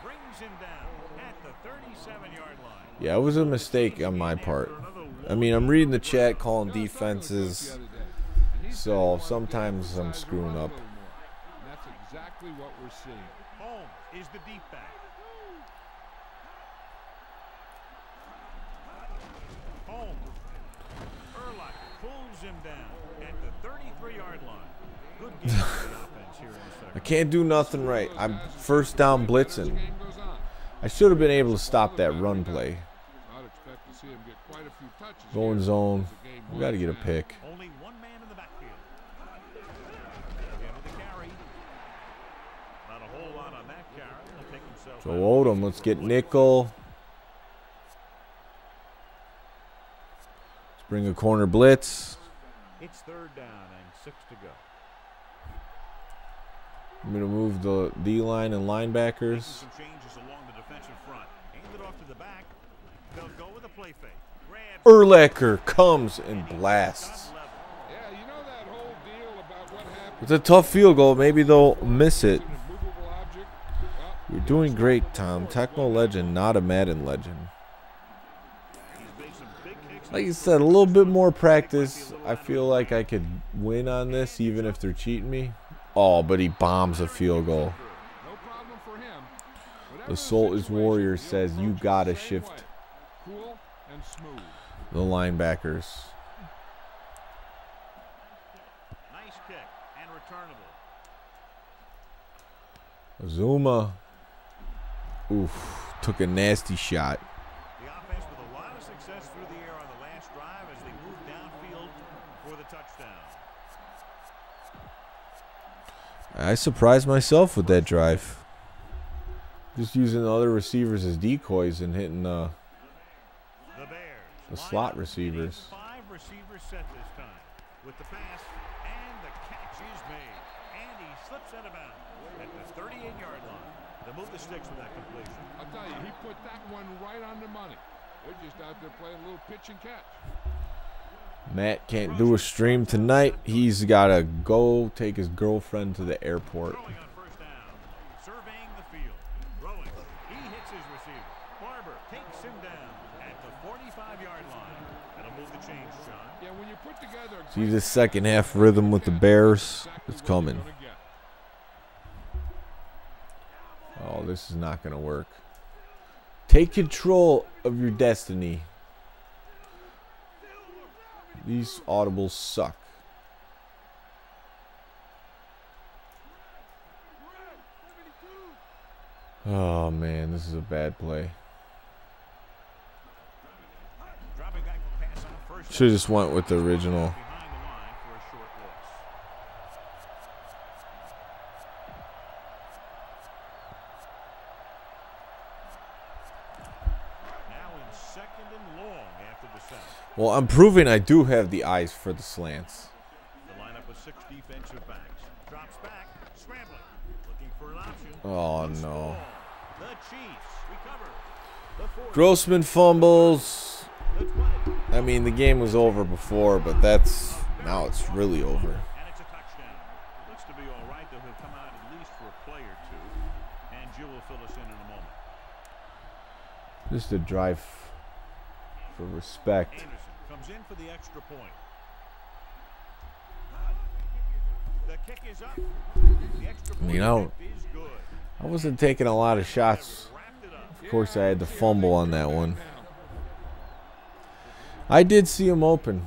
Brings him down at the 37-yard line. Yeah, it was a mistake on my part. I mean, I'm reading the chat, calling defenses, so sometimes I'm screwing up. And that's exactly what we're seeing. Home is the deep back. Home. Urlacher pulls him down at the 33-yard line. Good game for the offense here in the I second. can't do nothing right. I'm first down blitzing. Game goes on. I should have been able to stop that run play. I'd expect to see him get quite a few touches. Going here zone. as the game We got to get a winds down. pick. Only one man in the backfield. Again with the carry. Not a whole lot on that carry. He'll take himself So out. Odom, let's get nickel. Let's bring a corner blitz. It's third down and 6 to go. I'm going to move the D-line and linebackers. Some changes along the defensive front. Hand it off to the back. They'll go with a play fake. Grabs Urlacher comes and blasts. level. Yeah, you know that whole deal about what happens. It's a tough field goal. Maybe they'll miss it. An immovable object. Well, You're doing great, Tom. Tecmo legend, not a Madden legend. He's made some big kicks. Like I said, a little bit more practice. I feel like I could win on this, even if they're cheating me. Oh, but he bombs a field goal. The Soul is Warrior says you gotta shift the linebackers. Nice kick and returnable. Azuma. Oof, took a nasty shot. The offense with a lot of success through the air on the last drive as they move downfield for the touchdown. I surprised myself with that drive. Just using the other receivers as decoys and hitting the slot receivers. 5 receivers set this time with the pass, and the catch is made. And he slips out of bounds at the 38-yard line. They move the sticks with that completion. I'll tell you, he put that one right on the money. They're just out there playing a little pitch and catch. Matt can't do a stream tonight. He's got to go take his girlfriend to the airport. Throwing on first down, surveying the field, throwing. He hits his receiver. Barber takes him down at the 45-yard line. That'll move the change, Sean. Yeah, when you put together See this second half rhythm with the Bears? It's coming. Oh, this is not going to work. Take control of your destiny. These audibles suck. Oh, man, this is a bad play. Should have just went with the original. Well, I'm proving I do have the eyes for the slants. The lineup with 6 defensive backs. Drops back, scrambling, looking for an option. Oh, no. The Chiefs recover. The 40. Grossman fumbles. I mean, the game was over before, but now it's really over. And it's a touchdown. Looks to be all right, though he'll come out at least for a play or two. And Jill will fill us in a moment. Just a drive for respect. Anderson comes in for the extra point. The kick is up. The extra point is good. I wasn't taking a lot of shots. Of course, I had the fumble on that one. I did see him open.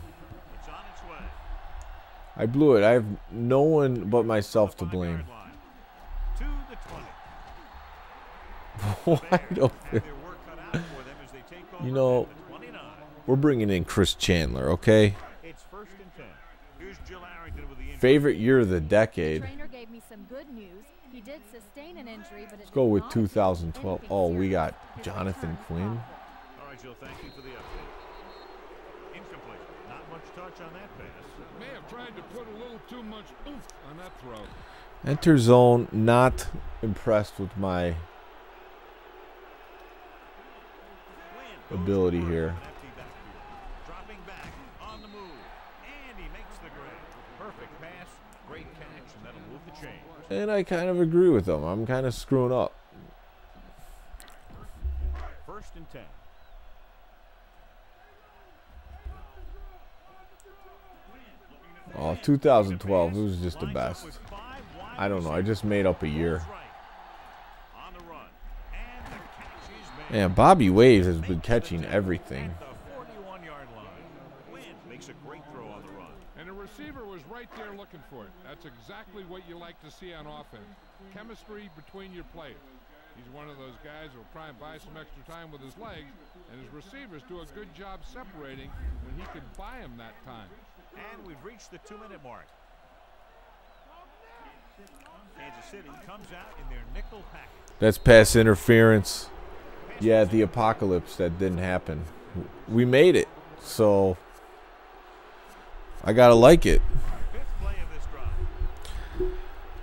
It's on its way. I blew it. I have no one but myself to blame. To the 20. Wide open. You know, we're bringing in Chris Chandler, okay? It's 1st and 10. Here's Jill Arrington with the injury. Favorite year of the decade. Trainer gave me some good news. He did sustain an injury, but Let's go with 2012. Oh, we got Jonathan Quinn. All right, Jill, thank you for the update. Incomplete. Not much touch on that pass. May have tried to put a little too much oomph on that throw. Enter zone. Not impressed with my ability here. Dropping back on the move, and he makes the grab. Perfect pass, great catch, and that'll move the chain. And I kind of agree with them. I'm kind of screwing up. 1st and 10. Oh, 2012. It was just the best. I don't know. I just made up a year. Man, Bobby Waves has been catching everything. The 41-yard line. Wynn makes a great throw on the run. And the receiver was right there looking for it. That's exactly what you like to see on offense. Chemistry between your players. He's one of those guys who will try and buy some extra time with his legs, and his receivers do a good job separating when he can buy him that time. And we've reached the 2-minute mark. Kansas City comes out in their nickel package. That's pass interference. Yeah, the apocalypse, that didn't happen. We made it, so I gotta like it. 5th play of this drive.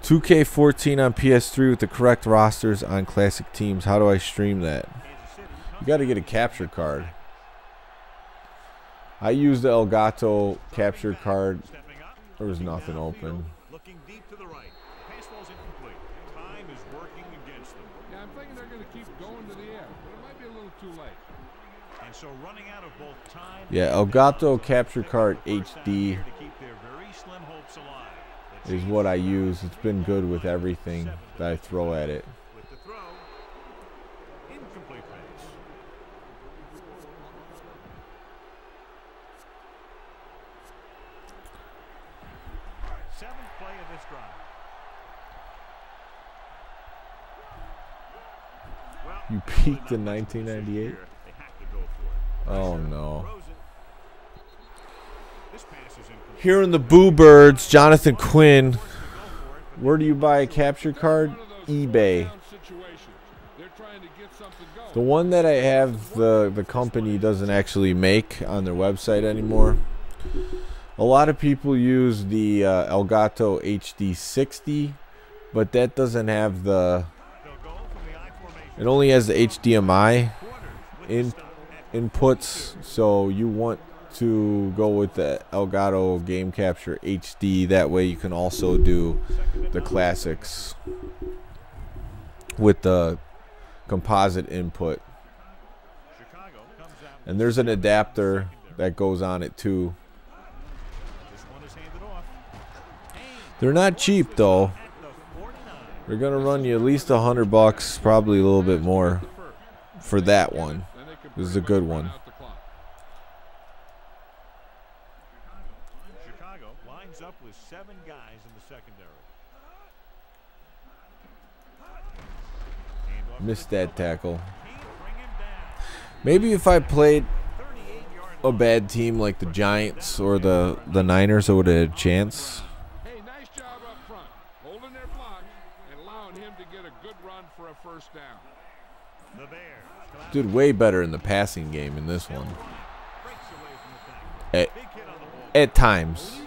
2K14 on PS3 with the correct rosters on classic teams. How do I stream that? You gotta get a capture card. I used the Elgato capture card. There was nothing open. Looking deep to the right. Pass ball's incomplete. Time is working against them. Yeah, I'm thinking they're going to keep going to the air, but it might be a little too late. And so running out of both time. Yeah, Elgato Capture Card HD to keep their very slim hopes alive. is what I use. It's been good with everything that I throw at it. With the throw, incomplete pass. Seventh play of this drive. Well, You peaked in 1998? they have to go for it. Oh no. Throws it. This pass is incomplete. Here in the Boo Birds, Jonathan Quinn. Where do you buy a capture card? eBay. The one that I have, the company doesn't actually make on their website anymore. A lot of people use the Elgato HD60, but that doesn't have the. It only has the HDMI inputs, so you want to go with the Elgato Game Capture HD. That way you can also do the classics with the composite input. And there's an adapter that goes on it too. They're not cheap though. They're gonna run you at least $100, probably a little bit more for that one. This is a good one. Chicago lines up with 7 guys in the secondary. Missed that tackle. Maybe if I played a bad team like the Giants or the Niners, I would have had a chance. Hey, nice job up front, holding their block and allowing him to get a good run for a first down. The Bears Did way better in the passing game in this one. At times.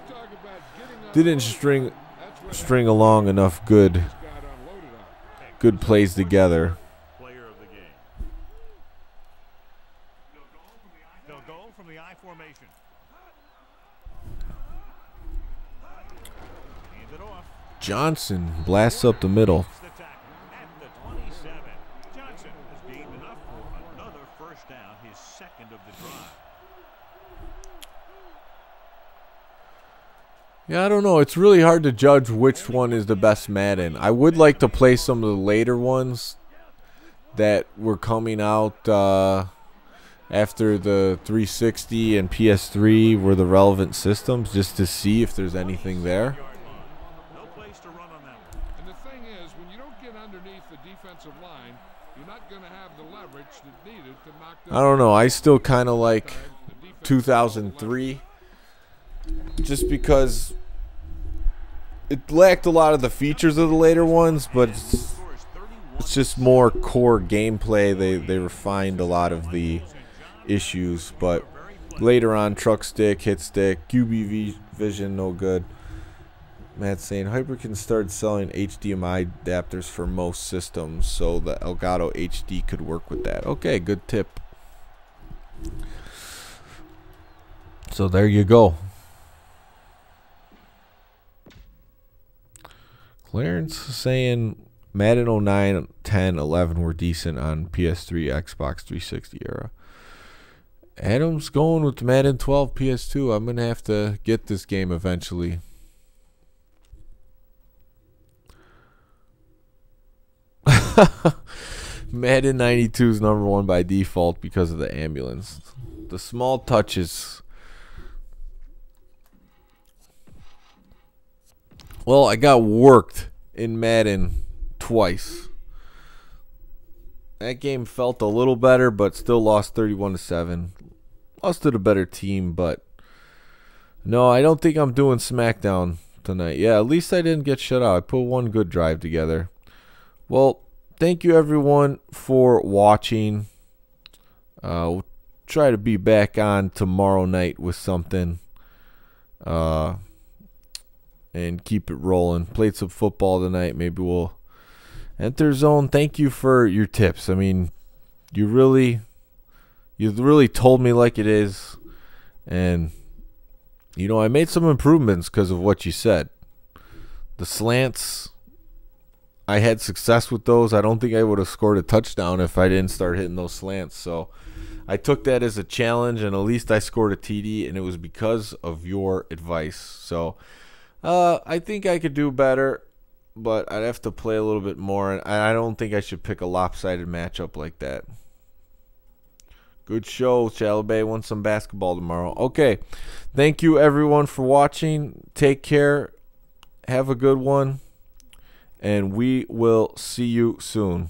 Didn't string along enough good plays together. player of the game. They'll go from the I formation. Hand it off. Johnson blasts up the middle. The tackle at the 27. Johnson has gained enough for another first down, his second of the drive. Yeah, I don't know. It's really hard to judge which one is the best Madden. I would like to play some of the later ones that were coming out after the 360 and PS3 were the relevant systems, just to see if there's anything there. No place to run on that one. And the thing is, when you don't get underneath the defensive line, you're not going to have the leverage that's needed to knock them. I don't know. I still kind of like 2003. Just because it lacked a lot of the features of the later ones, but it's just more core gameplay. They refined a lot of the issues, but later on, truck stick, hit stick, QB vision, no good. Matt's saying Hyper can start selling HDMI adapters for most systems, so the Elgato HD could work with that. Okay, good tip. So there you go. Clarence saying Madden 09, 10, 11 were decent on PS3, Xbox 360 era. Adam's going with Madden 12, PS2. I'm going to have to get this game eventually. Madden 92 is #1 by default because of the ambulance. The small touches. Well, I got worked in Madden twice. That game felt a little better, but still lost 31-7. Lost to the better team, but no, I don't think I'm doing SmackDown tonight. Yeah, at least I didn't get shut out. I put one good drive together. Well, thank you everyone for watching. We'll try to be back on tomorrow night with something. And keep it rolling. Played some football tonight. Maybe we'll enter zone. Thank you for your tips. I mean, you really told me like it is. And, you know, I made some improvements because of what you said. The slants, I had success with those. I don't think I would have scored a touchdown if I didn't start hitting those slants. So I took that as a challenge, and at least I scored a TD, and it was because of your advice. So I think I could do better, but I'd have to play a little bit more, and I don't think I should pick a lopsided matchup like that. Good show. Shallow Bay won some basketball tomorrow. Okay. Thank you, everyone, for watching. Take care. Have a good one. And we will see you soon.